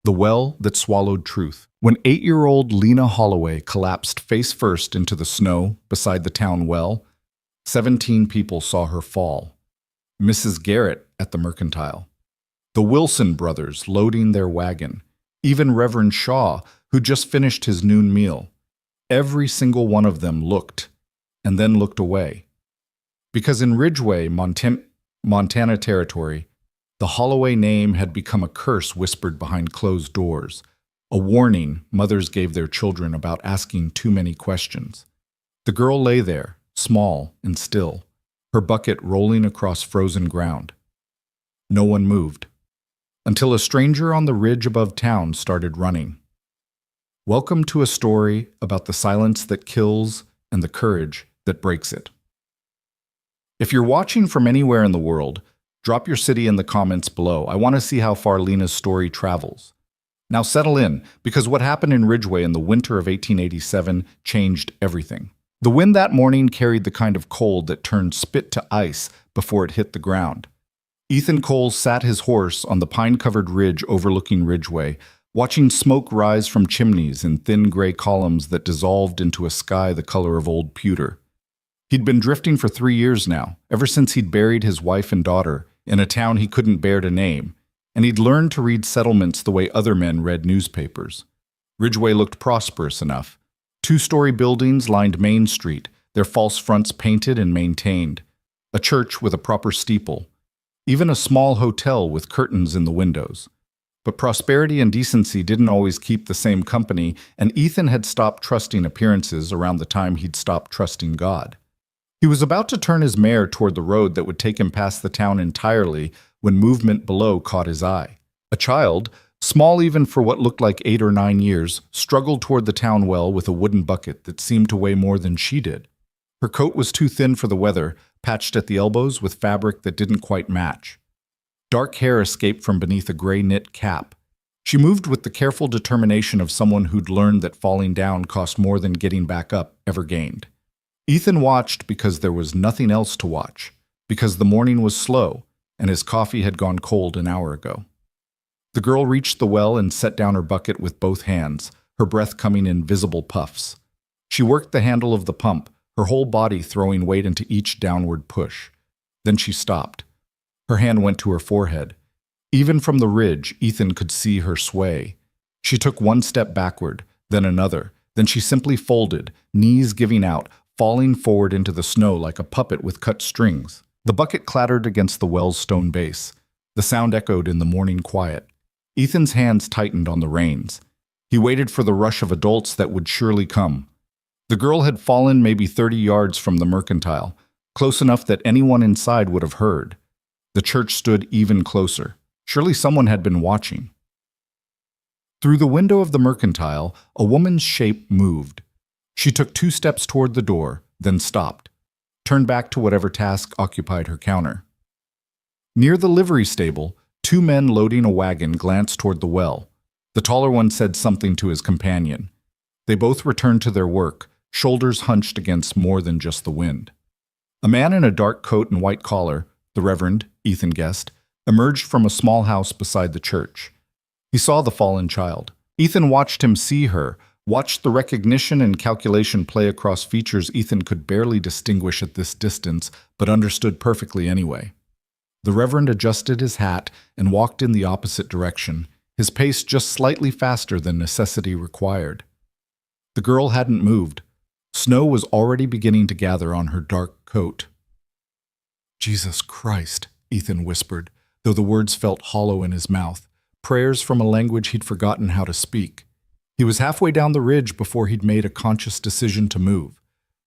The well that swallowed truth. When 8-year-old Lena Holloway collapsed face first into the snow beside the town well, 17 people saw her fall. Mrs. Garrett at the mercantile. The Wilson brothers loading their wagon. Even Reverend Shaw, who just finished his noon meal. Every single one of them looked, and then looked away. Because in Ridgway, Montana Territory, the Holloway name had become a curse whispered behind closed doors, a warning mothers gave their children about asking too many questions. The girl lay there, small and still, her bucket rolling across frozen ground. No one moved, until a stranger on the ridge above town started running. Welcome to a story about the silence that kills and the courage that breaks it. If you're watching from anywhere in the world, drop your city in the comments below. I want to see how far Lena's story travels. Now settle in, because what happened in Ridgway in the winter of 1887 changed everything. The wind that morning carried the kind of cold that turned spit to ice before it hit the ground. Ethan Cole sat his horse on the pine-covered ridge overlooking Ridgway, watching smoke rise from chimneys in thin gray columns that dissolved into a sky the color of old pewter. He'd been drifting for 3 years now, ever since he'd buried his wife and daughter in a town he couldn't bear to name, and he'd learned to read settlements the way other men read newspapers. Ridgway looked prosperous enough. 2-story buildings lined Main Street, their false fronts painted and maintained. A church with a proper steeple. Even a small hotel with curtains in the windows. But prosperity and decency didn't always keep the same company, and Ethan had stopped trusting appearances around the time he'd stopped trusting God. He was about to turn his mare toward the road that would take him past the town entirely when movement below caught his eye. A child, small even for what looked like 8 or 9 years, struggled toward the town well with a wooden bucket that seemed to weigh more than she did. Her coat was too thin for the weather, patched at the elbows with fabric that didn't quite match. Dark hair escaped from beneath a gray knit cap. She moved with the careful determination of someone who'd learned that falling down cost more than getting back up ever gained. Ethan watched because there was nothing else to watch, because the morning was slow, and his coffee had gone cold an hour ago. The girl reached the well and set down her bucket with both hands, her breath coming in visible puffs. She worked the handle of the pump, her whole body throwing weight into each downward push. Then she stopped. Her hand went to her forehead. Even from the ridge, Ethan could see her sway. She took one step backward, then another. Then she simply folded, knees giving out, falling forward into the snow like a puppet with cut strings. The bucket clattered against the well's stone base. The sound echoed in the morning quiet. Ethan's hands tightened on the reins. He waited for the rush of adults that would surely come. The girl had fallen maybe 30 yards from the mercantile, close enough that anyone inside would have heard. The church stood even closer. Surely someone had been watching. Through the window of the mercantile, a woman's shape moved. She took 2 steps toward the door, then stopped, turned back to whatever task occupied her counter. Near the livery stable, 2 men loading a wagon glanced toward the well. The taller one said something to his companion. They both returned to their work, shoulders hunched against more than just the wind. A man in a dark coat and white collar, the Reverend, Ethan guessed, emerged from a small house beside the church. He saw the fallen child. Ethan watched him see her, watched the recognition and calculation play across features Ethan could barely distinguish at this distance, but understood perfectly anyway. The Reverend adjusted his hat and walked in the opposite direction, his pace just slightly faster than necessity required. The girl hadn't moved. Snow was already beginning to gather on her dark coat. "Jesus Christ," Ethan whispered, though the words felt hollow in his mouth, prayers from a language he'd forgotten how to speak. He was halfway down the ridge before he'd made a conscious decision to move,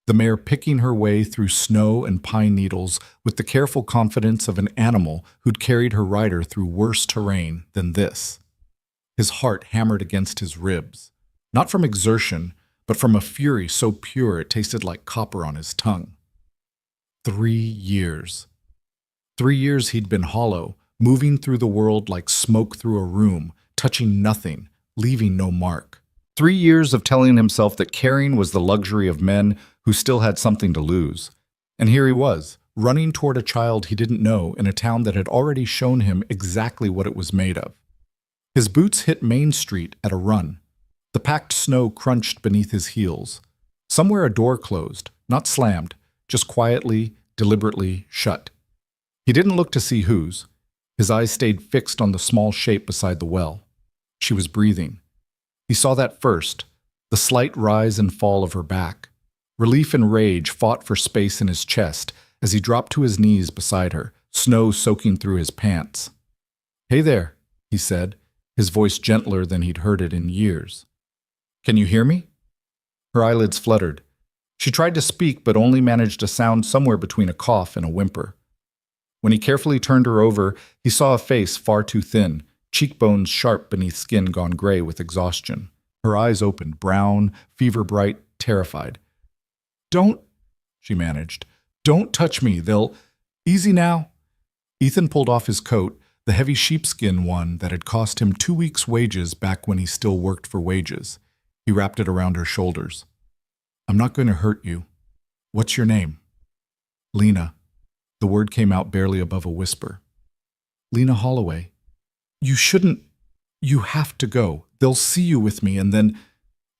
the mare picking her way through snow and pine needles with the careful confidence of an animal who'd carried her rider through worse terrain than this. His heart hammered against his ribs, not from exertion, but from a fury so pure it tasted like copper on his tongue. 3 years. 3 years he'd been hollow, moving through the world like smoke through a room, touching nothing, leaving no mark. 3 years of telling himself that caring was the luxury of men who still had something to lose. And here he was, running toward a child he didn't know in a town that had already shown him exactly what it was made of. His boots hit Main Street at a run. The packed snow crunched beneath his heels. Somewhere a door closed, not slammed, just quietly, deliberately shut. He didn't look to see whose. His eyes stayed fixed on the small shape beside the well. She was breathing. He saw that first, the slight rise and fall of her back. Relief and rage fought for space in his chest as he dropped to his knees beside her, snow soaking through his pants. "Hey there," he said, his voice gentler than he'd heard it in years. "Can you hear me?" Her eyelids fluttered. She tried to speak but only managed a sound somewhere between a cough and a whimper. When he carefully turned her over, he saw a face far too thin, cheekbones sharp beneath skin gone gray with exhaustion. Her eyes opened, brown, fever-bright, terrified. "Don't," she managed. "Don't touch me. They'll— Easy now." Ethan pulled off his coat, the heavy sheepskin one that had cost him 2 weeks' wages back when he still worked for wages. He wrapped it around her shoulders. "I'm not going to hurt you. What's your name?" "Lena." The word came out barely above a whisper. "Lena Holloway. You shouldn't— You have to go. They'll see you with me, and then—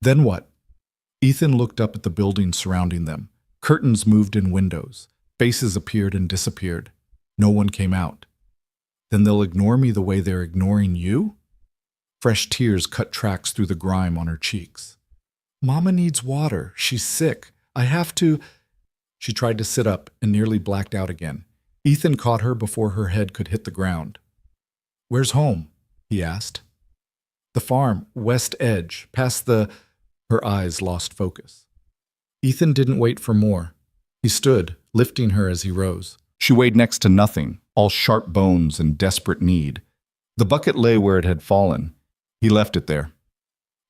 Then what?" Ethan looked up at the buildings surrounding them. Curtains moved in windows. Faces appeared and disappeared. No one came out. "Then they'll ignore me the way they're ignoring you?" Fresh tears cut tracks through the grime on her cheeks. "Mama needs water. She's sick. I have to—" She tried to sit up and nearly blacked out again. Ethan caught her before her head could hit the ground. "Where's home?" he asked. "The farm, West Edge, past the—" Her eyes lost focus. Ethan didn't wait for more. He stood, lifting her as he rose. She weighed next to nothing, all sharp bones and desperate need. The bucket lay where it had fallen. He left it there.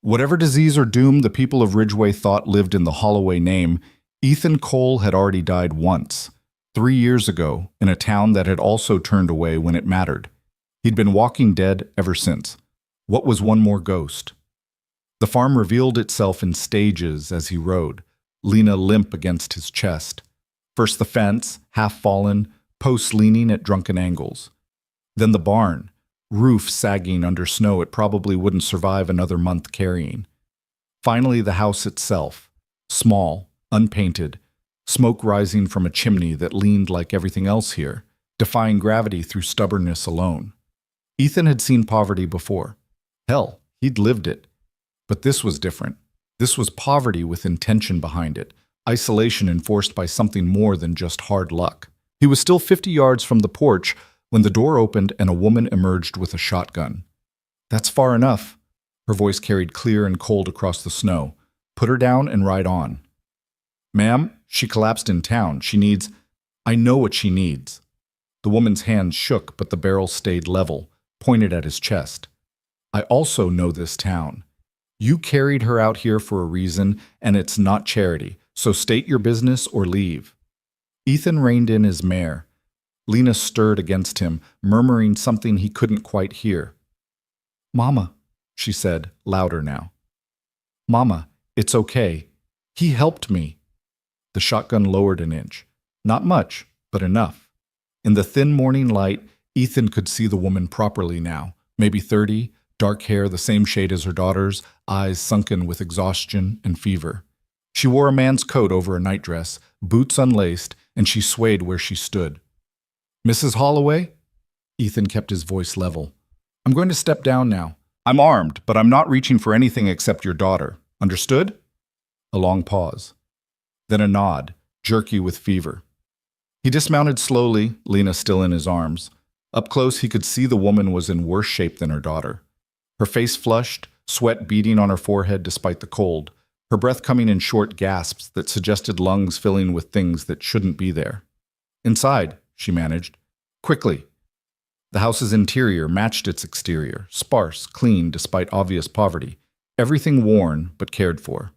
Whatever disease or doom the people of Ridgeway thought lived in the Holloway name, Ethan Cole had already died once, 3 years ago, in a town that had also turned away when it mattered. He'd been walking dead ever since. What was one more ghost? The farm revealed itself in stages as he rode, Lena limp against his chest. First the fence, half fallen, posts leaning at drunken angles. Then the barn, roof sagging under snow it probably wouldn't survive another month carrying. Finally the house itself, small, unpainted, smoke rising from a chimney that leaned like everything else here, defying gravity through stubbornness alone. Ethan had seen poverty before. Hell, he'd lived it. But this was different. This was poverty with intention behind it, isolation enforced by something more than just hard luck. He was still 50 yards from the porch when the door opened and a woman emerged with a shotgun. "That's far enough." Her voice carried clear and cold across the snow. "Put her down and ride on." "Ma'am, she collapsed in town. She needs—" "I know what she needs." The woman's hands shook, but the barrel stayed level, pointed at his chest. "I also know this town. You carried her out here for a reason, and it's not charity, so state your business or leave." Ethan reined in his mare. Lena stirred against him, murmuring something he couldn't quite hear. "Mama," she said, louder now. "Mama, it's okay. He helped me." The shotgun lowered an inch. Not much, but enough. In the thin morning light, Ethan could see the woman properly now, maybe 30, dark hair the same shade as her daughter's, eyes sunken with exhaustion and fever. She wore a man's coat over a nightdress, boots unlaced, and she swayed where she stood. "Mrs. Holloway?" Ethan kept his voice level. "I'm going to step down now. I'm armed, but I'm not reaching for anything except your daughter. Understood?" A long pause. Then a nod, jerky with fever. He dismounted slowly, Lena still in his arms. Up close, he could see the woman was in worse shape than her daughter. Her face flushed, sweat beading on her forehead despite the cold, her breath coming in short gasps that suggested lungs filling with things that shouldn't be there. "Inside," she managed. "Quickly." The house's interior matched its exterior, sparse, clean despite obvious poverty, everything worn but cared for.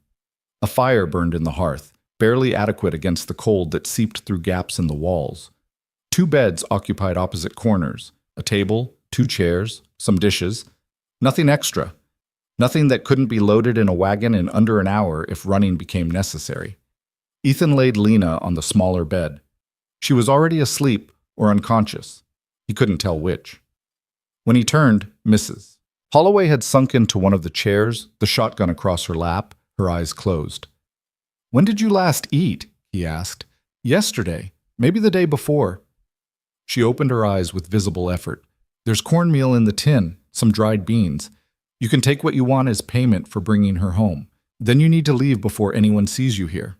A fire burned in the hearth, barely adequate against the cold that seeped through gaps in the walls. 2 beds occupied opposite corners, a table, 2 chairs, some dishes. Nothing extra. Nothing that couldn't be loaded in a wagon in under an hour if running became necessary. Ethan laid Lena on the smaller bed. She was already asleep or unconscious. He couldn't tell which. When he turned, Mrs. Holloway had sunk into one of the chairs, the shotgun across her lap, her eyes closed. "When did you last eat?" he asked. "Yesterday. Maybe the day before." She opened her eyes with visible effort. "There's cornmeal in the tin, some dried beans. You can take what you want as payment for bringing her home. Then you need to leave before anyone sees you here."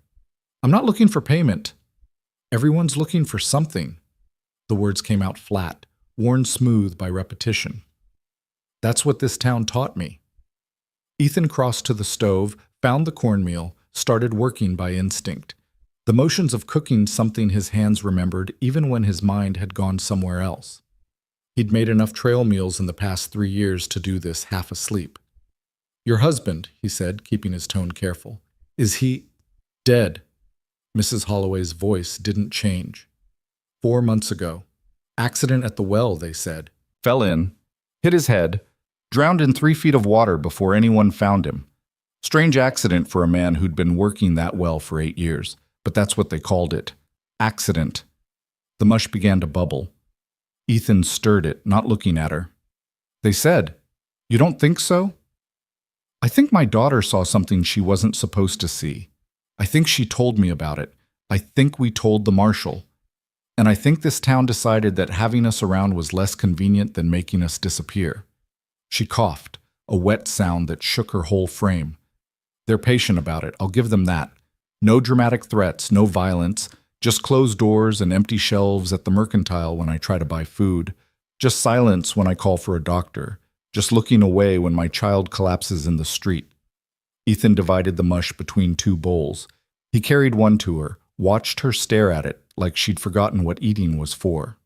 "I'm not looking for payment." "Everyone's looking for something." The words came out flat, worn smooth by repetition. "That's what this town taught me." Ethan crossed to the stove, found the cornmeal, started working by instinct. The motions of cooking something his hands remembered even when his mind had gone somewhere else. He'd made enough trail meals in the past 3 years to do this half asleep. "Your husband," he said, keeping his tone careful. "Is he dead?" Mrs. Holloway's voice didn't change. 4 months ago. Accident at the well, they said. Fell in, hit his head, drowned in 3 feet of water before anyone found him. Strange accident for a man who'd been working that well for 8 years, but that's what they called it. Accident. The mush began to bubble. Ethan stirred it, not looking at her. "They said, you don't think so?" "I think my daughter saw something she wasn't supposed to see. I think she told me about it. I think we told the marshal. And I think this town decided that having us around was less convenient than making us disappear." She coughed, a wet sound that shook her whole frame. "They're patient about it, I'll give them that. No dramatic threats, no violence, just closed doors and empty shelves at the mercantile when I try to buy food. Just silence when I call for a doctor. Just looking away when my child collapses in the street." Ethan divided the mush between 2 bowls. He carried one to her, watched her stare at it like she'd forgotten what eating was for.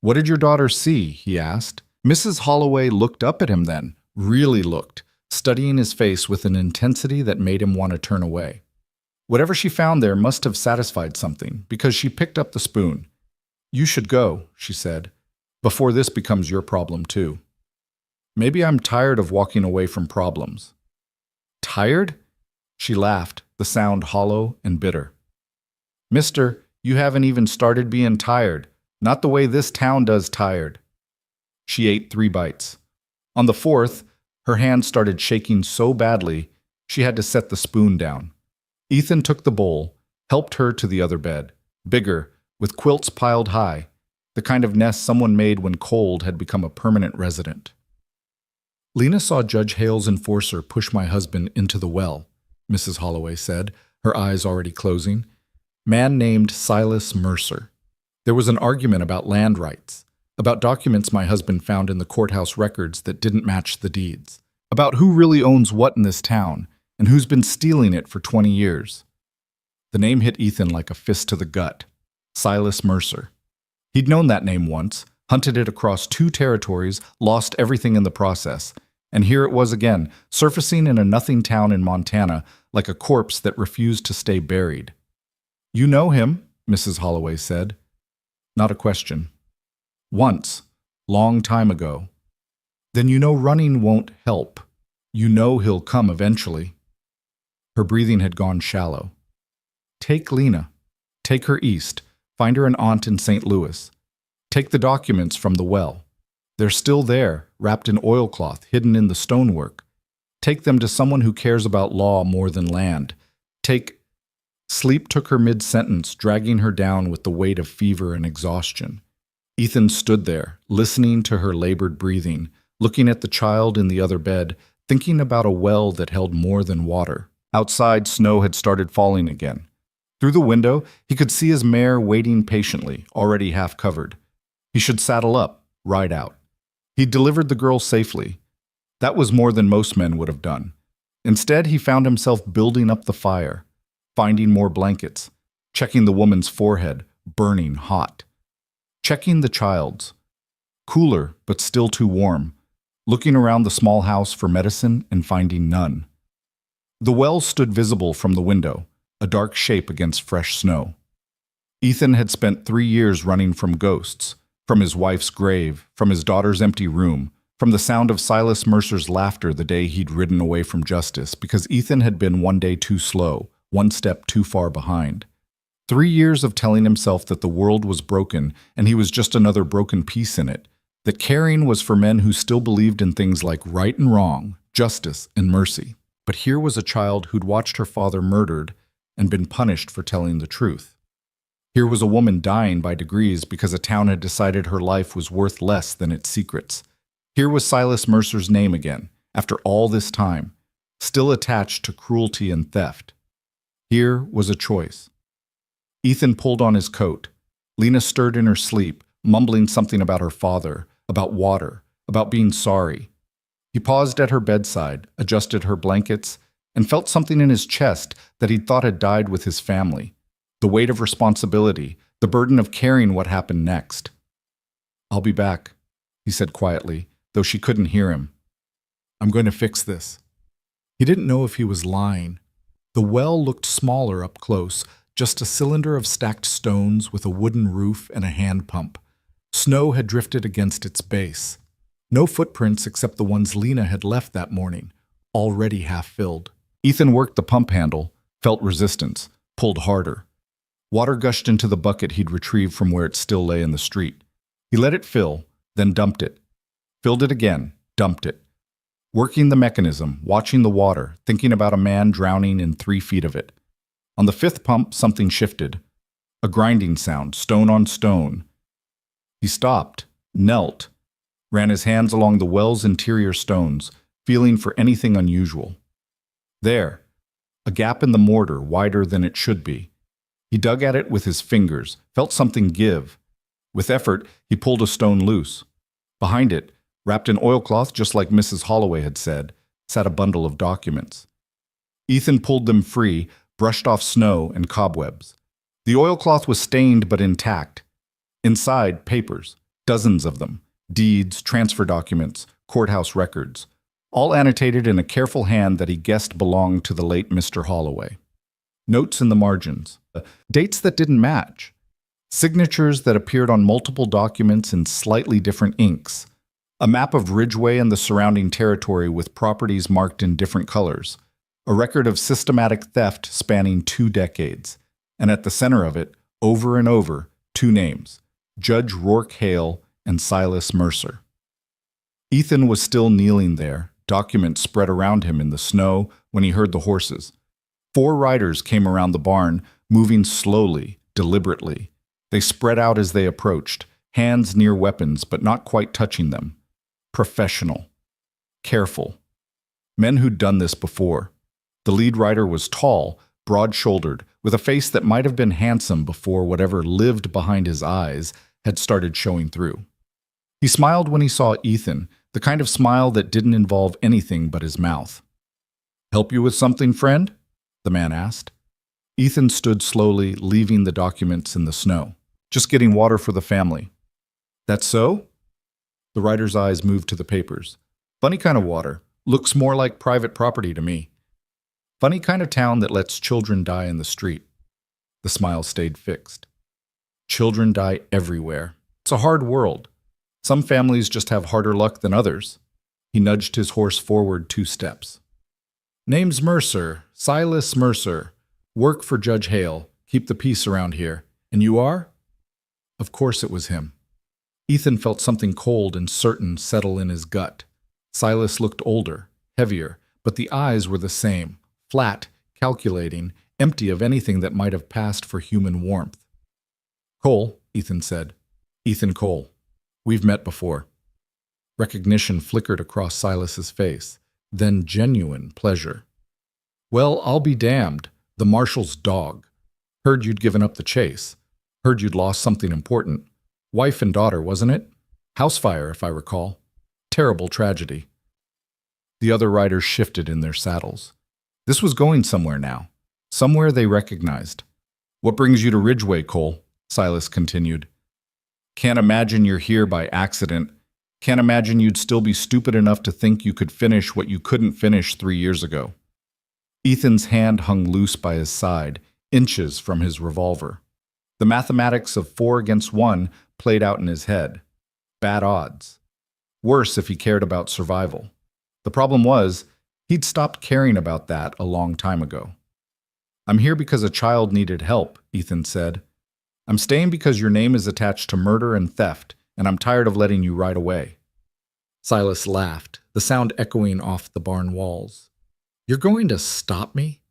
"What did your daughter see?" he asked. Mrs. Holloway looked up at him then, really looked, studying his face with an intensity that made him want to turn away. Whatever she found there must have satisfied something, because she picked up the spoon. "You should go," she said, "before this becomes your problem too." "Maybe I'm tired of walking away from problems." "Tired?" She laughed, the sound hollow and bitter. "Mister, you haven't even started being tired. Not the way this town does tired." She ate 3 bites. On the 4th, her hand started shaking so badly, she had to set the spoon down. Ethan took the bowl, helped her to the other bed, bigger, with quilts piled high, the kind of nest someone made when cold had become a permanent resident. "Lena saw Judge Hale's enforcer push my husband into the well," Mrs. Holloway said, her eyes already closing. "Man named Silas Mercer. There was an argument about land rights, about documents my husband found in the courthouse records that didn't match the deeds, about who really owns what in this town, and who's been stealing it for 20 years. The name hit Ethan like a fist to the gut. Silas Mercer. He'd known that name once, hunted it across 2 territories, lost everything in the process, and here it was again, surfacing in a nothing town in Montana like a corpse that refused to stay buried. "You know him," Mrs. Holloway said. Not a question. "Once, long time ago." "Then you know running won't help. You know he'll come eventually." Her breathing had gone shallow. "Take Lena. Take her east. Find her an aunt in St. Louis. Take the documents from the well. They're still there, wrapped in oilcloth, hidden in the stonework. Take them to someone who cares about law more than land. Take—" Sleep took her mid-sentence, dragging her down with the weight of fever and exhaustion. Ethan stood there, listening to her labored breathing, looking at the child in the other bed, thinking about a well that held more than water. Outside, snow had started falling again. Through the window, he could see his mare waiting patiently, already half covered. He should saddle up, ride out. He'd delivered the girl safely. That was more than most men would have done. Instead, he found himself building up the fire, finding more blankets, checking the woman's forehead, burning hot. Checking the child's. Cooler, but still too warm. Looking around the small house for medicine and finding none. The well stood visible from the window, a dark shape against fresh snow. Ethan had spent 3 years running from ghosts, from his wife's grave, from his daughter's empty room, from the sound of Silas Mercer's laughter the day he'd ridden away from justice because Ethan had been one day too slow, one step too far behind. 3 years of telling himself that the world was broken and he was just another broken piece in it, that caring was for men who still believed in things like right and wrong, justice and mercy. But here was a child who'd watched her father murdered and been punished for telling the truth. Here was a woman dying by degrees because a town had decided her life was worth less than its secrets. Here was Silas Mercer's name again, after all this time, still attached to cruelty and theft. Here was a choice. Ethan pulled on his coat. Lena stirred in her sleep, mumbling something about her father, about water, about being sorry. He paused at her bedside, adjusted her blankets, and felt something in his chest that he'd thought had died with his family. The weight of responsibility, the burden of carrying what happened next. "I'll be back," he said quietly, though she couldn't hear him. "I'm going to fix this." He didn't know if he was lying. The well looked smaller up close, just a cylinder of stacked stones with a wooden roof and a hand pump. Snow had drifted against its base. No footprints except the ones Lena had left that morning, already half filled. Ethan worked the pump handle, felt resistance, pulled harder. Water gushed into the bucket he'd retrieved from where it still lay in the street. He let it fill, then dumped it. Filled it again, dumped it. Working the mechanism, watching the water, thinking about a man drowning in 3 feet of it. On the 5th pump, something shifted. A grinding sound, stone on stone. He stopped, knelt, ran his hands along the well's interior stones, feeling for anything unusual. There, a gap in the mortar wider than it should be. He dug at it with his fingers, felt something give. With effort, he pulled a stone loose. Behind it, wrapped in oilcloth just like Mrs. Holloway had said, sat a bundle of documents. Ethan pulled them free, brushed off snow and cobwebs. The oilcloth was stained but intact. Inside, papers, dozens of them, deeds, transfer documents, courthouse records, all annotated in a careful hand that he guessed belonged to the late Mr. Holloway. Notes in the margins, dates that didn't match, signatures that appeared on multiple documents in slightly different inks, a map of Ridgeway and the surrounding territory with properties marked in different colors, a record of systematic theft spanning 2 decades, and at the center of it, over and over, 2 names, Judge Rourke Hale and Silas Mercer. Ethan was still kneeling there, documents spread around him in the snow, when he heard the horses. 4 riders came around the barn, moving slowly, deliberately. They spread out as they approached, hands near weapons but not quite touching them. Professional. Careful. Men who'd done this before. The lead rider was tall, broad-shouldered, with a face that might have been handsome before whatever lived behind his eyes had started showing through. He smiled when he saw Ethan, the kind of smile that didn't involve anything but his mouth. "Help you with something, friend?" the man asked. Ethan stood slowly, leaving the documents in the snow. "Just getting water for the family." "That's so?" The rider's eyes moved to the papers. "Funny kind of water. Looks more like private property to me. Funny kind of town that lets children die in the street." The smile stayed fixed. Children die everywhere. It's a hard world. Some families just have harder luck than others. He nudged his horse forward 2 steps. "Name's Mercer, Silas Mercer. Work for Judge Hale. Keep the peace around here. And you are?" Of course it was him. Ethan felt something cold and certain settle in his gut. Silas looked older, heavier, but the eyes were the same, flat, calculating, empty of anything that might have passed for human warmth. "Cole," Ethan said. "Ethan Cole. We've met before." Recognition flickered across Silas's face, then genuine pleasure. "Well, I'll be damned. The marshal's dog. Heard you'd given up the chase. Heard you'd lost something important. Wife and daughter, wasn't it? House fire, if I recall. Terrible tragedy." The other riders shifted in their saddles. This was going somewhere now. Somewhere they recognized. "What brings you to Ridgeway, Cole?" Silas continued. "Can't imagine you're here by accident. Can't imagine you'd still be stupid enough to think you could finish what you couldn't finish 3 years ago." Ethan's hand hung loose by his side, inches from his revolver. The mathematics of 4 against 1 played out in his head. Bad odds. Worse if he cared about survival. The problem was, he'd stopped caring about that a long time ago. "I'm here because a child needed help," Ethan said. "I'm staying because your name is attached to murder and theft, and I'm tired of letting you ride away." Silas laughed, the sound echoing off the barn walls. "You're going to stop me?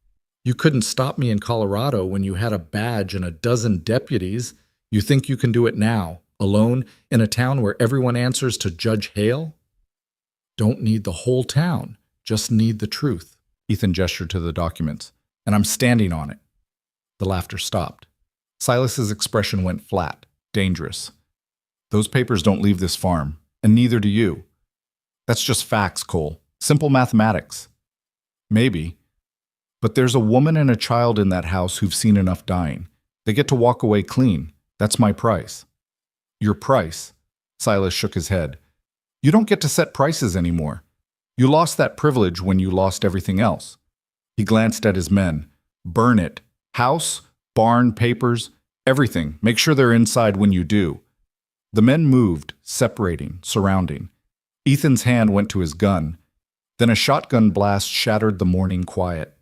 You couldn't stop me in Colorado when you had a badge and a dozen deputies. You think you can do it now, alone, in a town where everyone answers to Judge Hale?" "Don't need the whole town, just need the truth." Ethan gestured to the documents. "And I'm standing on it." The laughter stopped. Silas's expression went flat, dangerous. "Those papers don't leave this farm, and neither do you. That's just facts, Cole. Simple mathematics." "Maybe. But there's a woman and a child in that house who've seen enough dying. They get to walk away clean. That's my price." "Your price?" Silas shook his head. "You don't get to set prices anymore. You lost that privilege when you lost everything else." He glanced at his men. "Burn it. House, barn, papers, everything. Make sure they're inside when you do." The men moved, separating, surrounding. Ethan's hand went to his gun. Then a shotgun blast shattered the morning quiet.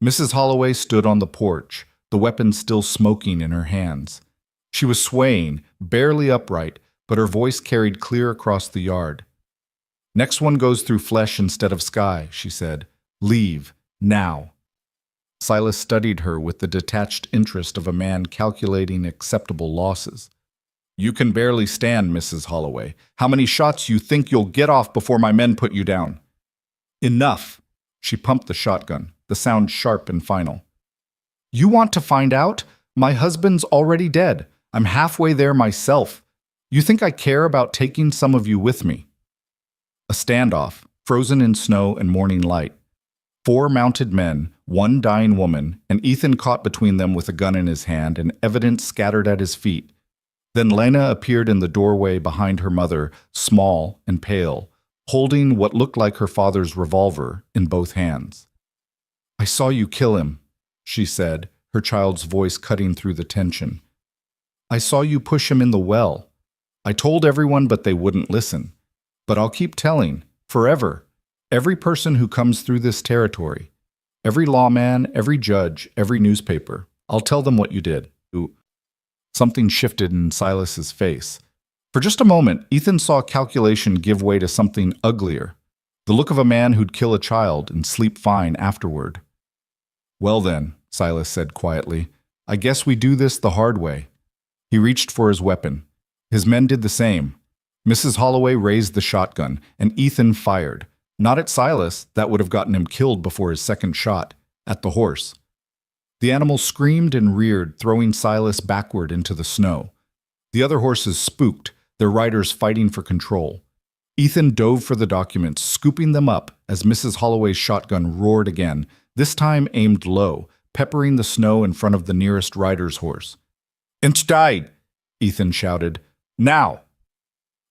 Mrs. Holloway stood on the porch, the weapon still smoking in her hands. She was swaying, barely upright, but her voice carried clear across the yard. "Next one goes through flesh instead of sky," she said. "Leave, now." Silas studied her with the detached interest of a man calculating acceptable losses. "You can barely stand, Mrs. Holloway. How many shots you think you'll get off before my men put you down?" "Enough." She pumped the shotgun, the sound sharp and final. "You want to find out? My husband's already dead. I'm halfway there myself. You think I care about taking some of you with me?" A standoff, frozen in snow and morning light. 4 mounted men, 1 dying woman, and Ethan caught between them with a gun in his hand and evidence scattered at his feet. Then Lena appeared in the doorway behind her mother, small and pale, holding what looked like her father's revolver in both hands. "I saw you kill him," she said, her child's voice cutting through the tension. "I saw you push him in the well. I told everyone, but they wouldn't listen. But I'll keep telling, forever. Every person who comes through this territory, every lawman, every judge, every newspaper, I'll tell them what you did." Something shifted in Silas's face. For just a moment, Ethan saw calculation give way to something uglier, the look of a man who'd kill a child and sleep fine afterward. "Well then," Silas said quietly, "I guess we do this the hard way." He reached for his weapon. His men did the same. Mrs. Holloway raised the shotgun, and Ethan fired. Not at Silas, that would have gotten him killed before his second shot, at the horse. The animal screamed and reared, throwing Silas backward into the snow. The other horses spooked, their riders fighting for control. Ethan dove for the documents, scooping them up as Mrs. Holloway's shotgun roared again, this time aimed low, peppering the snow in front of the nearest rider's horse. "Inside!" Ethan shouted. "Now!"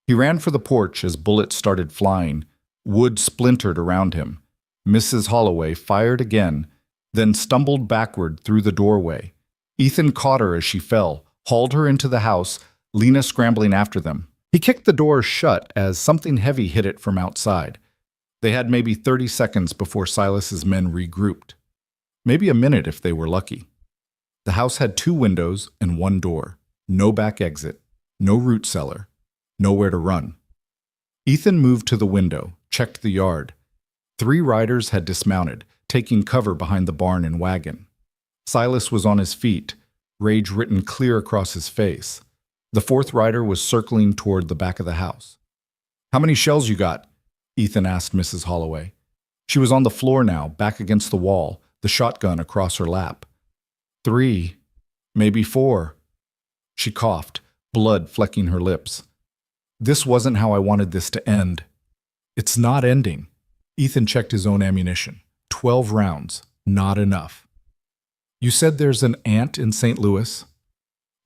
He ran for the porch as bullets started flying. Wood splintered around him. Mrs. Holloway fired again, then stumbled backward through the doorway. Ethan caught her as she fell, hauled her into the house, Lena scrambling after them. He kicked the door shut as something heavy hit it from outside. They had maybe 30 seconds before Silas's men regrouped. Maybe a minute if they were lucky. The house had 2 windows and 1 door. No back exit. No root cellar. Nowhere to run. Ethan moved to the window, checked the yard. 3 riders had dismounted, taking cover behind the barn and wagon. Silas was on his feet, rage written clear across his face. The 4th rider was circling toward the back of the house. "How many shells you got?" Ethan asked Mrs. Holloway. She was on the floor now, back against the wall, the shotgun across her lap. 3, maybe 4. She coughed, blood flecking her lips. "This wasn't how I wanted this to end." "It's not ending." Ethan checked his own ammunition. 12 rounds, not enough. "You said there's an aunt in St. Louis?"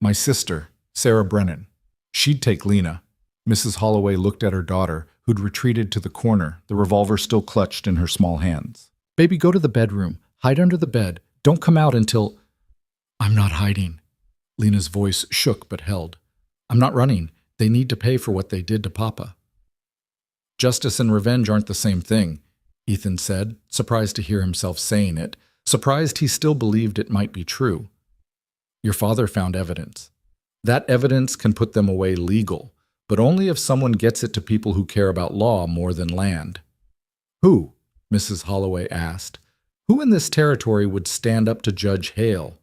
"My sister, Sarah Brennan. She'd take Lena." Mrs. Holloway looked at her daughter, who'd retreated to the corner, the revolver still clutched in her small hands. "Baby, go to the bedroom. Hide under the bed. Don't come out until—" "I'm not hiding." Lena's voice shook but held. "I'm not running. They need to pay for what they did to Papa." "Justice and revenge aren't the same thing," Ethan said, surprised to hear himself saying it, surprised he still believed it might be true. "Your father found evidence. That evidence can put them away legal, but only if someone gets it to people who care about law more than land. Who? Mrs. Holloway asked. Who in this territory would stand up to Judge Hale?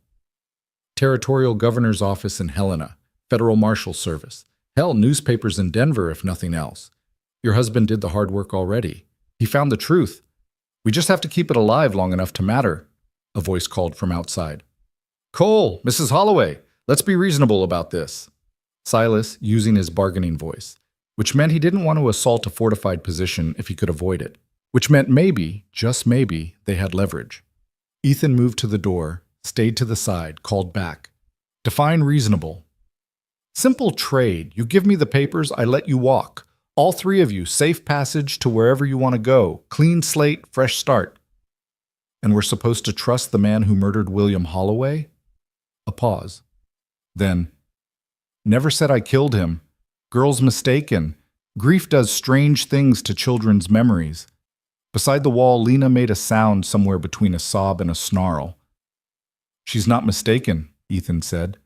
Territorial Governor's Office in Helena, Federal Marshal Service. Hell, newspapers in Denver, if nothing else. Your husband did the hard work already. He found the truth. We just have to keep it alive long enough to matter, a voice called from outside. Cole, Mrs. Holloway, let's be reasonable about this. Silas, using his bargaining voice, which meant he didn't want to assault a fortified position if he could avoid it, which meant maybe, just maybe, they had leverage. Ethan moved to the door, stayed to the side, called back. Define reasonable. Simple trade. You give me the papers, I let you walk. All three of you, safe passage to wherever you want to go. Clean slate, fresh start. And we're supposed to trust the man who murdered William Holloway? A pause. Then, never said I killed him. Girl's mistaken. Grief does strange things to children's memories. Beside the wall, Lena made a sound somewhere between a sob and a snarl. She's not mistaken, Ethan said.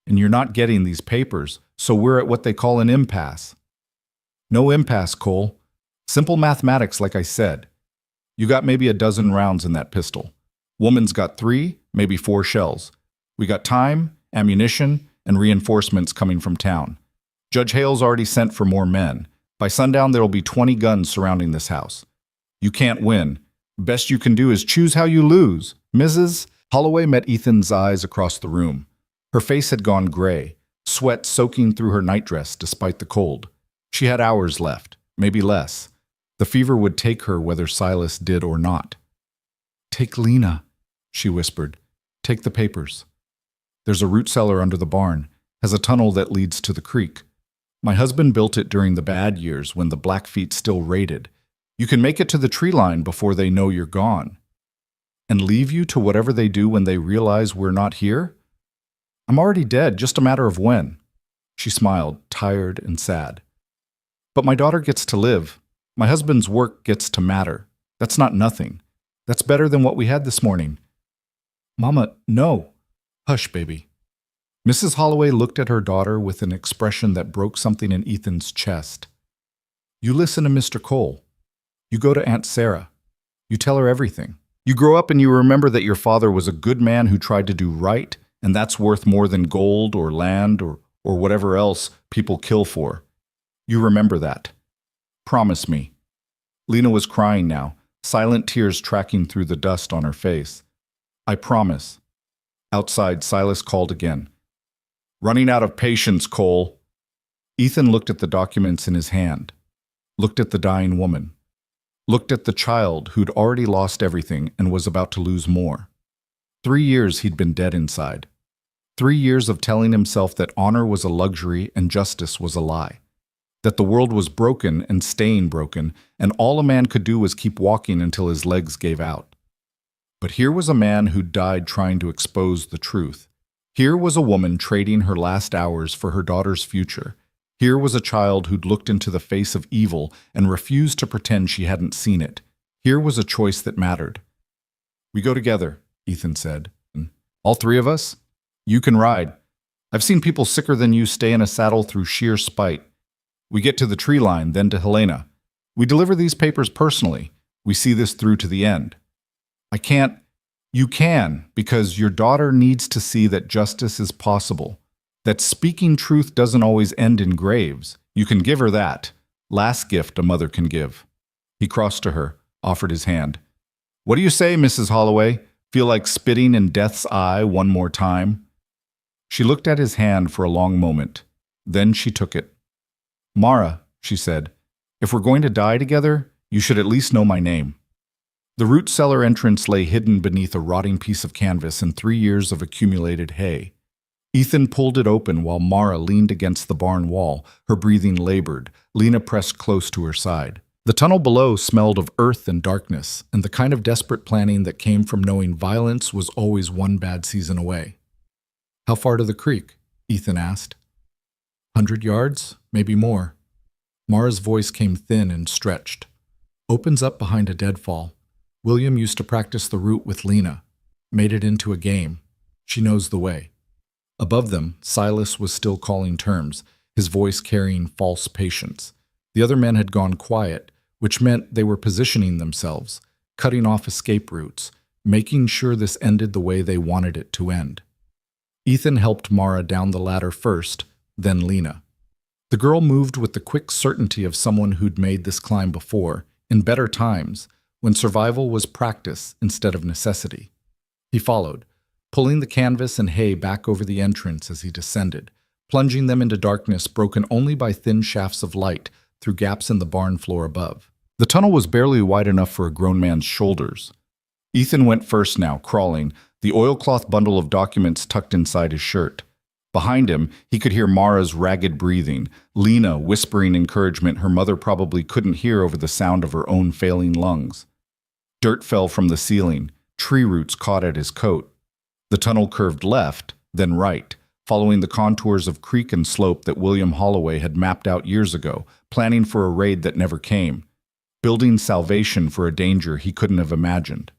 And you're not getting these papers, so we're at what they call an impasse. No impasse, Cole. Simple mathematics, like I said. You got maybe a dozen rounds in that pistol. Woman's got 3, maybe 4 shells. We got time, ammunition, and reinforcements coming from town. Judge Hale's already sent for more men. By sundown, there'll be 20 guns surrounding this house. You can't win. Best you can do is choose how you lose. Mrs. Holloway met Ethan's eyes across the room. Her face had gone gray, sweat soaking through her nightdress despite the cold. She had hours left, maybe less. The fever would take her whether Silas did or not. Take Lena, she whispered. Take the papers. There's a root cellar under the barn, has a tunnel that leads to the creek. My husband built it during the bad years when the Blackfeet still raided. You can make it to the tree line before they know you're gone. And leave you to whatever they do when they realize we're not here? I'm already dead, just a matter of when. She smiled, tired and sad. But my daughter gets to live. My husband's work gets to matter. That's not nothing. That's better than what we had this morning. Mama, no. Hush, baby. Mrs. Holloway looked at her daughter with an expression that broke something in Ethan's chest. You listen to Mr. Cole. You go to Aunt Sarah. You tell her everything. You grow up and you remember that your father was a good man who tried to do right, and that's worth more than gold or land or whatever else people kill for. You remember that. Promise me. Lena was crying now, silent tears tracking through the dust on her face. I promise. Outside, Silas called again. Running out of patience, Cole. Ethan looked at the documents in his hand, looked at the dying woman, looked at the child who'd already lost everything and was about to lose more. 3 years he'd been dead inside. 3 years of telling himself that honor was a luxury and justice was a lie. That the world was broken and staying broken, and all a man could do was keep walking until his legs gave out. But here was a man who died trying to expose the truth. Here was a woman trading her last hours for her daughter's future. Here was a child who'd looked into the face of evil and refused to pretend she hadn't seen it. Here was a choice that mattered. We go together, Ethan said. All 3 of us? You can ride. I've seen people sicker than you stay in a saddle through sheer spite. We get to the tree line, then to Helena. We deliver these papers personally. We see this through to the end. I can't. You can, because your daughter needs to see that justice is possible. That speaking truth doesn't always end in graves. You can give her that. Last gift a mother can give. He crossed to her, offered his hand. What do you say, Mrs. Holloway? Feel like spitting in death's eye one more time? She looked at his hand for a long moment. Then she took it. Mara, she said, if we're going to die together, you should at least know my name. The root cellar entrance lay hidden beneath a rotting piece of canvas and 3 years of accumulated hay. Ethan pulled it open while Mara leaned against the barn wall, her breathing labored, Lena pressed close to her side. The tunnel below smelled of earth and darkness, and the kind of desperate planning that came from knowing violence was always one bad season away. How far to the creek? Ethan asked. 100 yards, maybe more. Mara's voice came thin and stretched. Opens up behind a deadfall. William used to practice the route with Lena. Made it into a game. She knows the way. Above them, Silas was still calling terms. his voice carrying false patience. The other men had gone quiet, which meant they were positioning themselves, cutting off escape routes, making sure this ended the way they wanted it to end. Ethan helped Mara down the ladder first, then Lena. The girl moved with the quick certainty of someone who'd made this climb before, in better times, when survival was practice instead of necessity. He followed, pulling the canvas and hay back over the entrance as he descended, plunging them into darkness broken only by thin shafts of light through gaps in the barn floor above. The tunnel was barely wide enough for a grown man's shoulders. Ethan went first now, crawling, the oilcloth bundle of documents tucked inside his shirt. Behind him, he could hear Mara's ragged breathing, Lena whispering encouragement her mother probably couldn't hear over the sound of her own failing lungs. Dirt fell from the ceiling, tree roots caught at his coat. The tunnel curved left, then right, following the contours of creek and slope that William Holloway had mapped out years ago, planning for a raid that never came, building salvation for a danger he couldn't have imagined.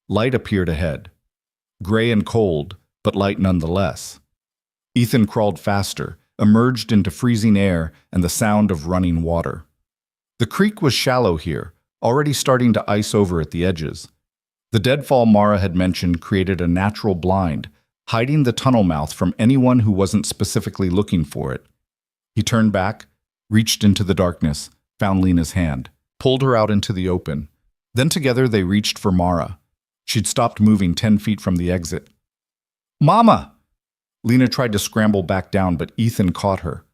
Light appeared ahead. Gray and cold, but light nonetheless. Ethan crawled faster, emerged into freezing air and the sound of running water. The creek was shallow here, already starting to ice over at the edges. The deadfall Mara had mentioned created a natural blind, hiding the tunnel mouth from anyone who wasn't specifically looking for it. He turned back, reached into the darkness, found Lena's hand, pulled her out into the open. Then together they reached for Mara. She'd stopped moving 10 feet from the exit. "Mama!" Lena tried to scramble back down, but Ethan caught her.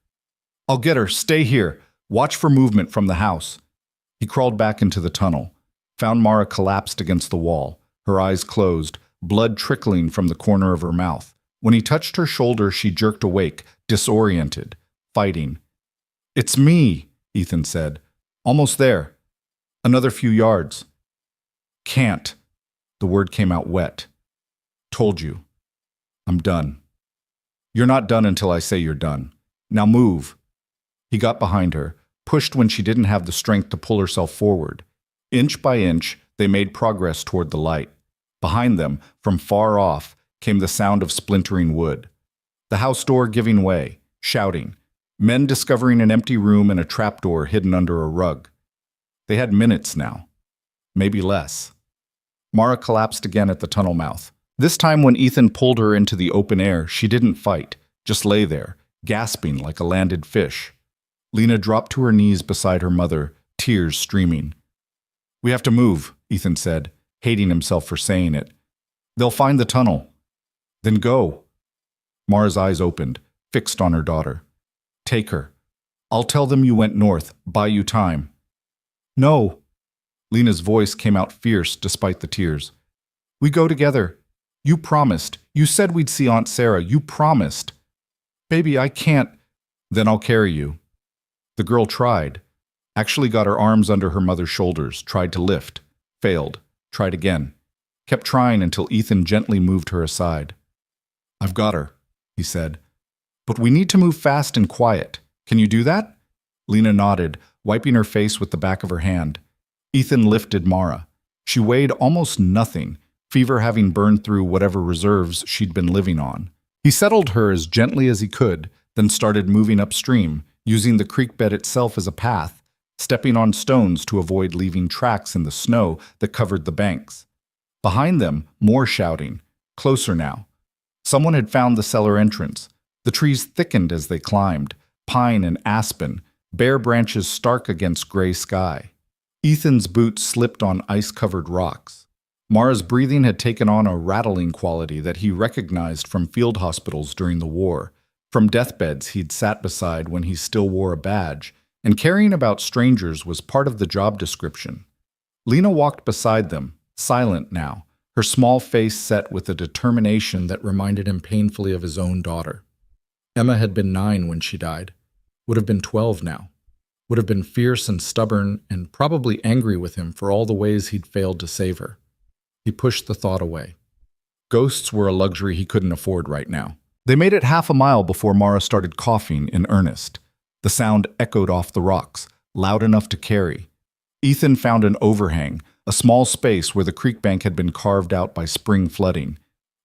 "I'll get her. Stay here. Watch for movement from the house." He crawled back into the tunnel, found Mara collapsed against the wall, her eyes closed, blood trickling from the corner of her mouth. When he touched her shoulder, she jerked awake, disoriented, fighting. "It's me," Ethan said. "Almost there. Another few yards." "Can't." The word came out wet. "Told you. I'm done." "You're not done until I say you're done. Now move." He got behind her, pushed when she didn't have the strength to pull herself forward. Inch by inch, they made progress toward the light. Behind them, from far off, came the sound of splintering wood. The house door giving way, shouting. Men discovering an empty room and a trapdoor hidden under a rug. They had minutes now. Maybe less. Mara collapsed again at the tunnel mouth. This time when Ethan pulled her into the open air, she didn't fight, just lay there, gasping like a landed fish. Lena dropped to her knees beside her mother, tears streaming. "We have to move," Ethan said, hating himself for saying it. "They'll find the tunnel." "Then go." Mara's eyes opened, fixed on her daughter. "Take her. I'll tell them you went north, buy you time." "No." Lena's voice came out fierce despite the tears. "We go together. You promised. You said we'd see Aunt Sarah. You promised." "Baby, I can't." "Then I'll carry you." The girl tried. Actually got her arms under her mother's shoulders, tried to lift. Failed. Tried again. Kept trying until Ethan gently moved her aside. "I've got her," he said. "But we need to move fast and quiet. Can you do that?" Lena nodded, wiping her face with the back of her hand. Ethan lifted Mara. She weighed almost nothing, fever having burned through whatever reserves she'd been living on. He settled her as gently as he could, then started moving upstream, using the creek bed itself as a path, stepping on stones to avoid leaving tracks in the snow that covered the banks. Behind them, more shouting. Closer now. Someone had found the cellar entrance. The trees thickened as they climbed, pine and aspen, bare branches stark against gray sky. Ethan's boots slipped on ice-covered rocks. Mara's breathing had taken on a rattling quality that he recognized from field hospitals during the war, from deathbeds he'd sat beside when he still wore a badge, and caring about strangers was part of the job description. Lena walked beside them, silent now, her small face set with a determination that reminded him painfully of his own daughter. Emma had been 9 when she died, would have been 12 now, would have been fierce and stubborn and probably angry with him for all the ways he'd failed to save her. He pushed the thought away. Ghosts were a luxury he couldn't afford right now. They made it half a mile before Mara started coughing in earnest. The sound echoed off the rocks, loud enough to carry. Ethan found an overhang, a small space where the creek bank had been carved out by spring flooding.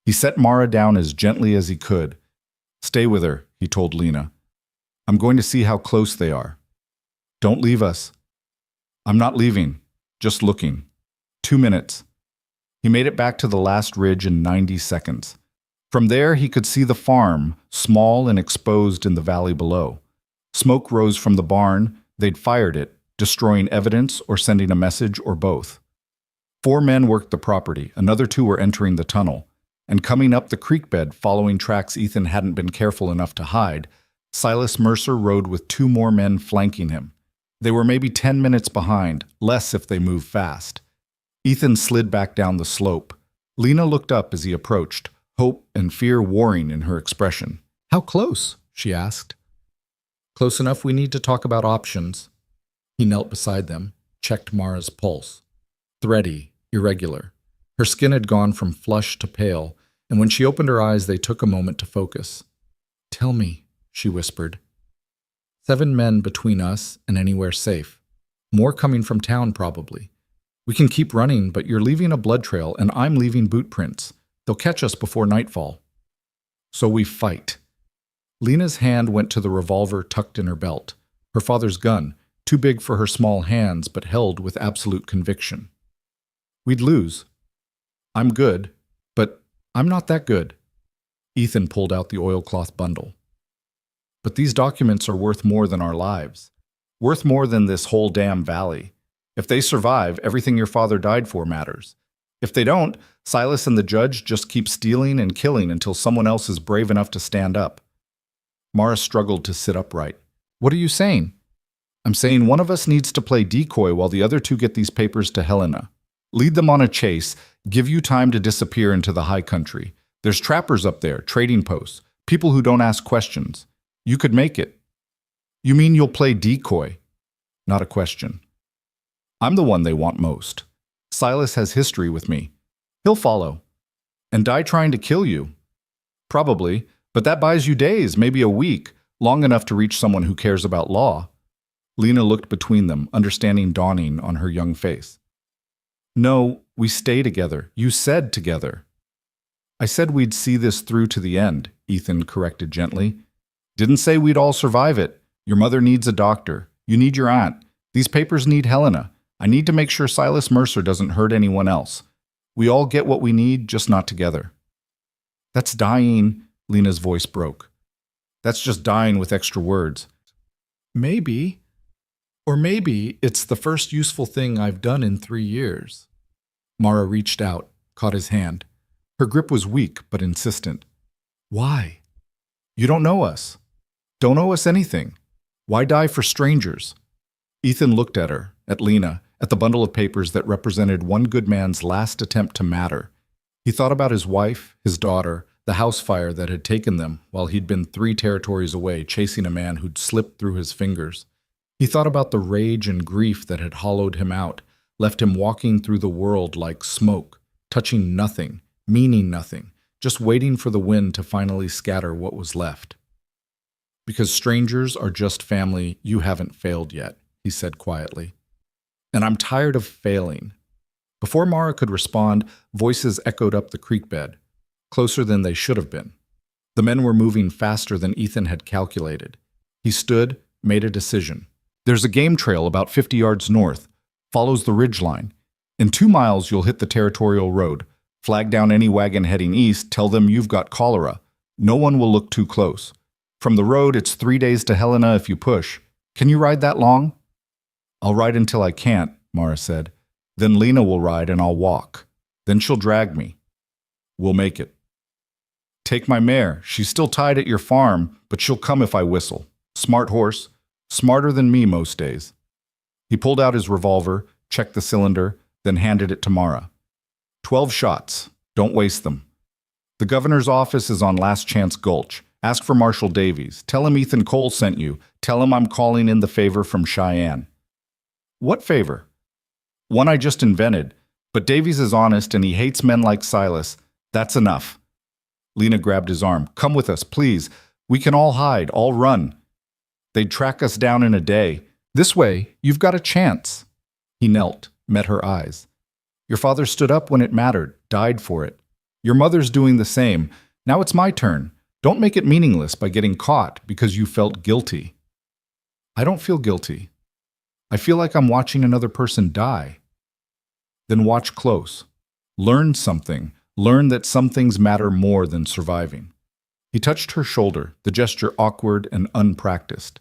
He set Mara down as gently as he could. "Stay with her," he told Lena. I'm going to see how close they are. Don't leave us. I'm not leaving, just looking. 2 minutes. He made it back to the last ridge in 90 seconds. From there, he could see the farm, small and exposed in the valley below. Smoke rose from the barn. They'd fired it, destroying evidence or sending a message or both. 4 men worked the property. Another 2 were entering the tunnel. And coming up the creek bed, following tracks Ethan hadn't been careful enough to hide, Silas Mercer rode with 2 more men flanking him. They were maybe 10 minutes behind, less if they moved fast. Ethan slid back down the slope. Lena looked up as he approached, hope and fear warring in her expression. "How close?" she asked. "Close enough we need to talk about options." He knelt beside them, checked Mara's pulse. Thready, irregular. Her skin had gone from flush to pale, and when she opened her eyes they took a moment to focus. "Tell me," she whispered. 7 men between us and anywhere safe. More coming from town, probably. We can keep running, but you're leaving a blood trail, and I'm leaving boot prints. They'll catch us before nightfall. So we fight. Lena's hand went to the revolver tucked in her belt. Her father's gun, too big for her small hands, but held with absolute conviction. We'd lose. I'm good, but I'm not that good. Ethan pulled out the oilcloth bundle. But these documents are worth more than our lives. Worth more than this whole damn valley. If they survive, everything your father died for matters. If they don't, Silas and the judge just keep stealing and killing until someone else is brave enough to stand up. Mara struggled to sit upright. What are you saying? I'm saying one of us needs to play decoy while the other 2 get these papers to Helena. Lead them on a chase, give you time to disappear into the high country. There's trappers up there, trading posts, people who don't ask questions. You could make it. You mean you'll play decoy? Not a question. I'm the one they want most. Silas has history with me. He'll follow. And die trying to kill you. Probably, but that buys you days, maybe a week, long enough to reach someone who cares about law. Lena looked between them, understanding dawning on her young face. No, we stay together. You said together. I said we'd see this through to the end, Ethan corrected gently. Didn't say we'd all survive it. Your mother needs a doctor. You need your aunt. These papers need Helena. I need to make sure Silas Mercer doesn't hurt anyone else. We all get what we need, just not together. That's dying, Lena's voice broke. That's just dying with extra words. Maybe. Or maybe it's the first useful thing I've done in 3 years. Mara reached out, caught his hand. Her grip was weak but insistent. Why? You don't know us. Don't owe us anything. Why die for strangers? Ethan looked at her, at Lena, at the bundle of papers that represented one good man's last attempt to matter. He thought about his wife, his daughter, the house fire that had taken them while he'd been 3 territories away chasing a man who'd slipped through his fingers. He thought about the rage and grief that had hollowed him out, left him walking through the world like smoke, touching nothing, meaning nothing, just waiting for the wind to finally scatter what was left. Because strangers are just family, you haven't failed yet, he said quietly. And I'm tired of failing. Before Mara could respond, voices echoed up the creek bed, closer than they should have been. The men were moving faster than Ethan had calculated. He stood, made a decision. There's a game trail about 50 yards north, follows the ridgeline. In 2 miles, you'll hit the territorial road. Flag down any wagon heading east, tell them you've got cholera. No one will look too close. From the road, it's 3 days to Helena if you push. Can you ride that long? I'll ride until I can't, Mara said. Then Lena will ride and I'll walk. Then she'll drag me. We'll make it. Take my mare. She's still tied at your farm, but she'll come if I whistle. Smart horse. Smarter than me most days. He pulled out his revolver, checked the cylinder, then handed it to Mara. 12 shots. Don't waste them. The governor's office is on Last Chance Gulch. Ask for Marshal Davies. Tell him Ethan Cole sent you. Tell him I'm calling in the favor from Cheyenne. What favor? One I just invented. But Davies is honest and he hates men like Silas. That's enough. Lena grabbed his arm. Come with us, please. We can all hide, all run. They'd track us down in a day. This way, you've got a chance. He knelt, met her eyes. Your father stood up when it mattered, died for it. Your mother's doing the same. Now it's my turn. Don't make it meaningless by getting caught because you felt guilty. I don't feel guilty. I feel like I'm watching another person die. Then watch close. Learn something. Learn that some things matter more than surviving. He touched her shoulder, the gesture awkward and unpracticed.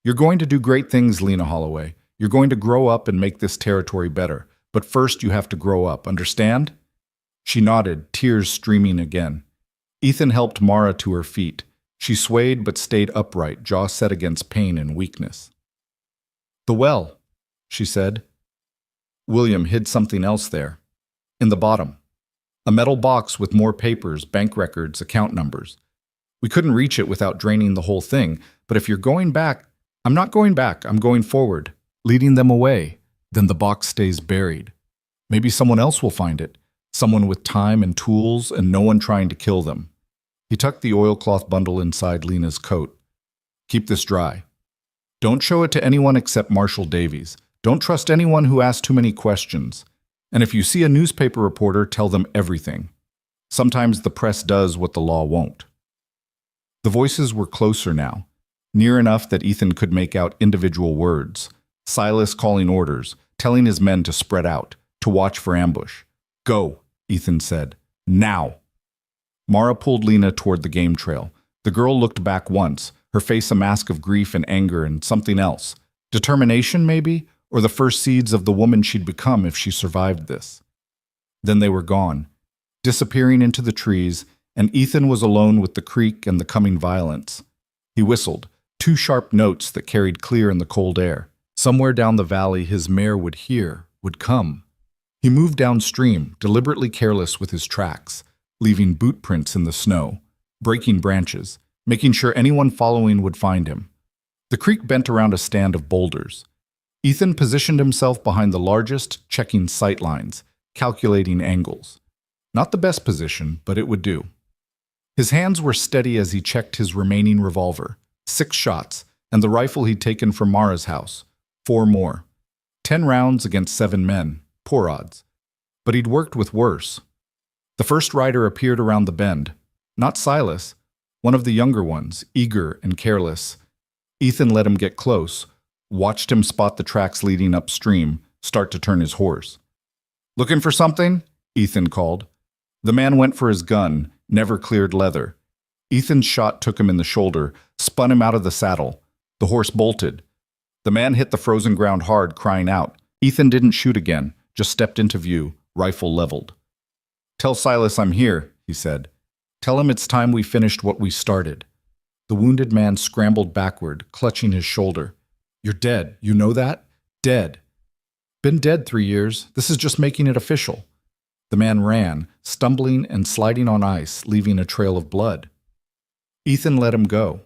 You're going to do great things, Lena Holloway. You're going to grow up and make this territory better. But first you have to grow up, understand? She nodded, tears streaming again. Ethan helped Mara to her feet. She swayed but stayed upright, jaw set against pain and weakness. The well, she said. William hid something else there. In the bottom. A metal box with more papers, bank records, account numbers. We couldn't reach it without draining the whole thing, but if you're going back, I'm not going back, I'm going forward, leading them away. Then the box stays buried. Maybe someone else will find it, someone with time and tools and no one trying to kill them. He tucked the oilcloth bundle inside Lena's coat. Keep this dry. Don't show it to anyone except Marshall Davies. Don't trust anyone who asks too many questions. And if you see a newspaper reporter, tell them everything. Sometimes the press does what the law won't. The voices were closer now, near enough that Ethan could make out individual words. Silas calling orders, telling his men to spread out, to watch for ambush. Go, Ethan said. Now. Mara pulled Lena toward the game trail. The girl looked back once, her face a mask of grief and anger and something else. Determination, maybe? Or the first seeds of the woman she'd become if she survived this. Then they were gone, disappearing into the trees, and Ethan was alone with the creek and the coming violence. He whistled, 2 sharp notes that carried clear in the cold air. Somewhere down the valley his mare would hear, would come. He moved downstream, deliberately careless with his tracks, leaving boot prints in the snow, breaking branches, making sure anyone following would find him. The creek bent around a stand of boulders. Ethan positioned himself behind the largest, checking sight lines, calculating angles. Not the best position, but it would do. His hands were steady as he checked his remaining revolver. 6 shots, and the rifle he'd taken from Mara's house. 4 more. 10 rounds against 7 men. Poor odds. But he'd worked with worse. The first rider appeared around the bend. Not Silas, one of the younger ones, eager and careless. Ethan let him get close, watched him spot the tracks leading upstream, start to turn his horse. Looking for something? Ethan called. The man went for his gun, never cleared leather. Ethan's shot took him in the shoulder, spun him out of the saddle. The horse bolted. The man hit the frozen ground hard, crying out. Ethan didn't shoot again, just stepped into view, rifle leveled. Tell Silas I'm here, he said. Tell him it's time we finished what we started. The wounded man scrambled backward, clutching his shoulder. You're dead, you know that? Dead. Been dead 3 years. This is just making it official. The man ran, stumbling and sliding on ice, leaving a trail of blood. Ethan let him go.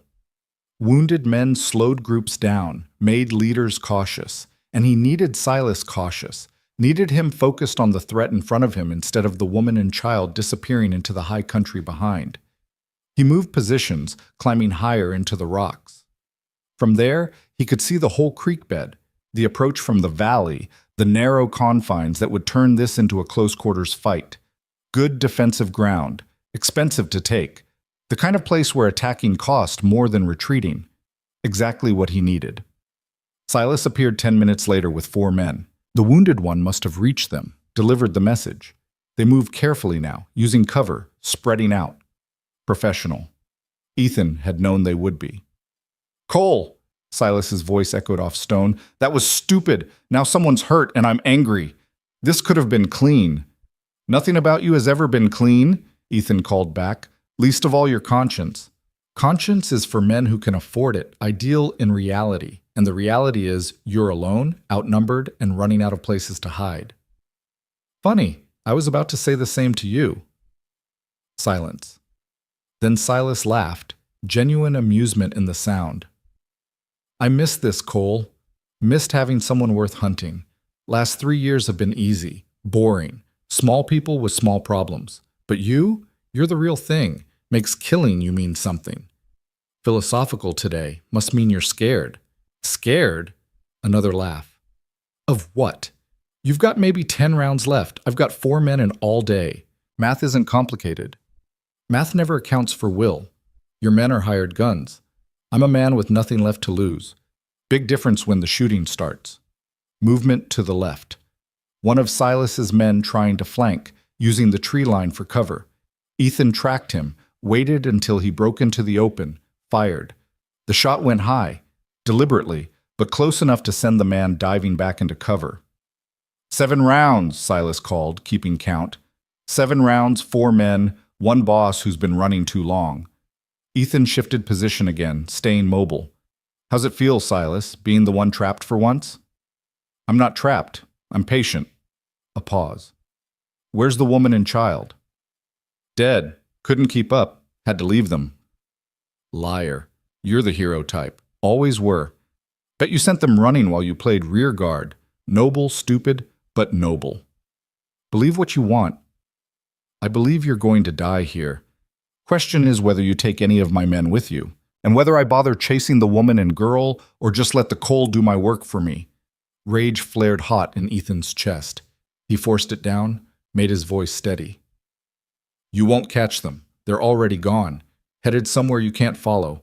Wounded men slowed groups down, made leaders cautious, and he needed Silas cautious, needed him focused on the threat in front of him instead of the woman and child disappearing into the high country behind. He moved positions, climbing higher into the rocks. From there, he could see the whole creek bed, the approach from the valley, the narrow confines that would turn this into a close-quarters fight. Good defensive ground, expensive to take, the kind of place where attacking cost more than retreating. Exactly what he needed. Silas appeared 10 minutes later with 4 men. The wounded one must have reached them, delivered the message. They moved carefully now, using cover, spreading out. Professional. Ethan had known they would be. Cole! Silas's voice echoed off stone. That was stupid. Now someone's hurt and I'm angry. This could have been clean. Nothing about you has ever been clean, Ethan called back. Least of all your conscience. Conscience is for men who can afford it, ideal in reality. And the reality is you're alone, outnumbered, and running out of places to hide. Funny, I was about to say the same to you. Silence. Then Silas laughed, genuine amusement in the sound. I missed this, Cole. Missed having someone worth hunting. Last 3 years have been easy, boring, small people with small problems. But you're the real thing. Makes killing you mean something. Philosophical today must mean you're scared. Scared? Another laugh. Of what? You've got maybe 10 rounds left. I've got 4 men in all day. Math isn't complicated. Math never accounts for will. Your men are hired guns. I'm a man with nothing left to lose. Big difference when the shooting starts. Movement to the left. One of Silas's men trying to flank, using the tree line for cover. Ethan tracked him, waited until he broke into the open, fired. The shot went high, deliberately, but close enough to send the man diving back into cover. 7 rounds, Silas called, keeping count. 7 rounds, 4 men, 1 boss who's been running too long. Ethan shifted position again, staying mobile. How's it feel, Silas, being the one trapped for once? I'm not trapped. I'm patient. A pause. Where's the woman and child? Dead. Couldn't keep up. Had to leave them. Liar. You're the hero type. Always were. Bet you sent them running while you played rear guard. Noble, stupid, but noble. Believe what you want. I believe you're going to die here. Question is whether you take any of my men with you, and whether I bother chasing the woman and girl or just let the cold do my work for me. Rage flared hot in Ethan's chest. He forced it down, made his voice steady. You won't catch them. They're already gone, headed somewhere you can't follow.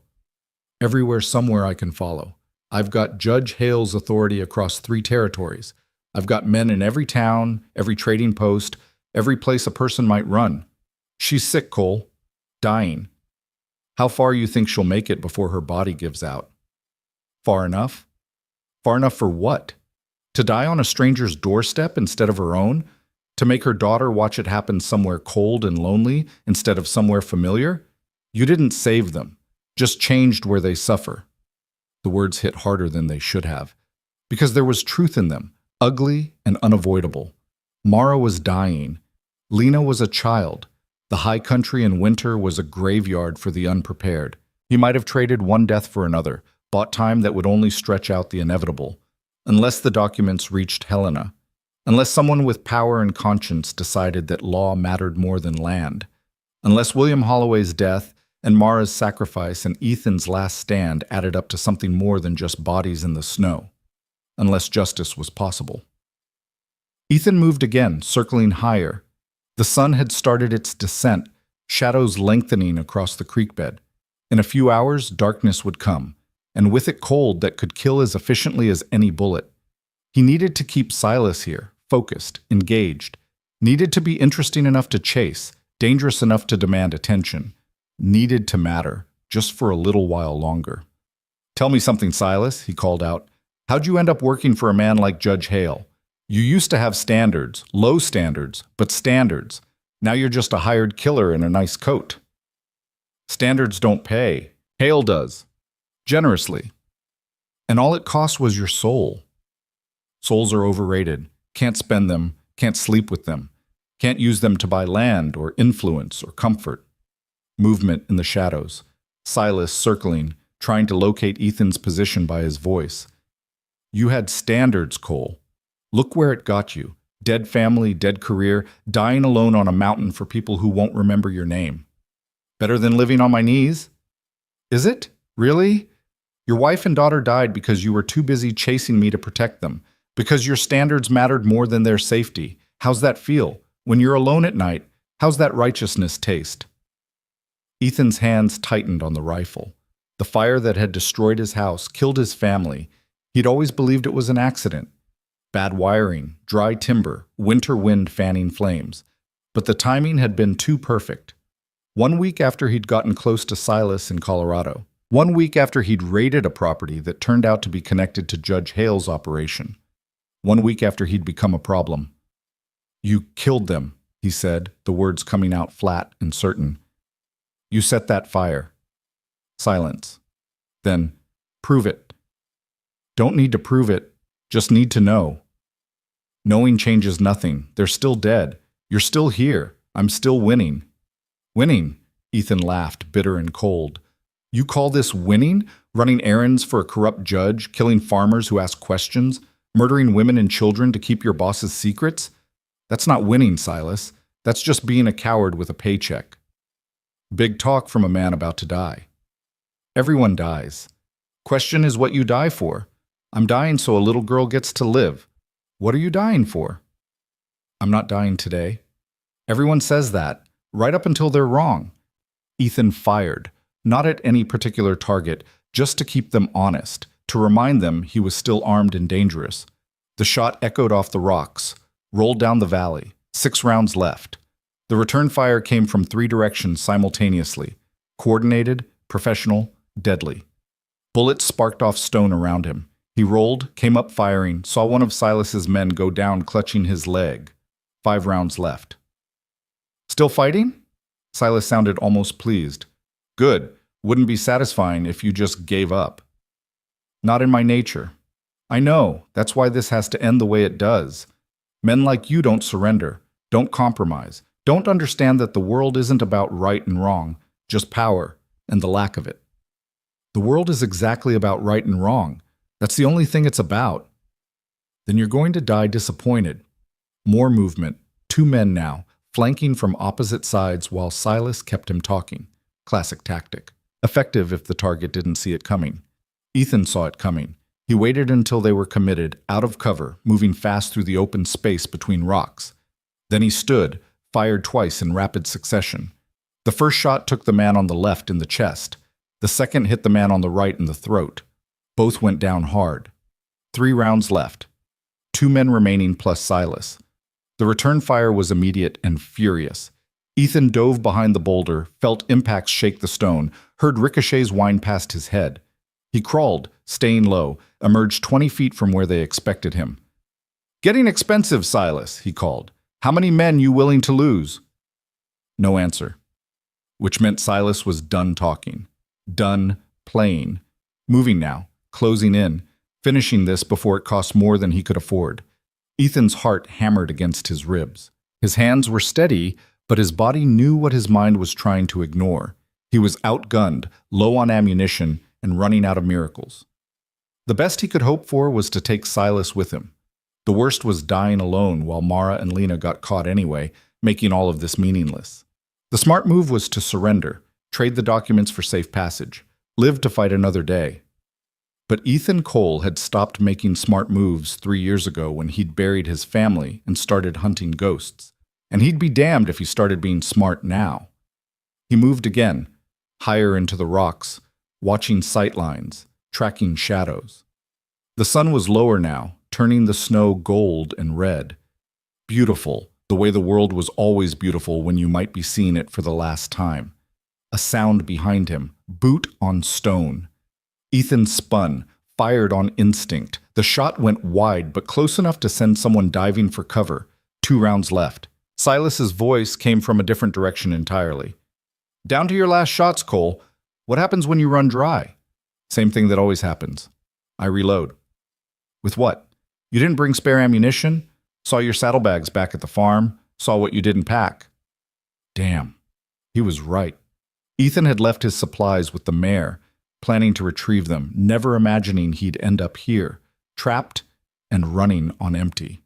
Everywhere somewhere I can follow. I've got Judge Hale's authority across 3 territories. I've got men in every town, every trading post, every place a person might run. She's sick, Cole. Dying. How far you think she'll make it before her body gives out? Far enough? Far enough for what? To die on a stranger's doorstep instead of her own? To make her daughter watch it happen somewhere cold and lonely instead of somewhere familiar? You didn't save them, just changed where they suffer. The words hit harder than they should have, because there was truth in them, ugly and unavoidable. Mara was dying. Lena was a child. The high country in winter was a graveyard for the unprepared. He might have traded one death for another, bought time that would only stretch out the inevitable. Unless the documents reached Helena. Unless someone with power and conscience decided that law mattered more than land. Unless William Holloway's death and Mara's sacrifice and Ethan's last stand added up to something more than just bodies in the snow. Unless justice was possible. Ethan moved again, circling higher. The sun had started its descent, shadows lengthening across the creek bed. In a few hours, darkness would come, and with it cold that could kill as efficiently as any bullet. He needed to keep Silas here, focused, engaged. Needed to be interesting enough to chase, dangerous enough to demand attention. Needed to matter, just for a little while longer. Tell me something, Silas, he called out. How'd you end up working for a man like Judge Hale? You used to have standards, low standards, but standards. Now you're just a hired killer in a nice coat. Standards don't pay. Hale does. Generously. And all it cost was your soul. Souls are overrated. Can't spend them, can't sleep with them. Can't use them to buy land or influence or comfort. Movement in the shadows. Silas circling, trying to locate Ethan's position by his voice. You had standards, Cole. Look where it got you. Dead family, dead career, dying alone on a mountain for people who won't remember your name. Better than living on my knees? Is it? Really? Your wife and daughter died because you were too busy chasing me to protect them, because your standards mattered more than their safety. How's that feel? When you're alone at night, how's that righteousness taste? Ethan's hands tightened on the rifle. The fire that had destroyed his house, killed his family. He'd always believed it was an accident. Bad wiring, dry timber, winter wind fanning flames. But the timing had been too perfect. 1 week after he'd gotten close to Silas in Colorado. 1 week after he'd raided a property that turned out to be connected to Judge Hale's operation. 1 week after he'd become a problem. You killed them, he said, the words coming out flat and certain. You set that fire. Silence. Then, prove it. Don't need to prove it, just need to know. Knowing changes nothing. They're still dead. You're still here. I'm still winning. Winning? Ethan laughed, bitter and cold. You call this winning? Running errands for a corrupt judge, killing farmers who ask questions, murdering women and children to keep your boss's secrets? That's not winning, Silas. That's just being a coward with a paycheck. Big talk from a man about to die. Everyone dies. Question is what you die for. I'm dying so a little girl gets to live. What are you dying for? I'm not dying today. Everyone says that, right up until they're wrong. Ethan fired. not at any particular target, just to keep them honest, to remind them he was still armed and dangerous. The shot echoed off the rocks, rolled down the valley, 6 rounds left. The return fire came from 3 directions simultaneously, coordinated, professional, deadly. Bullets sparked off stone around him. He rolled, came up firing, saw one of Silas's men go down clutching his leg. 5 rounds left. Still fighting? Silas sounded almost pleased. Good. Wouldn't be satisfying if you just gave up. Not in my nature. I know. That's why this has to end the way it does. Men like you don't surrender, don't compromise, don't understand that the world isn't about right and wrong, just power and the lack of it. The world is exactly about right and wrong. That's the only thing it's about. Then you're going to die disappointed. More movement. 2 men now, flanking from opposite sides while Silas kept him talking. Classic tactic. Effective if the target didn't see it coming. Ethan saw it coming. He waited until they were committed, out of cover, moving fast through the open space between rocks. Then he stood, fired twice in rapid succession. The first shot took the man on the left in the chest. The second hit the man on the right in the throat. Both went down hard. 3 rounds left. 2 men remaining plus Silas. The return fire was immediate and furious. Ethan dove behind the boulder, felt impacts shake the stone, heard ricochets wind past his head. He crawled, staying low, emerged 20 feet from where they expected him. "Getting expensive, Silas," he called. "How many men you willing to lose?" No answer. Which meant Silas was done talking. Done playing. Moving now, closing in, finishing this before it cost more than he could afford. Ethan's heart hammered against his ribs. His hands were steady, but his body knew what his mind was trying to ignore. He was outgunned, low on ammunition, and running out of miracles. The best he could hope for was to take Silas with him. The worst was dying alone while Mara and Lena got caught anyway, making all of this meaningless. The smart move was to surrender, trade the documents for safe passage, live to fight another day. But Ethan Cole had stopped making smart moves 3 years ago when he'd buried his family and started hunting ghosts. And he'd be damned if he started being smart now. He moved again, higher into the rocks, watching sightlines, tracking shadows. The sun was lower now, turning the snow gold and red. Beautiful, the way the world was always beautiful when you might be seeing it for the last time. A sound behind him, boot on stone. Ethan spun, fired on instinct. The shot went wide, but close enough to send someone diving for cover. 2 rounds left. Silas's voice came from a different direction entirely. "Down to your last shots, Cole. What happens when you run dry?" "Same thing that always happens. I reload." "With what? You didn't bring spare ammunition? Saw your saddlebags back at the farm. Saw what you didn't pack." Damn. He was right. Ethan had left his supplies with the mare, planning to retrieve them, never imagining he'd end up here, trapped and running on empty.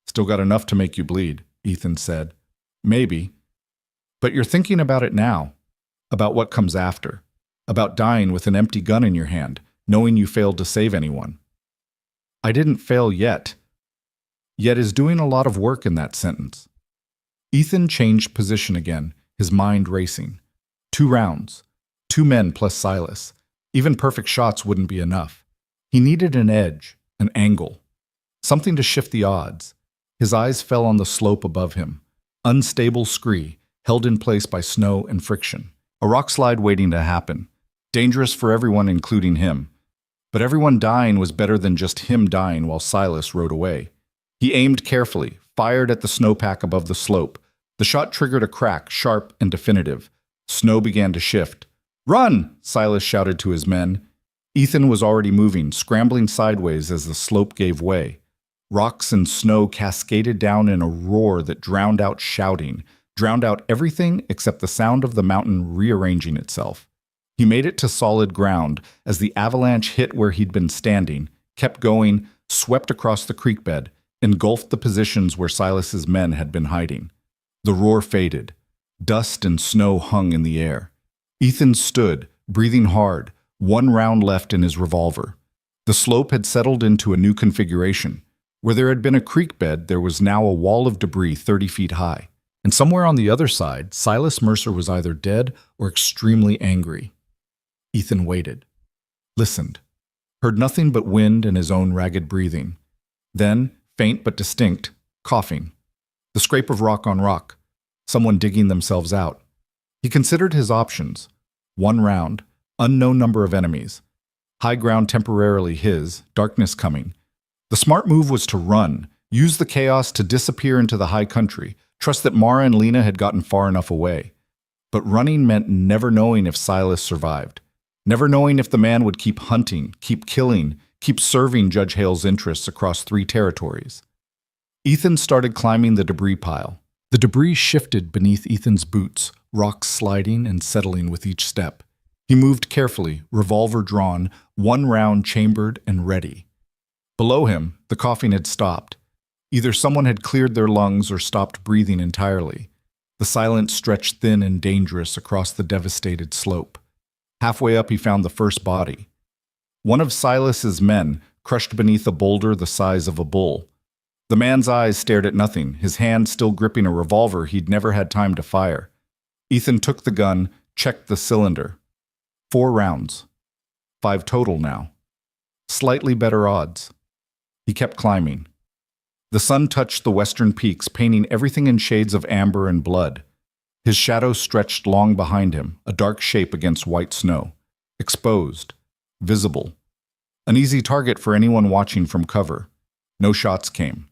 "Still got enough to make you bleed," Ethan said. "Maybe. But you're thinking about it now, about what comes after, about dying with an empty gun in your hand, knowing you failed to save anyone." "I didn't fail yet." Yet is doing a lot of work in that sentence. Ethan changed position again, his mind racing. 2 rounds. 2 men plus Silas. Even perfect shots wouldn't be enough. He needed an edge, an angle, something to shift the odds. His eyes fell on the slope above him. Unstable scree, held in place by snow and friction. A rock slide waiting to happen. Dangerous for everyone, including him. But everyone dying was better than just him dying while Silas rode away. He aimed carefully, fired at the snowpack above the slope. The shot triggered a crack, sharp and definitive. Snow began to shift. "Run!" Silas shouted to his men. Ethan was already moving, scrambling sideways as the slope gave way. Rocks and snow cascaded down in a roar that drowned out shouting, drowned out everything except the sound of the mountain rearranging itself. He made it to solid ground as the avalanche hit where he'd been standing, kept going, swept across the creek bed, engulfed the positions where Silas's men had been hiding. The roar faded. Dust and snow hung in the air. Ethan stood, breathing hard, 1 round left in his revolver. The slope had settled into a new configuration. Where there had been a creek bed, there was now a wall of debris 30 feet high. And somewhere on the other side, Silas Mercer was either dead or extremely angry. Ethan waited, listened, heard nothing but wind and his own ragged breathing. Then, faint but distinct, coughing. The scrape of rock on rock, someone digging themselves out. He considered his options. 1 round, unknown number of enemies. High ground temporarily his, darkness coming. The smart move was to run, use the chaos to disappear into the high country, trust that Mara and Lena had gotten far enough away. But running meant never knowing if Silas survived. Never knowing if the man would keep hunting, keep killing, keep serving Judge Hale's interests across 3 territories. Ethan started climbing the debris pile. The debris shifted beneath Ethan's boots, rocks sliding and settling with each step. He moved carefully, revolver drawn, 1 round chambered and ready. Below him, the coughing had stopped. Either someone had cleared their lungs or stopped breathing entirely. The silence stretched thin and dangerous across the devastated slope. Halfway up, he found the first body. One of Silas's men, crushed beneath a boulder the size of a bull. The man's eyes stared at nothing, his hand still gripping a revolver he'd never had time to fire. Ethan took the gun, checked the cylinder. 4 rounds. 5 total now. Slightly better odds. He kept climbing. The sun touched the western peaks, painting everything in shades of amber and blood. His shadow stretched long behind him, a dark shape against white snow. Exposed. Visible. An easy target for anyone watching from cover. No shots came.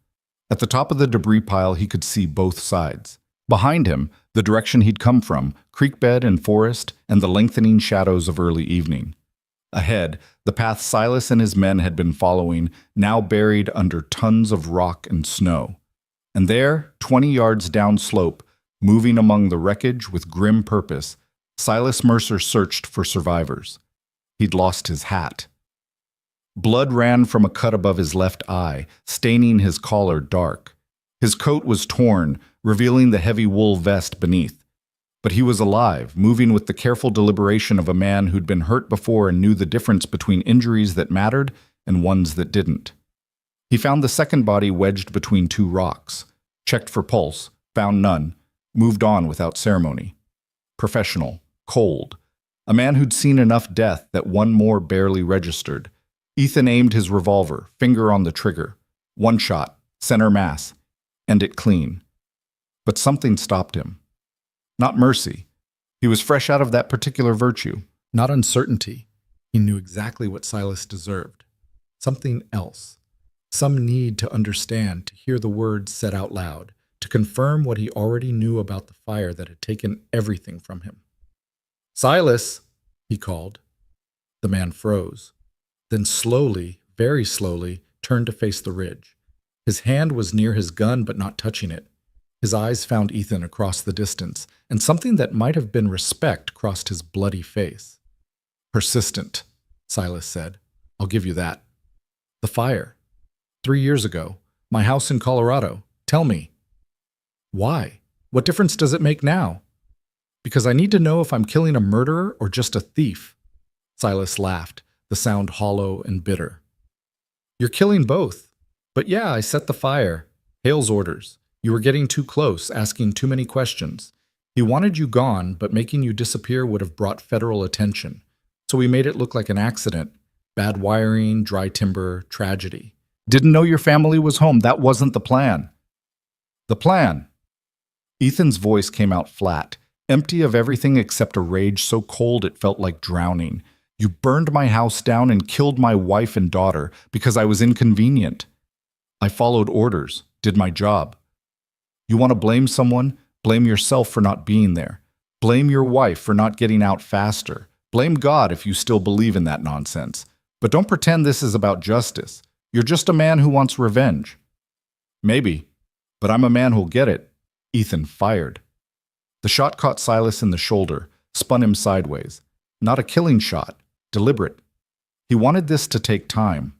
At the top of the debris pile, he could see both sides. Behind him, the direction he'd come from, creek bed and forest, and the lengthening shadows of early evening. Ahead, the path Silas and his men had been following, now buried under tons of rock and snow. And there, 20 yards downslope, moving among the wreckage with grim purpose, Silas Mercer searched for survivors. He'd lost his hat. Blood ran from a cut above his left eye, staining his collar dark. His coat was torn, revealing the heavy wool vest beneath. But he was alive, moving with the careful deliberation of a man who'd been hurt before and knew the difference between injuries that mattered and ones that didn't. He found the second body wedged between 2 rocks, checked for pulse, found none, moved on without ceremony. Professional, cold, a man who'd seen enough death that one more barely registered. Ethan aimed his revolver, finger on the trigger. 1 shot, center mass, end it clean. But something stopped him. Not mercy. He was fresh out of that particular virtue. Not uncertainty. He knew exactly what Silas deserved. Something else. Some need to understand, to hear the words said out loud, to confirm what he already knew about the fire that had taken everything from him. "Silas!" he called. The man froze. Then slowly, very slowly, turned to face the ridge. His hand was near his gun but not touching it. His eyes found Ethan across the distance, and something that might have been respect crossed his bloody face. "Persistent," Silas said. "I'll give you that." "The fire. 3 years ago. My house in Colorado. Tell me." "Why? What difference does it make now?" "Because I need to know if I'm killing a murderer or just a thief." Silas laughed, the sound hollow and bitter. "You're killing both. But yeah, I set the fire. Hale's orders. You were getting too close, asking too many questions. He wanted you gone, but making you disappear would have brought federal attention. So we made it look like an accident. Bad wiring, dry timber, tragedy. Didn't know your family was home. That wasn't the plan." "The plan." Ethan's voice came out flat, empty of everything except a rage so cold it felt like drowning. "You burned my house down and killed my wife and daughter because I was inconvenient. I followed orders, did my job. You want to blame someone? Blame yourself for not being there. Blame your wife for not getting out faster. Blame God if you still believe in that nonsense. But don't pretend this is about justice. You're just a man who wants revenge." "Maybe, but I'm a man who'll get it." Ethan fired. The shot caught Silas in the shoulder, spun him sideways. Not a killing shot, deliberate. He wanted this to take time.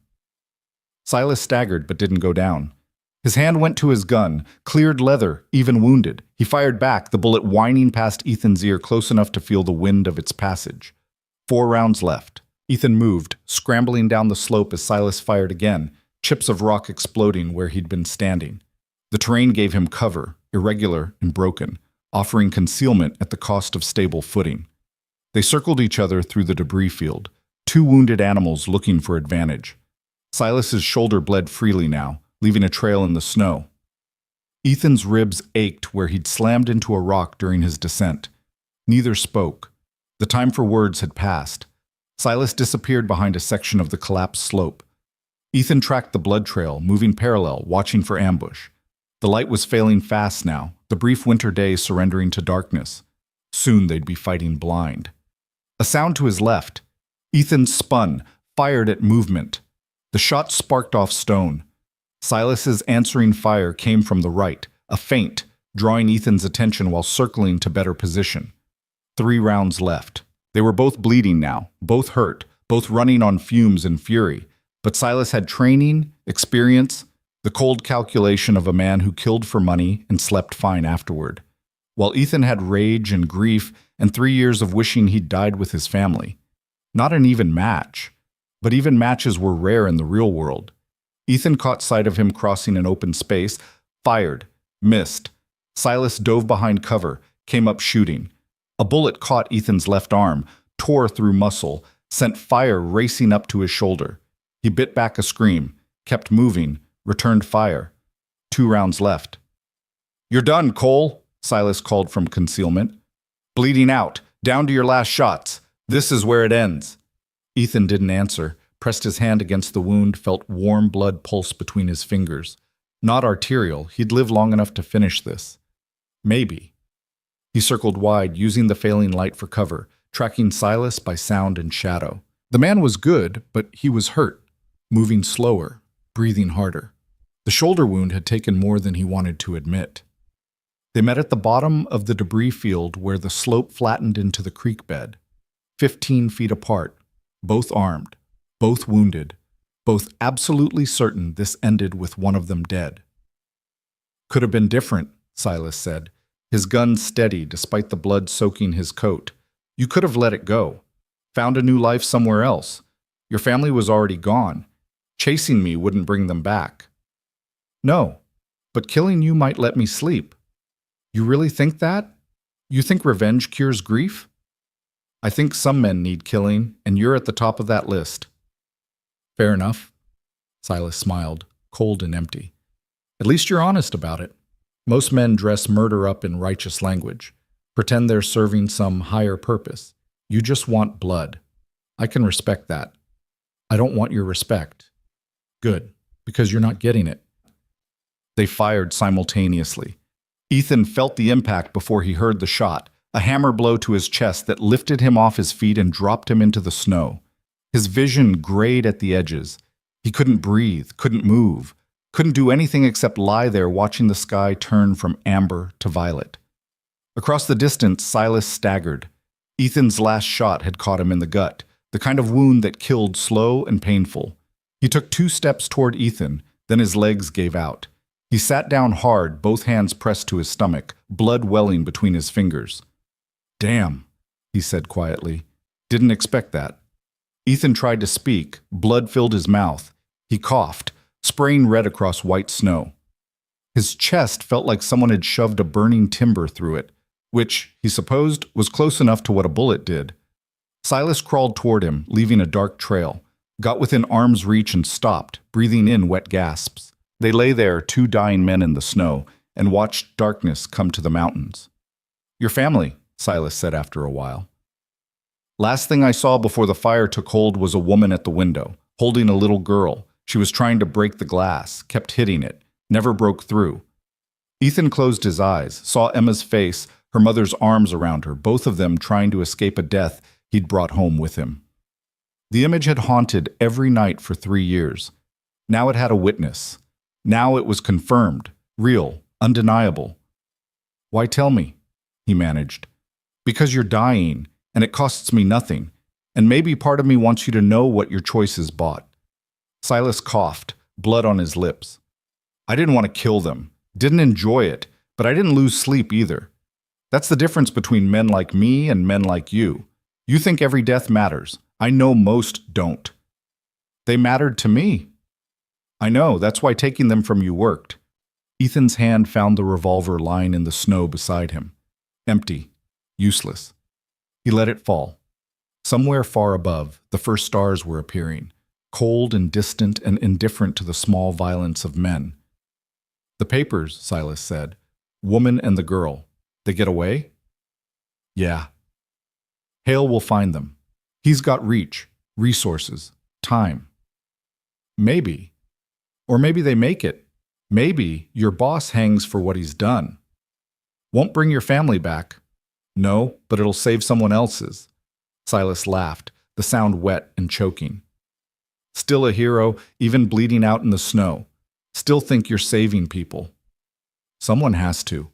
Silas staggered but didn't go down. His hand went to his gun, cleared leather, even wounded. He fired back, the bullet whining past Ethan's ear close enough to feel the wind of its passage. 4 rounds left. Ethan moved, scrambling down the slope as Silas fired again, chips of rock exploding where he'd been standing. The terrain gave him cover, irregular and broken, offering concealment at the cost of stable footing. They circled each other through the debris field, two wounded animals looking for advantage. Silas's shoulder bled freely now, leaving a trail in the snow. Ethan's ribs ached where he'd slammed into a rock during his descent. Neither spoke. The time for words had passed. Silas disappeared behind a section of the collapsed slope. Ethan tracked the blood trail, moving parallel, watching for ambush. The light was failing fast now, the brief winter day surrendering to darkness. Soon they'd be fighting blind. A sound to his left. Ethan spun, fired at movement. The shot sparked off stone. Silas's answering fire came from the right, a feint, drawing Ethan's attention while circling to better position. 3 rounds left. They were both bleeding now, both hurt, both running on fumes and fury. But Silas had training, experience, the cold calculation of a man who killed for money and slept fine afterward. While Ethan had rage and grief and 3 years of wishing he'd died with his family. Not an even match. But even matches were rare in the real world. Ethan caught sight of him crossing an open space, fired, missed. Silas dove behind cover, came up shooting. A bullet caught Ethan's left arm, tore through muscle, sent fire racing up to his shoulder. He bit back a scream, kept moving, returned fire. 2 rounds left. "You're done, Cole," Silas called from concealment. "Bleeding out, down to your last shots. This is where it ends." Ethan didn't answer, pressed his hand against the wound, felt warm blood pulse between his fingers. Not arterial, he'd live long enough to finish this. Maybe. He circled wide, using the failing light for cover, tracking Silas by sound and shadow. The man was good, but he was hurt, moving slower, breathing harder. The shoulder wound had taken more than he wanted to admit. They met at the bottom of the debris field where the slope flattened into the creek bed, 15 feet apart, both armed, both wounded, both absolutely certain this ended with one of them dead. "Could have been different," Silas said, his gun steady despite the blood soaking his coat. "You could have let it go, found a new life somewhere else. Your family was already gone. Chasing me wouldn't bring them back." "No, but killing you might let me sleep." "You really think that? You think revenge cures grief?" "I think some men need killing, and you're at the top of that list." "Fair enough." Silas smiled, cold and empty. "At least you're honest about it. Most men dress murder up in righteous language, pretend they're serving some higher purpose. You just want blood. I can respect that. I don't want your respect." "Good, because you're not getting it." They fired simultaneously. Ethan felt the impact before he heard the shot, a hammer blow to his chest that lifted him off his feet and dropped him into the snow. His vision grayed at the edges. He couldn't breathe, couldn't move, couldn't do anything except lie there watching the sky turn from amber to violet. Across the distance, Silas staggered. Ethan's last shot had caught him in the gut, the kind of wound that killed slow and painful. He took 2 steps toward Ethan, then his legs gave out. He sat down hard, both hands pressed to his stomach, blood welling between his fingers. "Damn," he said quietly. "Didn't expect that." Ethan tried to speak. Blood filled his mouth. He coughed, spraying red across white snow. His chest felt like someone had shoved a burning timber through it, which, he supposed, was close enough to what a bullet did. Silas crawled toward him, leaving a dark trail, got within arm's reach and stopped, breathing in wet gasps. They lay there, 2 dying men in the snow, and watched darkness come to the mountains. "Your family," Silas said after a while. "Last thing I saw before the fire took hold was a woman at the window, holding a little girl. She was trying to break the glass, kept hitting it, never broke through." Ethan closed his eyes, saw Emma's face, her mother's arms around her, both of them trying to escape a death he'd brought home with him. The image had haunted every night for 3 years. Now it had a witness. Now it was confirmed, real, undeniable. "Why tell me?" he managed. "Because you're dying, and it costs me nothing, and maybe part of me wants you to know what your choices bought." Silas coughed, blood on his lips. "I didn't want to kill them, didn't enjoy it, but I didn't lose sleep either. That's the difference between men like me and men like you. You think every death matters. I know most don't." "They mattered to me." "I know, that's why taking them from you worked." Ethan's hand found the revolver lying in the snow beside him. Empty. Useless. He let it fall. Somewhere far above, the first stars were appearing, cold and distant and indifferent to the small violence of men. "The papers," Silas said. "Woman and the girl. They get away?" "Yeah." "Hale will find them. He's got reach, resources, time." "Maybe. Or maybe they make it. Maybe your boss hangs for what he's done. Won't bring your family back." "No, but it'll save someone else's." Silas laughed, the sound wet and choking. "Still a hero, even bleeding out in the snow. Still think you're saving people." "Someone has to."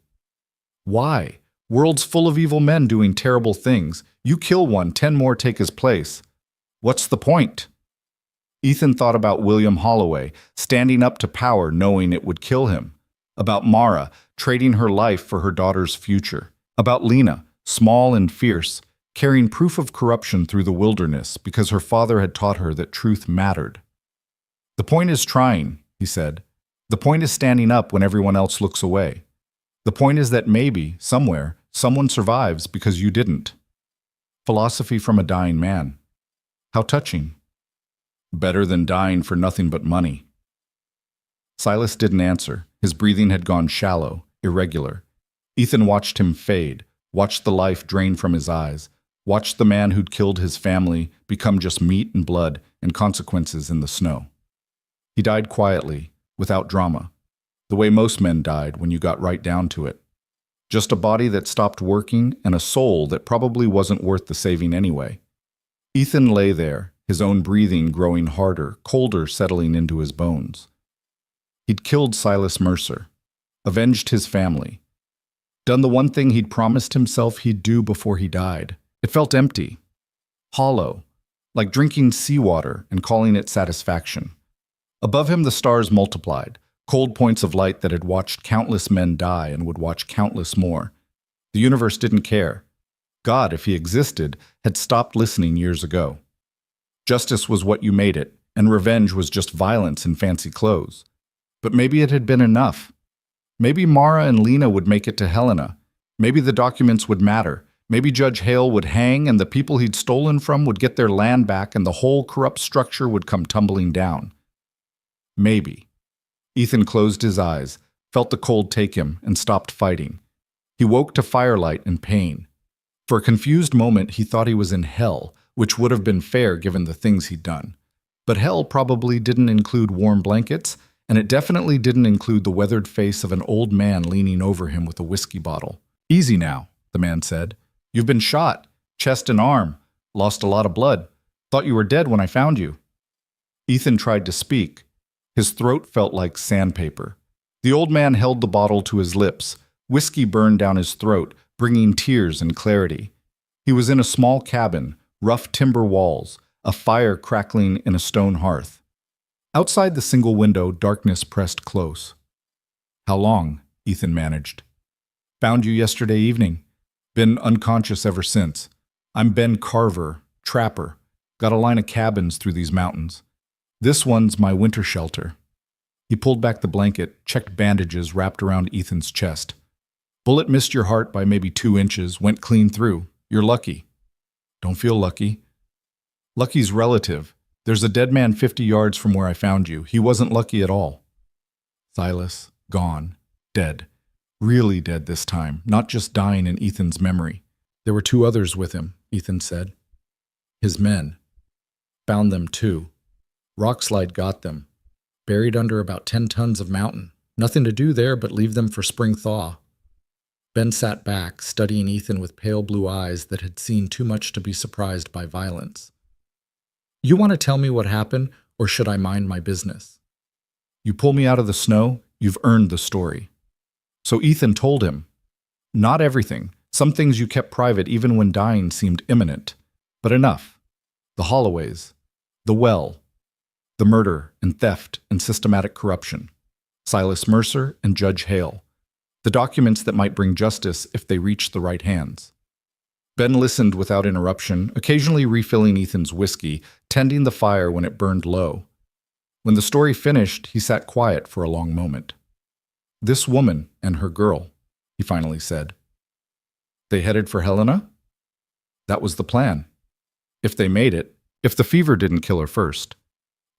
"Why? World's full of evil men doing terrible things. You kill one, 10 more take his place. What's the point?" Ethan thought about William Holloway, standing up to power knowing it would kill him. About Mara, trading her life for her daughter's future. About Lena, small and fierce, carrying proof of corruption through the wilderness because her father had taught her that truth mattered. "The point is trying," he said. "The point is standing up when everyone else looks away. The point is that maybe, somewhere, someone survives because you didn't." Philosophy from a dying man. How touching. Better than dying for nothing but money. Silas didn't answer. His breathing had gone shallow, irregular. Ethan watched him fade, watched the life drain from his eyes, watched the man who'd killed his family become just meat and blood and consequences in the snow. He died quietly, without drama, the way most men died when you got right down to it. Just a body that stopped working and a soul that probably wasn't worth the saving anyway. Ethan lay there, his own breathing growing harder, colder settling into his bones. He'd killed Silas Mercer, avenged his family, done the one thing he'd promised himself he'd do before he died. It felt empty, hollow, like drinking seawater and calling it satisfaction. Above him the stars multiplied, cold points of light that had watched countless men die and would watch countless more. The universe didn't care. God, if he existed, had stopped listening years ago. Justice was what you made it, and revenge was just violence in fancy clothes. But maybe it had been enough. Maybe Mara and Lena would make it to Helena. Maybe the documents would matter. Maybe Judge Hale would hang and the people he'd stolen from would get their land back and the whole corrupt structure would come tumbling down. Maybe. Ethan closed his eyes, felt the cold take him, and stopped fighting. He woke to firelight and pain. For a confused moment, he thought he was in hell, which would have been fair given the things he'd done. But hell probably didn't include warm blankets, and it definitely didn't include the weathered face of an old man leaning over him with a whiskey bottle. "Easy now," the man said. "You've been shot, chest and arm, lost a lot of blood. Thought you were dead when I found you." Ethan tried to speak. His throat felt like sandpaper. The old man held the bottle to his lips. Whiskey burned down his throat, bringing tears and clarity. He was in a small cabin, rough timber walls, a fire crackling in a stone hearth. Outside the single window, darkness pressed close. "How long?" Ethan managed. "Found you yesterday evening. Been unconscious ever since. I'm Ben Carver, trapper. Got a line of cabins through these mountains. This one's my winter shelter." He pulled back the blanket, checked bandages wrapped around Ethan's chest. "Bullet missed your heart by maybe 2 inches, went clean through. You're lucky." "Don't feel lucky." "Lucky's relative. There's a dead man 50 yards from where I found you. He wasn't lucky at all." Silas, gone, dead. Really dead this time, not just dying in Ethan's memory. There were 2 others with him, Ethan said. His men. Found them too. Rockslide got them. Buried under about 10 tons of mountain. Nothing to do there but leave them for spring thaw. Ben sat back, studying Ethan with pale blue eyes that had seen too much to be surprised by violence. "You want to tell me what happened, or should I mind my business?" "You pull me out of the snow, you've earned the story." So Ethan told him. Not everything. Some things you kept private even when dying seemed imminent. But enough. The Holloways. The well. The murder and theft and systematic corruption. Silas Mercer and Judge Hale. The documents that might bring justice if they reached the right hands. Ben listened without interruption, occasionally refilling Ethan's whiskey, tending the fire when it burned low. When the story finished, he sat quiet for a long moment. This woman and her girl, he finally said. They headed for Helena? That was the plan. If they made it, if the fever didn't kill her first.